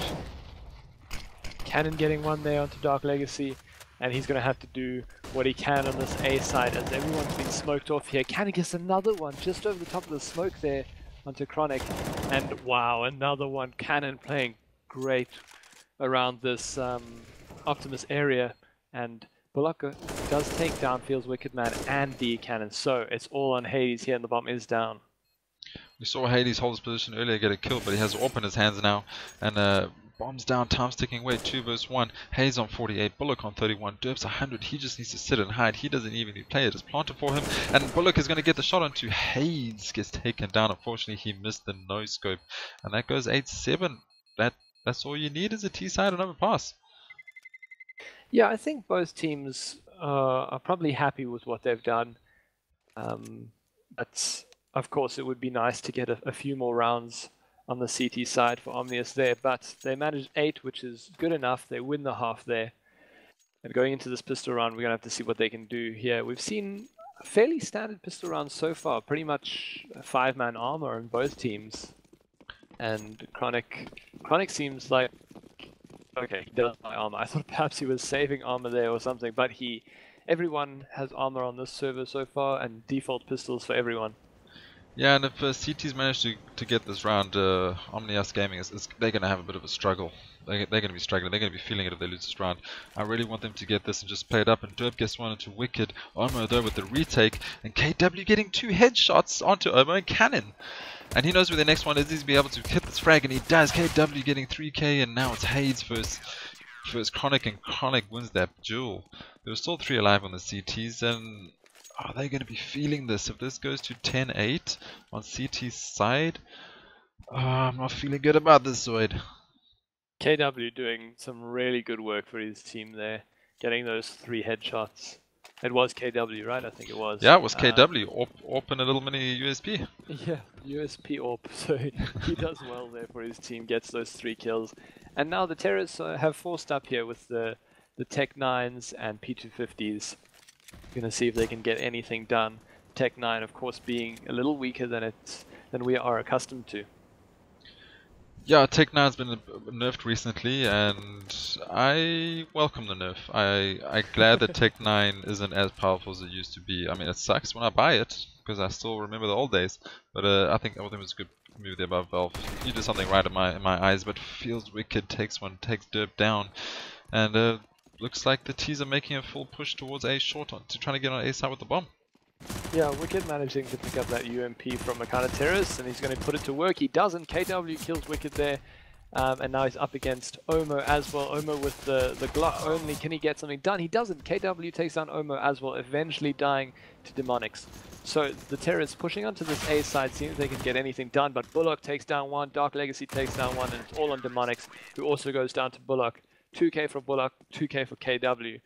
Cannon getting one there onto DarkLegacy, and he's going to have to do what he can on this A side as everyone's been smoked off here. Cannon gets another one just over the top of the smoke there onto Kronic, and wow, another one. Cannon playing great around this Optimus area, and Bullock does take down Fields Wicked Man and D Cannon, so it's all on Hades here, and the bomb is down. We saw Hades hold his position earlier, get a kill, but he has AWP in his hands now, and bombs down, time's ticking away, 2 versus 1. Hayes on 48, Bullock on 31, Derp's 100. He just needs to sit and hide. He doesn't even need to play it. It's planted for him, and Bullock is going to get the shot onto Hayes. Gets taken down. Unfortunately, he missed the no scope, and that goes 8-7. That's all you need is a T side and Overpass. Yeah, I think both teams are probably happy with what they've done. But of course, it would be nice to get a few more rounds on the CT side for Omnius there, but they managed 8, which is good enough. They win the half there. And going into this pistol round, we're going to have to see what they can do here. We've seen a fairly standard pistol round so far, pretty much a 5-man armor on both teams. And Kronic seems like, okay, he doesn't buy armor. I thought perhaps he was saving armor there or something, but everyone has armor on this server so far, and default pistols for everyone. Yeah, and if CT's managed to get this round, Omnius Gaming, they're going to have a bit of a struggle. They're going to be struggling. They're going to be feeling it if they lose this round. I really want them to get this and just play it up. And Derp gets one into Wicked. Owmo though with the retake. And KW getting 2 headshots onto Owmo and Cannon. And he knows where the next one is. He's be able to hit this frag, and he does. KW getting 3k, and now it's Hades versus Kronic, and Kronic wins that duel. There were still 3 alive on the CTs, and are they going to be feeling this? If this goes to 10-8 on CT's side, I'm not feeling good about this, ZOID. KW doing some really good work for his team there, getting those 3 headshots. It was KW, right? I think it was. Yeah, it was KW. Orp and a little mini USP. Yeah, USP Orp. So he does well there for his team, gets those 3 kills. And now the Terrors have forced up here with the Tech 9s and P250s. Going to see if they can get anything done. Tech 9, of course, being a little weaker than we are accustomed to. Yeah, Tech 9's been nerfed recently, and I welcome the nerf. I'm glad that Tech 9 isn't as powerful as it used to be. I mean, it sucks when I buy it, because I still remember the old days, but I think it was a good move there by Valve. You did something right in my eyes, but feels wicked, takes Derp down, and looks like the T's are making a full push towards A short to trying to get on A side with the bomb. Yeah, Wicked managing to pick up that UMP from a kind of terrorist, and he's going to put it to work. He doesn't. KW kills Wicked there, and now he's up against Owmo as well. Owmo with the Glock only. Can he get something done? He doesn't. KW takes down Owmo as well, eventually dying to Demonix. So the terrorists pushing onto this A side, seeing if they can get anything done, but Bullock takes down one, DarkLegacy takes down one, and it's all on Demonix, who also goes down to Bullock. 2k for Bullock, 2k for KW.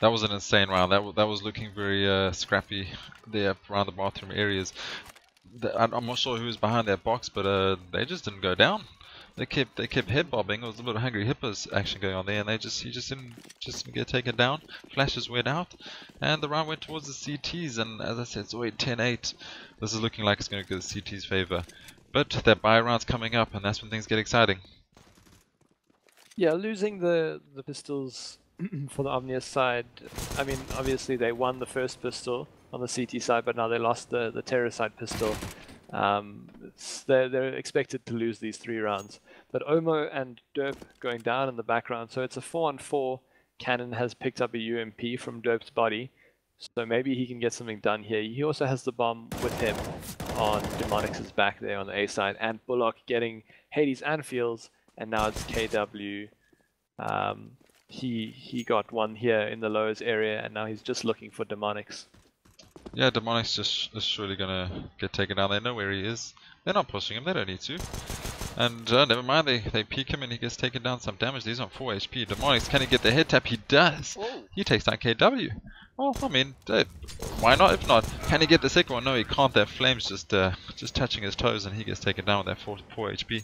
That was an insane round. That was looking very scrappy there around the bathroom areas. I'm not sure who was behind that box, but they just didn't go down. They kept head bobbing. It was a bit of hungry hippos action going on there, and he just didn't get taken down. Flashes went out, and the round went towards the CTs. And as I said, ZOID 10-8. This is looking like it's going to go the CTs' favor. But that buy round's coming up, and that's when things get exciting. Yeah, losing the pistols for the Omnius side, I mean, obviously they won the first pistol on the CT side, but now they lost the terror side pistol. They're expected to lose these 3 rounds. But Owmo and Derp going down in the background, so it's a 4-on-4. Cannon has picked up a UMP from Derp's body, so maybe he can get something done here. He also has the bomb with him on Demonix's back there on the A side, and Bullock getting Hades and Fields, and now it's KW. He got one here in the lowest area, and now he's just looking for Demonix. Yeah, Demonix is surely gonna get taken down. They know where he is. They're not pushing him. They don't need to. And never mind, they peek him and he gets taken down some damage. He's on 4 HP. Demonix, can he get the head tap? He does. Oh. He takes down KW. Well, I mean, why not? If not, can he get the second one? No, he can't. That flame's just touching his toes, and he gets taken down with that 4 HP.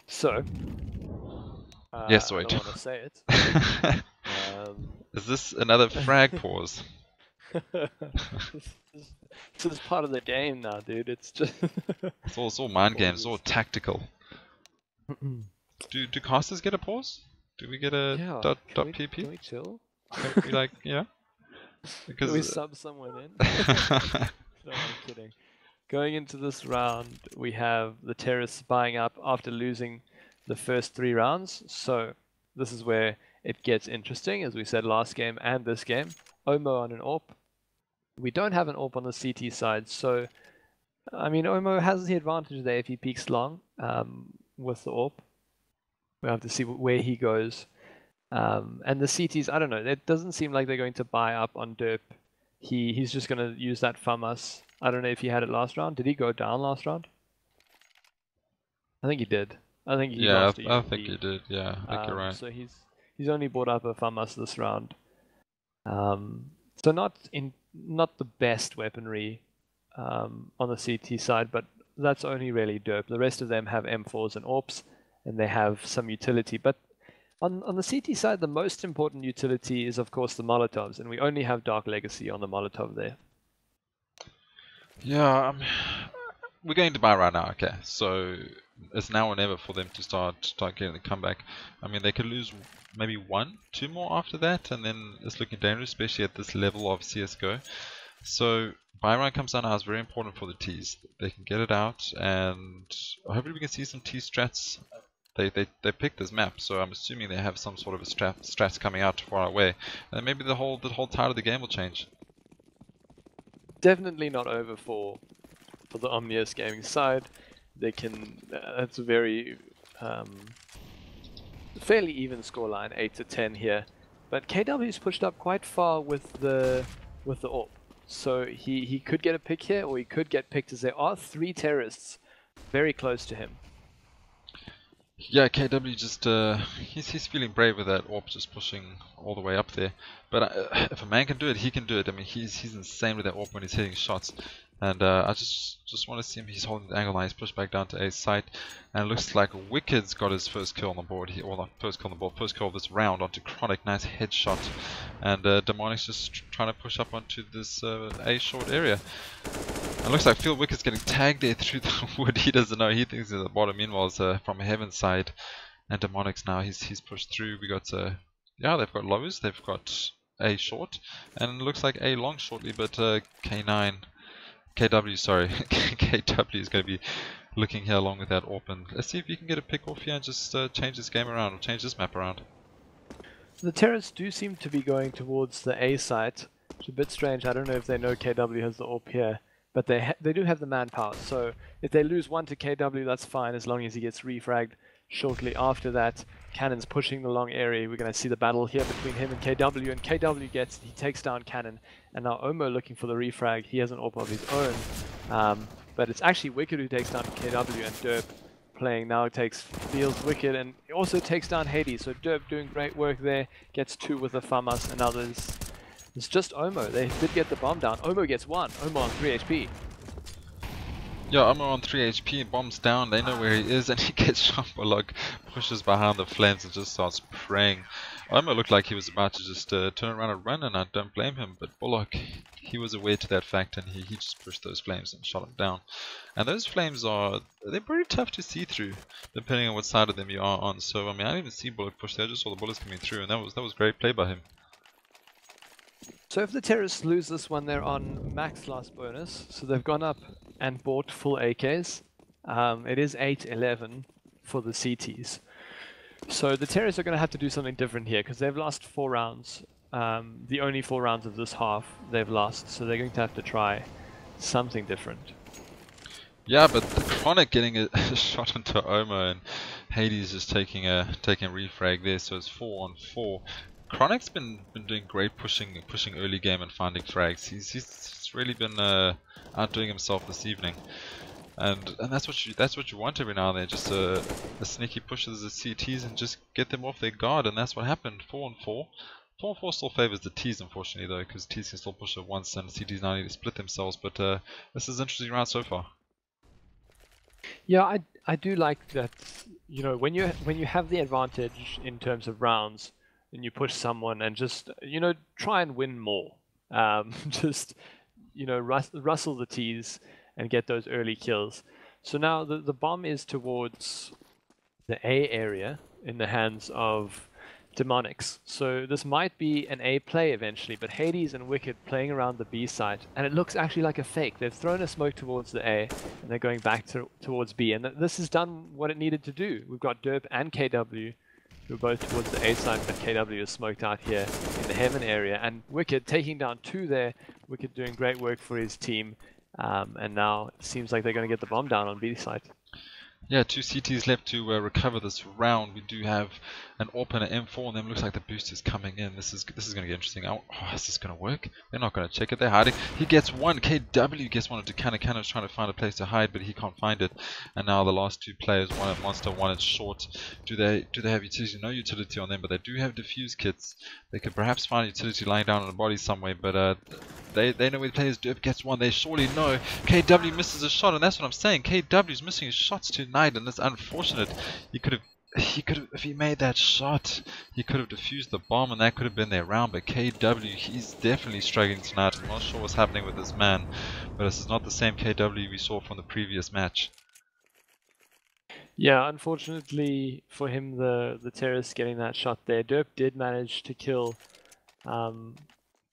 So. Yes, I ZOID. don't want to say it. Is this another frag pause? This is part of the game now, dude. It's just It's all mind games. It's all tactical. Do casters get a pause? Do we get a yeah, .pp? Can we chill? Can we, like, yeah? Because Can we sub someone in? No, I'm kidding. Going into this round, we have the terrorists buying up after losing the first 3 rounds. So this is where it gets interesting, as we said last game and this game. Owmo on an AWP. We don't have an AWP on the CT side, so I mean Owmo has the advantage there if he peeks long with the AWP. We have to see where he goes. And the CTs, I don't know, it doesn't seem like they're going to buy up on Derp. He's just going to use that FAMAS. I don't know if he had it last round. Did he go down last round? I think he did. I think he lost a UMP. I think he did. Yeah, I think you're right. So he's only bought up a FAMAS this round. So not the best weaponry on the CT side, but that's only really Derp. The rest of them have M4s and AWPs, and they have some utility. But on the CT side, the most important utility is, of course, the Molotovs, and we only have DarkLegacy on the Molotov there. Yeah, we're going to buy right now. Okay, so it's now or never for them to start getting the comeback. I mean, they could lose maybe 1, 2 more after that, and then it's looking dangerous, especially at this level of CSGO. So buy round comes down now is very important for the T's. They can get it out, and hopefully we can see some T strats. They picked this map, so I'm assuming they have some sort of a strats coming out far away, and maybe the whole tide of the game will change. Definitely not over for the Omnius gaming side. They can. That's a very fairly even scoreline, 8-10 here. But KW's pushed up quite far with the AWP, so he could get a pick here, or he could get picked, as there are 3 terrorists very close to him. Yeah, KW just he's feeling brave with that AWP just pushing all the way up there. But if a man can do it, he can do it. I mean, he's insane with that AWP when he's hitting shots. And I just want to see him. He's holding the angle now. He's pushed back down to A site, and it looks like Wicked's got his first kill on the board. Well, not first kill on the board, first kill of this round onto Kronic. Nice headshot, and Demonix just trying to push up onto this A short area. It looks like Phil Wicked's getting tagged there through the wood. He doesn't know. He thinks he's at the bottom. Meanwhile, it's from Heaven's side, and Demonix now he's pushed through. We got yeah, they've got lows. They've got A short, and it looks like A long shortly. But KW, sorry, KW is going to be looking here along with that AWP, and let's see if you can get a pick off here and just change this game around or change this map around. The terrorists do seem to be going towards the A site, which is a bit strange. I don't know if they know KW has the AWP here, but they do have the manpower. So if they lose one to KW, that's fine as long as he gets refragged shortly after that. Cannon's pushing the long area. We're going to see the battle here between him and KW, and KW he takes down Cannon, and now Owmo looking for the refrag. He has an AWP of his own, but it's actually Wicked who takes down KW, and Derp playing now feels Wicked and also takes down Hades. So Derp doing great work there, gets 2 with the FAMAS, and others. It's just Owmo. They did get the bomb down. Owmo gets 1. Owmo on 3 HP. Yeah, Owmo on 3 HP, bombs down, they know where he is, and he gets shot. Bullock pushes behind the flames and just starts praying. Owmo looked like he was about to just turn around and run, and I don't blame him, but Bullock, he was aware to that fact, and he just pushed those flames and shot him down. And those flames they're pretty tough to see through, depending on what side of them you are on. So, I mean, I didn't even see Bullock push there, I just saw the bullets coming through, and that was great play by him. So if the terrorists lose this one, they're on max last bonus. So they've gone up and bought full AKs. It is 8-11 for the CTs. So the terrorists are going to have to do something different here because they've lost 4 rounds. The only 4 rounds of this half they've lost. So they're going to have to try something different. Yeah, but the Kronic getting a shot into Owmo, and Hades just taking a refrag there. So it's 4 on 4. Kronic's been doing great pushing early game and finding frags. He's really been outdoing himself this evening, and that's what you want every now and then. Just a sneaky push of the CTs and just get them off their guard, and that's what happened. 4 on 4. 4 on 4 still favors the T's, unfortunately, though, because T's can still push it once and the CTs now need to split themselves. But this is an interesting round so far. Yeah, I do like that. You know, when you have the advantage in terms of rounds, and you push someone and just, you know, try and win more. Just, you know, rustle the T's and get those early kills. So now the bomb is towards the A area in the hands of Demonix. So this might be an A play eventually, but Hades and Wicked playing around the B site, and it looks actually like a fake. They've thrown a smoke towards the A, and they're going back towards B, and this has done what it needed to do. We've got Derp and KW, who are both towards the A side, but KW is smoked out here in the Heaven area, and Wicked taking down 2 there. Wicked doing great work for his team, and now it seems like they're going to get the bomb down on B side. Yeah, 2 CTs left to recover this round. We do have an AWP and an M4 on them. Looks like the boost is coming in. This is going to get interesting. Oh, is this going to work? They're not going to check it. They're hiding. He gets 1. KW gets 1 into Cannon. Cannon's trying to find a place to hide, but he can't find it. And now the last 2 players, 1 at Monster, 1 at Short. Do they have utility? No utility on them, but they do have defuse kits. They could perhaps find utility lying down on the body somewhere, but they know where the players. Derp gets 1. They surely know. KW misses a shot, and that's what I'm saying. KW's missing his shots tonight, and it's unfortunate. He could have, if he made that shot, he could have defused the bomb, and that could have been their round. But KW, he's definitely struggling tonight. I'm not sure what's happening with this man, but this is not the same KW we saw from the previous match. Yeah, unfortunately for him, the terrorist getting that shot there. Derp did manage to kill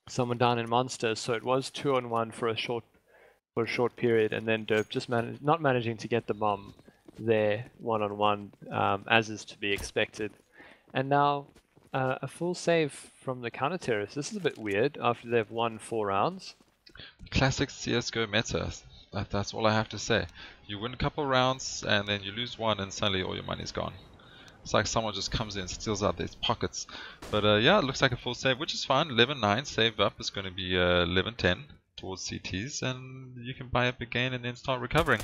someone down in Monster, so it was 2 on 1 for a short period, and then Derp just not managing to get the bomb there 1 on 1, as is to be expected. And now a full save from the counter terrorist. This is a bit weird after they've won 4 rounds. Classic CSGO meta. That's all I have to say. You win a couple rounds and then you lose 1 and suddenly all your money's gone. It's like someone just comes in and steals out their pockets. But yeah, it looks like a full save, which is fine. 11-9 saved up is going to be 11-10 towards CTs, and you can buy up again and then start recovering.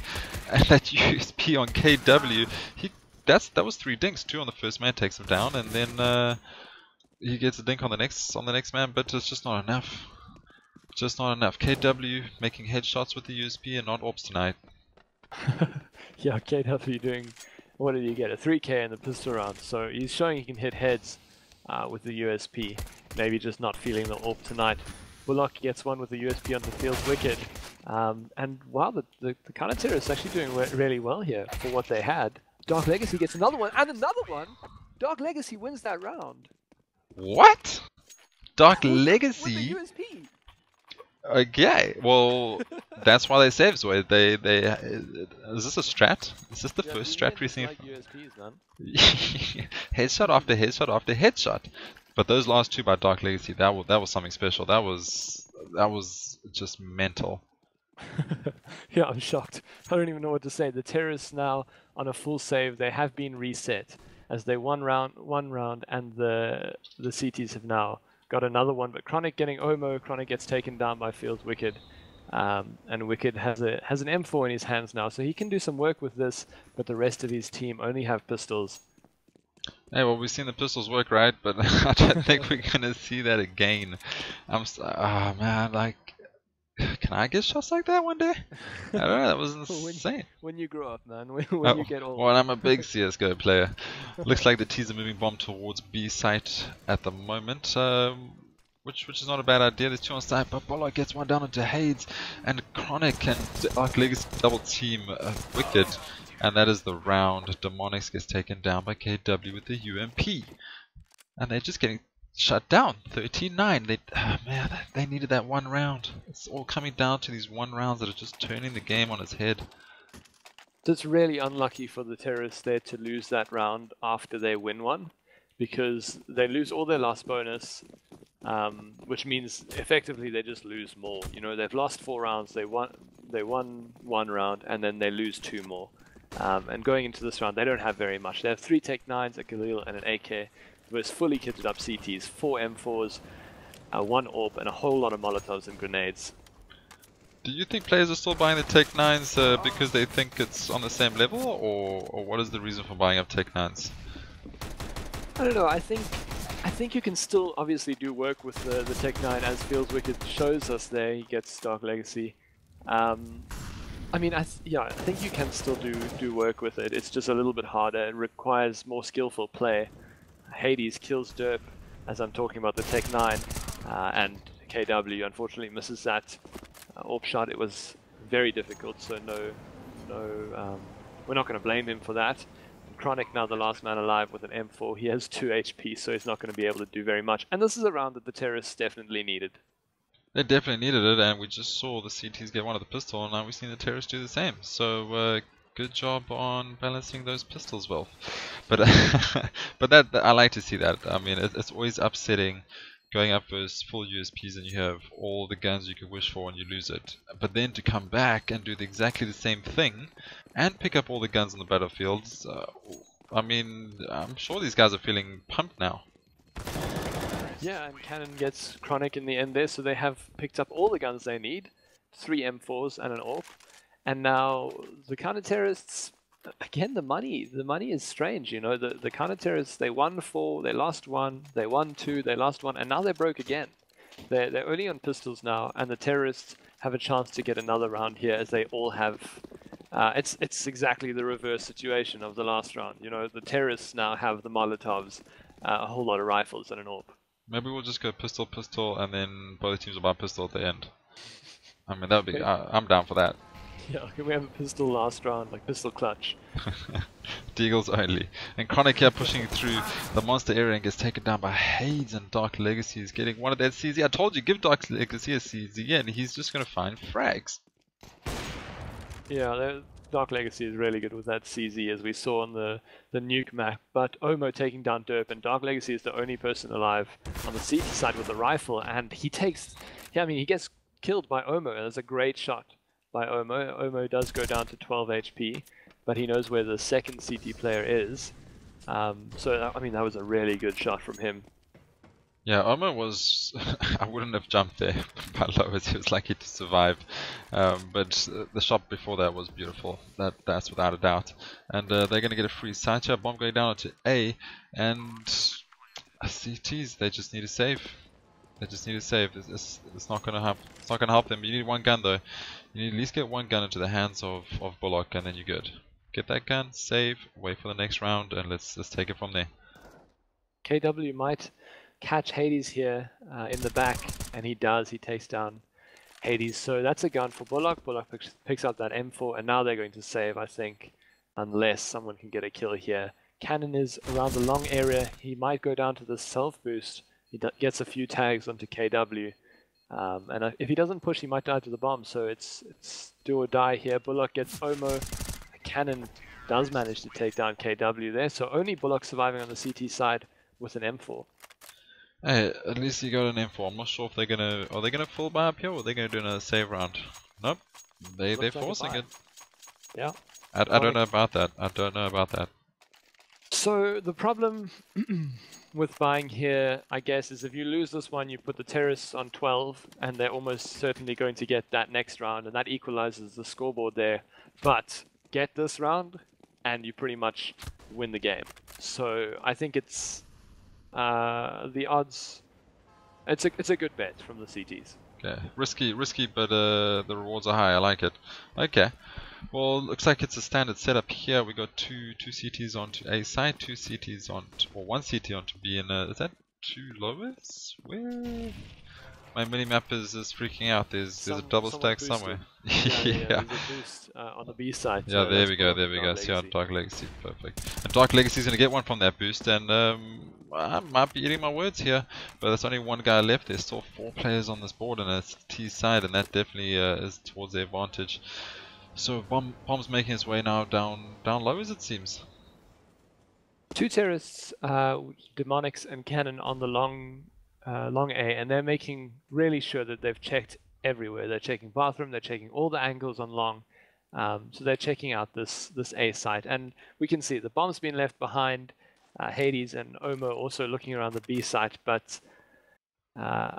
And that USP on KW, that was 3 dinks. 2 on the first man takes him down, and then he gets a dink on the next man, but it's just not enough. Just not enough. KW making headshots with the USP and not orbs tonight. Yeah, KW doing, what did he get? A 3k in the pistol round. So he's showing he can hit heads with the USP. Maybe just not feeling the orb tonight. Bullock gets one with the USP on the field wicked. And wow, the counter terrorists actually doing really well here for what they had. DarkLegacy gets another one and another one. DarkLegacy wins that round. What? DarkLegacy? With the USP. Okay, well, that's why they saved ZOID. Is this a strat? Is this the first strat we've seen? Like USPs, man. Headshot after headshot after headshot. But those last 2 by DarkLegacy, that was something special. That was just mental. Yeah, I'm shocked. I don't even know what to say. The terrorists now on a full save. They have been reset as they one round, and the CTs have now got another one. But Kronic getting Owmo. Kronic gets taken down by Fields Wicked, and Wicked has an M4 in his hands now, so he can do some work with this. But the rest of his team only have pistols. Hey, well, we've seen the pistols work, right? But I don't think we're gonna see that again. Oh man, like, can I get shots like that one day? I don't know, that was insane. When you grow up, man, when you get old. Well, I'm a big CSGO player. Looks like the T's are moving bomb towards B site at the moment, which is not a bad idea. There's 2 on site, but Bullock gets one down into Hades, and Kronic and DarkLegacy double team Wicked, and that is the round. Demonix gets taken down by KW with the UMP, and they're just getting shut down. 13-9. They needed that one round. It's all coming down to these 1 rounds that are just turning the game on its head. It's really unlucky for the terrorists there to lose that round after they win one, because they lose all their last bonus, which means effectively they just lose more. You know, they've lost 4 rounds. They won 1 round, and then they lose 2 more. And going into this round, they don't have very much. They have 3 Tech 9s, a Galil, and an AK. Versus fully kitted up CTs, 4 M4s, 1 AWP, and a whole lot of Molotovs and grenades. Do you think players are still buying the Tech 9s because they think it's on the same level, or what is the reason for buying up Tech 9s? I don't know. I think you can still obviously do work with the Tech 9, as Feels Wicked shows us there. He gets DarkLegacy. I mean, I think you can still do work with it. It's just a little bit harder. It requires more skillful play. Hades kills Derp as I'm talking about the Tech 9, and KW unfortunately misses that AWP shot. It was very difficult, so we're not going to blame him for that. And Kronic, now the last man alive with an M4, he has 2 HP, so he's not going to be able to do very much. And this is a round that the terrorists definitely needed. They definitely needed it, and we just saw the CTs get one of the pistol, and now we've seen the terrorists do the same. So good job on balancing those pistols well. But but that I like to see that. I mean, it's always upsetting going up versus full USPs and you have all the guns you could wish for and you lose it. But then to come back and do exactly the same thing and pick up all the guns on the battlefields, I mean, I'm sure these guys are feeling pumped now. Yeah, and Cannon gets Kronic in the end there, so they have picked up all the guns they need, 3 M4s and an AWP. And now the counter-terrorists, again, the money is strange, you know. The counter-terrorists, they won 4, they lost 1, they won 2, they lost 1, and now they're broke again. They're only on pistols now, and the terrorists have a chance to get another round here, as they all have. It's exactly the reverse situation of the last round. You know, the terrorists now have the Molotovs, a whole lot of rifles, and an AWP. Maybe we'll just go pistol, pistol, and then both teams will buy pistol at the end. I mean, that would be. I'm down for that. Yeah, can we have a pistol last round, like pistol clutch? Deagles only. And Kronic here pushing through the monster area and gets taken down by Hades, and DarkLegacy is getting one of that CZ. I told you, give DarkLegacy a CZ and he's just going to find frags. Yeah, DarkLegacy is really good with that CZ, as we saw on the Nuke map. But Owmo taking down Derp, and DarkLegacy is the only person alive on the CT side with the rifle, and he takes... Yeah, I mean, he gets killed by Owmo, and that's a great shot by Owmo. Owmo does go down to 12 HP, but he knows where the second CT player is. So, I mean, that was a really good shot from him. Yeah, Owmo was. I wouldn't have jumped there by Lois. He was lucky to survive. But the shot before that was beautiful. That's without a doubt. And they're going to get a free side shot. Bomb going down to A. And CTs, they just need to save. They just need to save. It's not going to help. It's not going to help them. You need one gun though. You need at least get one gun into the hands of Bullock, and then you're good. Get that gun, save, wait for the next round, and let's take it from there. KW might catch Hades here in the back, and he does. He takes down Hades. So that's a gun for Bullock. Bullock picks up that M4, and now they're going to save, I think, unless someone can get a kill here. Cannon is around the long area. He might go down to the self boost. He gets a few tags onto KW. And if he doesn't push, he might die to the bomb. So it's do or die here. Bullock gets Owmo. Cannon does manage to take down KW there. So only Bullock surviving on the CT side with an M4. Hey, at least you got an M4. I'm not sure if they're gonna. Are they gonna full buy up here, or are they gonna do another save round? Nope. They're forcing it. Yeah. I don't know about that. I don't know about that. So the problem with buying here, I guess, is if you lose this one, you put the terrorists on 12, and they're almost certainly going to get that next round, and that equalizes the scoreboard there. But get this round, and you pretty much win the game. So I think it's the odds. It's a good bet from the CTs. Okay, risky, but the rewards are high. I like it. Okay. Well, looks like it's a standard setup here. We got two CTs onto A side, two CTs on, or one CT onto B, and is that two lowers? Where? My minimap is freaking out. There's a double stack somewhere. Yeah. There's a boost on the B side. Yeah, there we go. See on DarkLegacy, perfect. And DarkLegacy is gonna get one from that boost, and I might be eating my words here, but there's only one guy left. There's still 4 players on this board, and it's T side, and that definitely is towards their advantage. So bomb's making his way now down low, as it seems. 2 terrorists, Demonix and Cannon on the long A, and they're making really sure that they've checked everywhere. They're checking bathroom, they're checking all the angles on long, so they're checking out this A site, and we can see the bomb's been left behind. Hades and Owmo also looking around the B site, but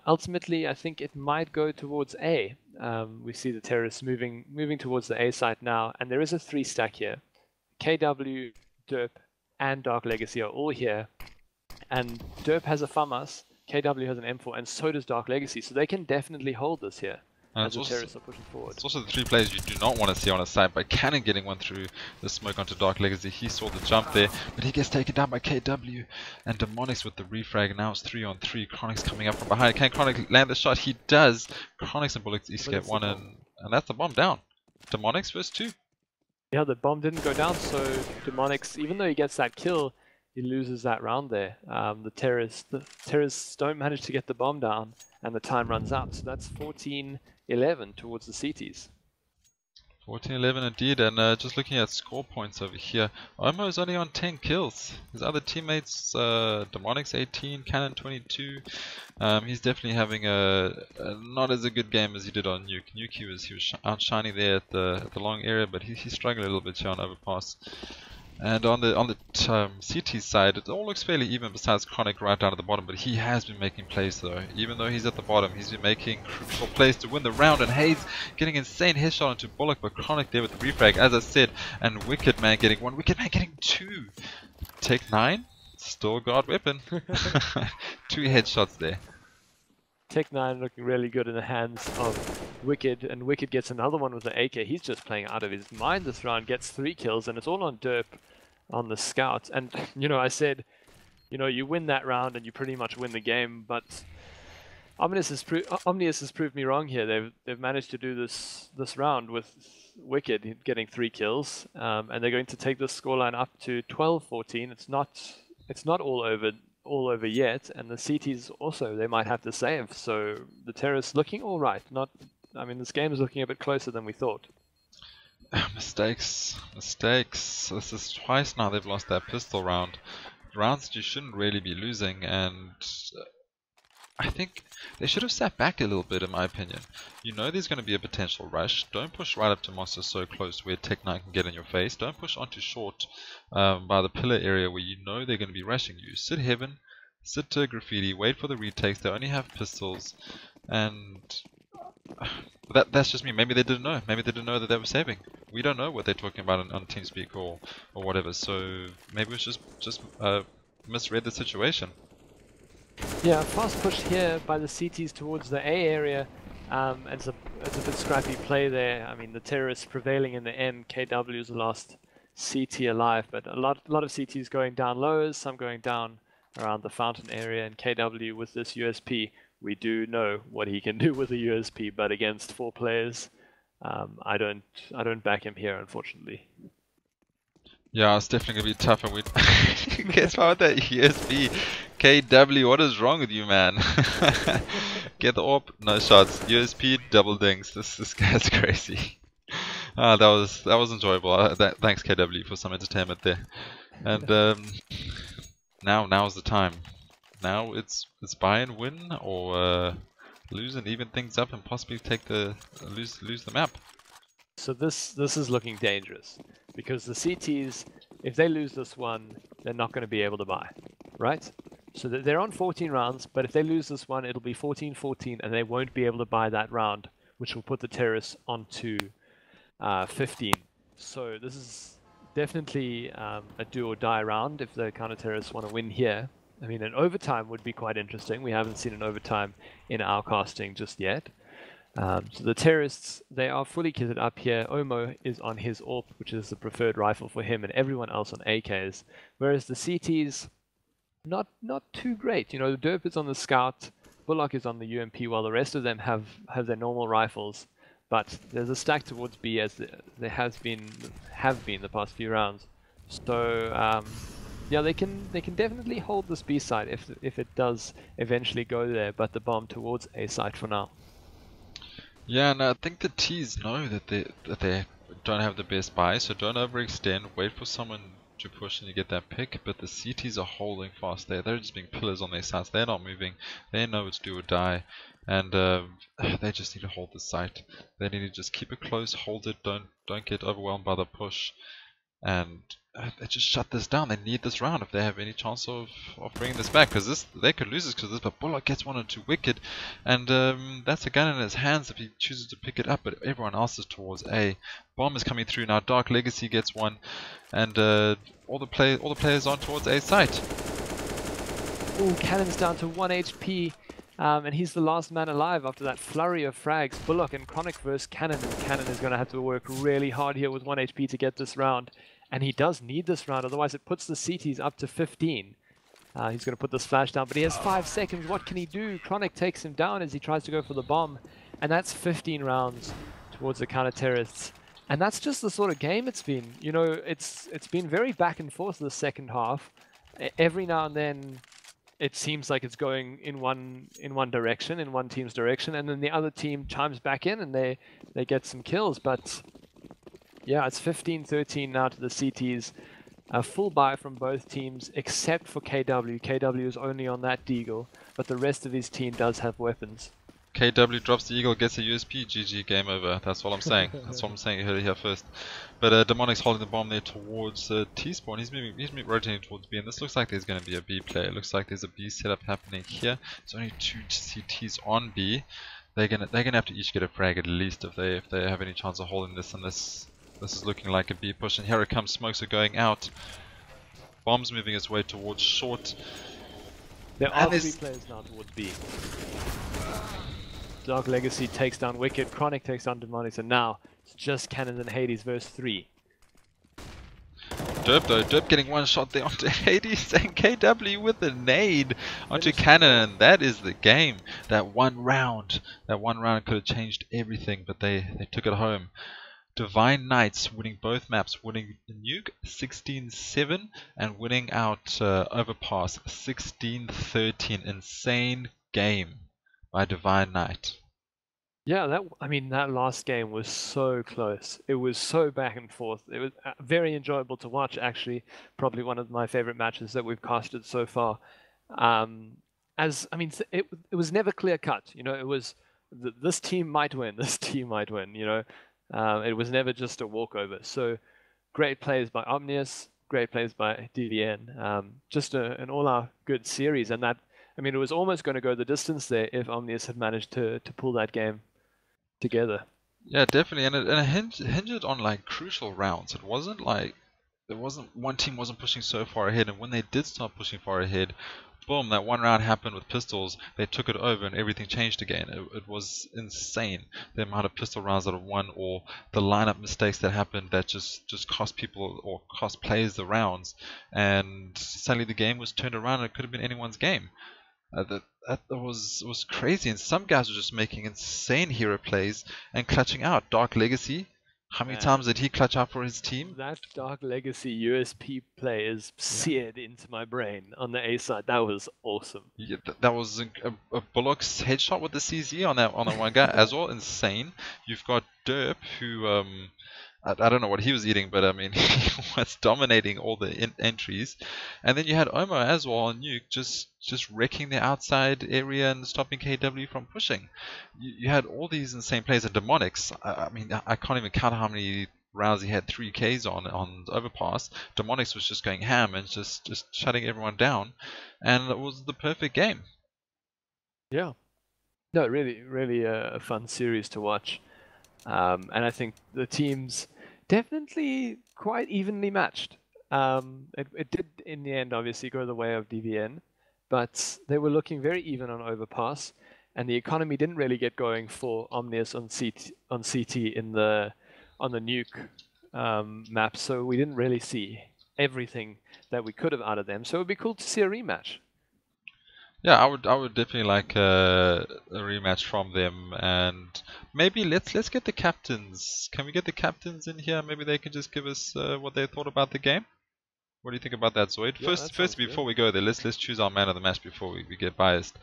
ultimately I think it might go towards A. We see the terrorists moving towards the A site now, and there is a 3 stack here. KW, Derp, and DarkLegacy are all here, and Derp has a FAMAS, KW has an M4, and so does DarkLegacy, so they can definitely hold this here. And as the terrorists are pushing forward. It's also the 3 players you do not want to see on a side, but Cannon getting one through the smoke onto DarkLegacy. He saw the jump there, but he gets taken down by KW. And Demonix with the refrag. Now it's 3 on 3. Kronic's coming up from behind. Can Kronic land the shot? He does. Kronic's and Bullock each get one, and that's the bomb down. Demonix versus 2. Yeah, the bomb didn't go down, so Demonix, even though he gets that kill, he loses that round there. The terrorists don't manage to get the bomb down, and the time runs out. So that's 14-11 towards the CTs. 14-11 indeed, and just looking at score points over here, Owmo is only on 10 kills. His other teammates, Demonix 18, Cannon 22. He's definitely having a not as a good game as he did on Nuke. Nuke, he was outshining there at the long area, but he's struggling a little bit here on Overpass. And on the CT side, it all looks fairly even besides Kronic right down at the bottom, but he has been making plays though. Even though he's at the bottom, he's been making crucial plays to win the round, and Hayes getting insane headshot into Bullock, but Kronic there with the refrag, as I said, and Wicked Man getting 1, Wicked Man getting 2. Take 9, still guard weapon. 2 headshots there. Tech 9 looking really good in the hands of Wicked, and Wicked gets another one with the AK. He's just playing out of his mind this round, gets 3 kills, and it's all on Derp on the scout. And, you know, I said, you know, you win that round and you pretty much win the game, but Omnius has proved me wrong here. They've managed to do this round with Wicked getting 3 kills, and they're going to take this scoreline up to 12-14. It's not all over yet, and the CTs also, they might have to save. So the terrorists looking all right. I mean, this game is looking a bit closer than we thought. Mistakes. This is twice now they've lost that pistol round. Rounds that you shouldn't really be losing, and I think they should have sat back a little bit, in my opinion. You know there's going to be a potential rush. Don't push right up to monster so close where Tech 9 can get in your face. Don't push onto short by the pillar area where you know they're going to be rushing you. Sit heaven, sit to graffiti, wait for the retakes. They only have pistols, and that's just me. Maybe they didn't know. Maybe they didn't know that they were saving. We don't know what they're talking about on TeamSpeak or whatever. So maybe it was just misread the situation. Yeah, fast push here by the CTs towards the A area. It's a bit scrappy play there. I mean, the terrorists prevailing in the M. KW is the last CT alive, but a lot of CTs going down lowers, some going down around the fountain area, and KW with this USP, we do know what he can do with a USP, but against 4 players, I don't back him here, unfortunately. Yeah, it's definitely gonna be tough, and we guess what that USP. KW, what is wrong with you, man? Get the AWP, no shots. USP, double dings. This guy's crazy. That was enjoyable. Thanks KW for some entertainment there. And now's the time. Now it's buy and win, or lose and even things up, and possibly take lose the map. So this is looking dangerous, because the CTs, if they lose this one, they're not going to be able to buy, right? So they're on 14 rounds, but if they lose this one, it'll be 14-14, and they won't be able to buy that round, which will put the terrorists onto 15. So this is definitely a do or die round if the counter-terrorists want to win here. I mean, an overtime would be quite interesting. We haven't seen an overtime in our casting just yet. So the terrorists, they are fully kitted up here. Owmo is on his AWP, which is the preferred rifle for him, and everyone else on AKs. Whereas the CTs, not too great. You know, the Derp is on the Scout, Bullock is on the UMP, while the rest of them have their normal rifles. But there's a stack towards B, as there have been the past few rounds. So yeah, they can definitely hold this B site if it does eventually go there. But the bomb towards A site for now. Yeah, and I think the T's know that they don't have the best buy, so don't overextend. Wait for someone to push and you get that pick. But the CTs are holding fast there. They're just being pillars on their sides. They're not moving. They know it's do or die, and they just need to hold the site. They need to just keep it close, hold it. Don't get overwhelmed by the push, and they just shut this down. They need this round if they have any chance of bringing this back, because they could lose this because this. But Bullock gets one or two wicked, and that's a gun in his hands if he chooses to pick it up. But everyone else is towards A. Bomb is coming through now. DarkLegacy gets one, and all the players on towards A site. Ooh, Cannon's down to 1 HP. And he's the last man alive after that flurry of frags. Bullock and Kronic versus Cannon, and Cannon is going to have to work really hard here with 1 HP to get this round. And he does need this round, otherwise it puts the CTs up to 15. He's going to put this flash down, but he has 5 seconds. What can he do? Kronic takes him down as he tries to go for the bomb. And that's 15 rounds towards the counter-terrorists. And that's just the sort of game it's been. You know, it's been very back and forth the second half. Every now and then, it seems like it's going in one direction, in one team's direction, and then the other team chimes back in and they get some kills. But yeah, it's 15-13 now to the CTs. A full buy from both teams except for KW. KW is only on that Deagle, but the rest of his team does have weapons. KW drops the Eagle, gets a USP, GG, game over. That's what I'm saying. That's what I'm saying. You heard it here first. But Demonix holding the bomb there towards T-spawn. He's moving rotating towards B, and this looks like there's going to be a B play. It looks like there's a B setup happening here. There's only 2 CTs on B. They're gonna have to each get a frag at least if they have any chance of holding this. And this is looking like a B push. And here it comes. Smokes are going out. Bomb's moving its way towards short. There are 3 players now towards B. DarkLegacy takes down Wicked, Kronic takes down Demonix, and now it's just Cannon and Hades versus 3. Derp though, Derp getting one shot there onto Hades, and KW with a nade onto Cannon, and that is the game. That one round could have changed everything, but they took it home. Divine Knights winning both maps, winning Nuke 16-7 and winning out Overpass 16-13. Insane game by Divine Knight. Yeah, that last game was so close. It was so back and forth. It was very enjoyable to watch, actually. Probably one of my favorite matches that we've casted so far. It was never clear cut. You know, it was this team might win, this team might win. You know, it was never just a walkover. So great plays by Omnius, great plays by DVN. Just an all-out good series, and that, I mean, it was almost going to go the distance there if Omnius had managed to pull that game together. Yeah, definitely, and it hinged on like crucial rounds. It wasn't like one team wasn't pushing so far ahead, and when they did start pushing far ahead, boom, that one round happened with pistols. They took it over, and everything changed again. It was insane the amount of pistol rounds that have won, or the lineup mistakes that happened that just cost people or cost players the rounds, and suddenly the game was turned around, and it could have been anyone's game. That was crazy, and some guys were just making insane hero plays and clutching out. DarkLegacy, how many times did he clutch out for his team? That DarkLegacy USP play is seared into my brain on the A side. That was awesome. Yeah, that was a Bullock's headshot with the CZ on that one guy as well. Insane. You've got Derp, who I don't know what he was eating, but I mean, he was dominating all the entries. And then you had Owmo as well on Nuke, just wrecking the outside area and stopping KW from pushing. You had all these insane plays. And Demonix, I mean, I can't even count how many rounds he had 3Ks on Overpass. Demonix was just going ham and just shutting everyone down. And it was the perfect game. Yeah. No, really a fun series to watch. And I think the teams definitely quite evenly matched. It did in the end obviously go the way of DVN, but they were looking very even on Overpass, and the economy didn't really get going for Omnius on CT on the Nuke map, so we didn't really see everything that we could have out of them. So it would be cool to see a rematch. Yeah, I would definitely like a rematch from them, and maybe let's get the captains. Can we get the captains in here? Maybe they can just give us what they thought about the game. What do you think about that, ZOID? Yeah, First, before we go there, let's choose our man of the match before we get biased.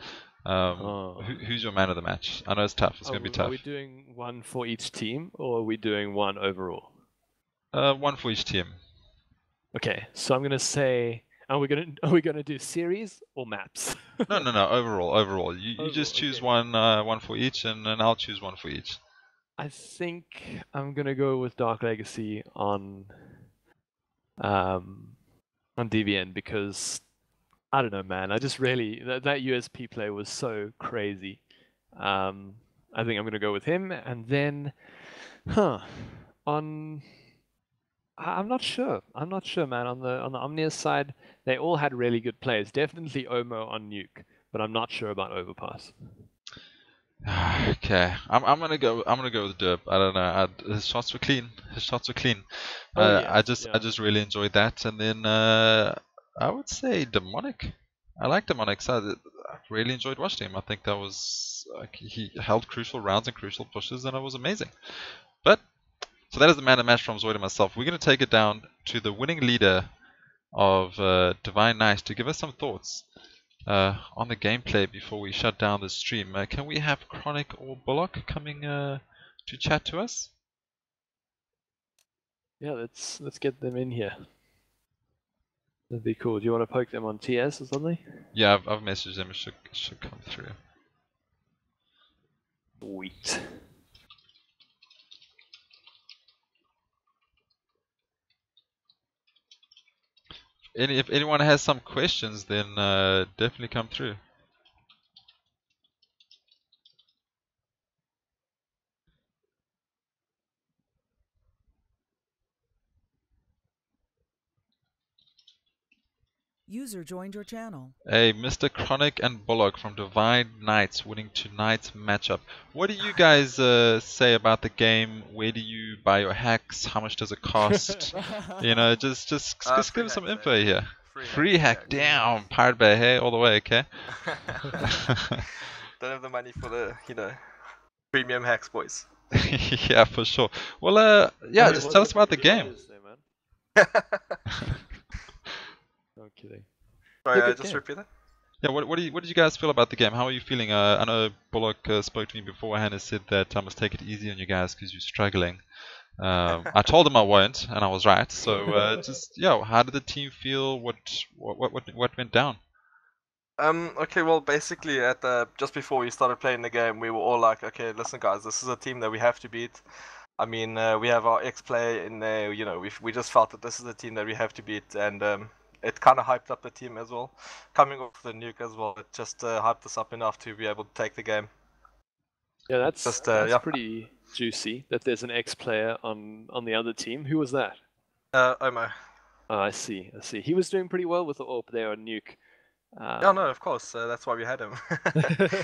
Who's your man of the match? I know it's tough. It's gonna be tough. Are we doing one for each team, or are we doing one overall? One for each team. Okay, so I'm gonna say. Are we gonna do series or maps? No. Overall. You just choose one for each, and then I'll choose one for each. I think I'm gonna go with DarkLegacy on DVN because I don't know, man. I just really that USP play was so crazy. I think I'm gonna go with him, and then, on. I'm not sure. Man. On the Omnius side, they all had really good plays. Definitely Owmo on Nuke, but I'm not sure about Overpass. Okay, I'm gonna go with Derp. I don't know. His shots were clean. I just really enjoyed that. And then I would say Demonix. I like Demonix. I really enjoyed watching him. I think that was he held crucial rounds and crucial pushes, and it was amazing. But so that is the man of the match from ZOID and myself. We're going to take it down to the winning leader of Divine Nice to give us some thoughts on the gameplay before we shut down the stream. Can we have Kronic or Bullock coming to chat to us? Yeah, let's get them in here. That'd be cool. Do you want to poke them on TS or something? Yeah, I've messaged them. It should come through. Sweet. If anyone has some questions, then definitely come through. User joined your channel. Hey, Mr. Kronic and Bullock from Divine Knights winning tonight's matchup. What do you guys say about the game? Where do you buy your hacks? How much does it cost? You know, just give us some info here. Free hack, damn, Pirate Bay, hey, all the way, okay? Don't have the money for the, premium hacks, boys. Yeah, for sure. Well, yeah, just tell us about the game. No kidding. Sorry, just repeat that. Yeah, what did you guys feel about the game? How are you feeling? I know Bullock spoke to me beforehand and said that I must take it easy on you guys because you're struggling. I told him I won't, and I was right. So how did the team feel? What went down? Okay, well, basically just before we started playing the game, we were all like, okay, listen guys, this is a team that we have to beat. I mean, we have our ex-player in there. You know, we just felt that this is the team that we have to beat, and it kind of hyped up the team as well. Coming off the nuke as well, it just hyped us up enough to be able to take the game. Yeah, that's yeah. pretty juicy that there's an ex-player on the other team. Who was that? Owmo. Oh, I see. He was doing pretty well with the AWP there on Nuke. No, of course. That's why we had him.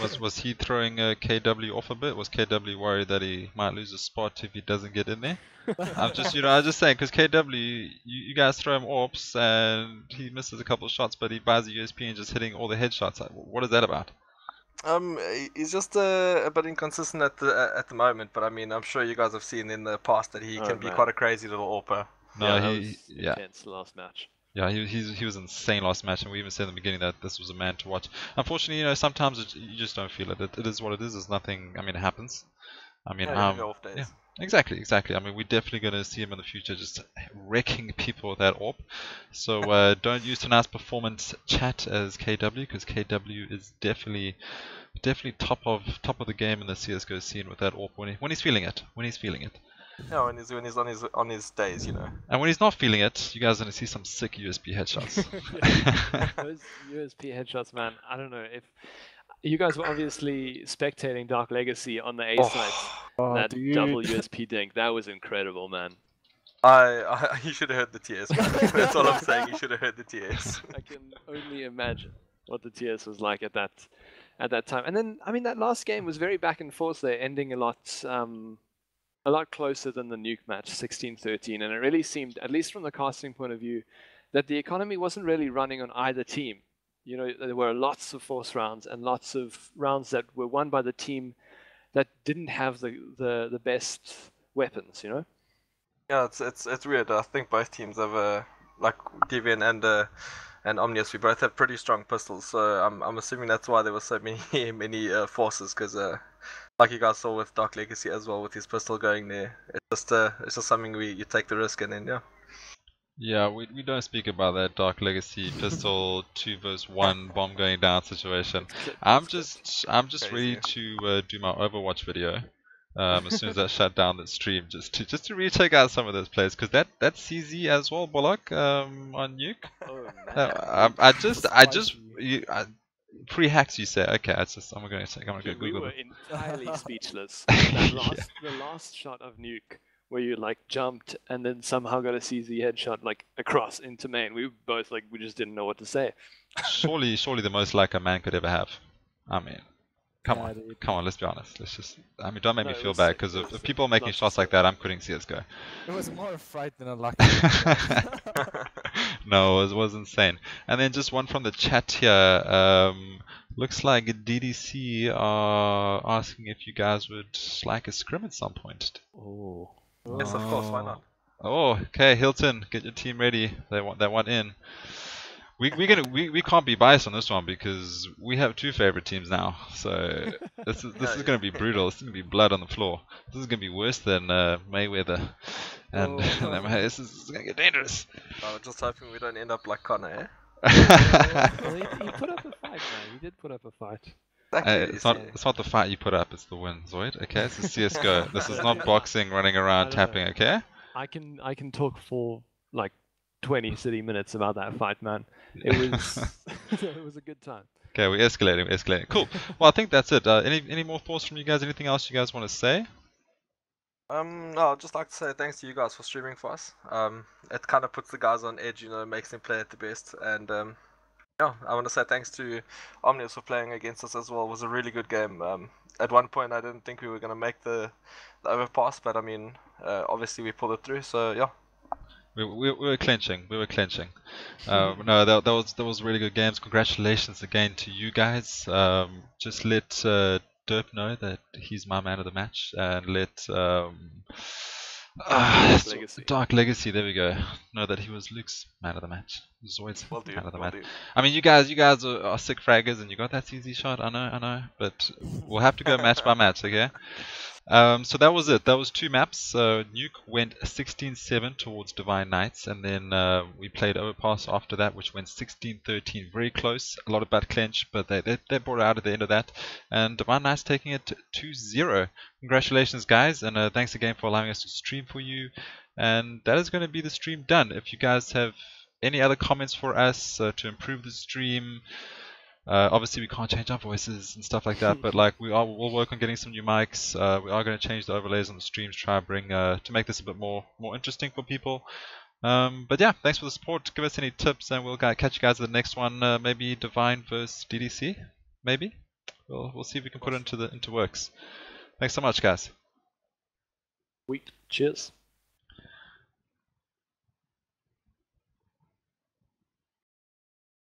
Was he throwing KW off a bit? Was KW worried that he might lose a spot if he doesn't get in there? I'm just saying, because KW, you guys throw him AWPs and he misses a couple of shots, but he buys a USP and just hitting all the headshots. What is that about? He's just a bit inconsistent at the moment, but I mean, I'm sure you guys have seen in the past that he can be quite a crazy little AWPer. No, yeah, he was intense last match. Yeah, he was insane last match, and we even said in the beginning that this was a man to watch. Unfortunately, you know, sometimes you just don't feel it. It is what it is. There's nothing. I mean, it happens. I mean, off days. Yeah, exactly. I mean, we're definitely going to see him in the future just wrecking people with that AWP. So don't use tonight's performance chat as KW, because KW is definitely top of the game in the CS:GO scene with that AWP when he's feeling it. Yeah, when he's on his days, you know. And when he's not feeling it, you guys are going to see some sick USP headshots. Those USP headshots, man. I don't know if you guys were obviously spectating DarkLegacy on the A site. That double USP dink, that was incredible, man. You should have heard the TS. Man. That's all I'm saying. You should have heard the TS. I can only imagine what the TS was like at that time. And then, I mean, that last game was very back and forth there, ending a lot closer than the nuke match, 16-13, and it really seemed, at least from the casting point of view, that the economy wasn't really running on either team. You know, there were lots of force rounds and lots of rounds that were won by the team that didn't have the best weapons, you know? Yeah, it's weird. I think both teams have like Deviant and Omnius, we both have pretty strong pistols, so I'm assuming that's why there were so many forces, because like you guys saw with DarkLegacy as well, with his pistol going there, it's just something you take the risk and then yeah. Yeah, we don't speak about that DarkLegacy pistol 2 versus 1 bomb going down situation. I'm just ready to do my Overwatch video as soon as I shut down the stream, just to recheck out some of those plays, because that KrAzYyy as well, Bullock, on Nuke. Oh, man. Pre-hacks, you say? Okay, I'm gonna go Google. We were entirely speechless. The last shot of Nuke, where you like jumped and then somehow got a KrAzYyy headshot like across into main. We were both like, we just didn't know what to say. Surely the most luck a man could ever have. I mean, come on, let's be honest. Don't make me feel bad, because if people are making shots like that, I'm quitting CSGO. It was more a fright than a luck. No, it was insane. And then just one from the chat here. Looks like DDC are asking if you guys would like a scrim at some point. Oh. Yes, of course, why not? Oh, okay, Hilton, get your team ready. They want that one in. We can't be biased on this one, because we have 2 favorite teams now. So this is going to be brutal. This is going to be blood on the floor. This is going to be worse than Mayweather, and this is going to get dangerous. I was just hoping we don't end up like Connor, eh? Well, he put up a fight, man. He did put up a fight. It's not the fight you put up, it's the win, ZOID. Okay, this is CS:GO. This is not boxing, running around, tapping. Okay. I can talk for like 20 city minutes about that fight, man. It was it was a good time. Okay, we're escalating. Cool. Well, I think that's it. Any more thoughts from you guys? Anything else you guys want to say? No, I'd just like to say thanks to you guys for streaming for us. It kind of puts the guys on edge, you know, makes them play at the best. And yeah, I want to say thanks to Omnius for playing against us as well. It was a really good game. At one point, I didn't think we were going to make the overpass, but I mean, obviously we pulled it through. So yeah. We were clinching. No, that was really good games. Congratulations again to you guys. Just let Derp know that he's my man of the match, and let DarkLegacy, there we go, know that he was Luke's man of the match. ZOID's man of the match. I mean, you guys are sick fraggers, and you got that KrAzYyy shot. I know, but we'll have to go match by match, okay? So that was it. That was 2 maps. Nuke went 16-7 towards Divine Knights, and then we played Overpass after that, which went 16-13. Very close. A lot of bad clinch, but they brought it out at the end of that. And Divine Knights taking it 2-0. Congratulations, guys, and thanks again for allowing us to stream for you. And that is going to be the stream done. If you guys have any other comments for us to improve the stream, obviously we can't change our voices and stuff like that, but like we'll work on getting some new mics. We are going to change the overlays on the streams, try bring to make this a bit more interesting for people. But yeah, thanks for the support. Give us any tips, and we'll catch you guys at the next one. Maybe Divine versus DDC. Maybe we'll see if we can put it into works. Thanks so much, guys. Cheers.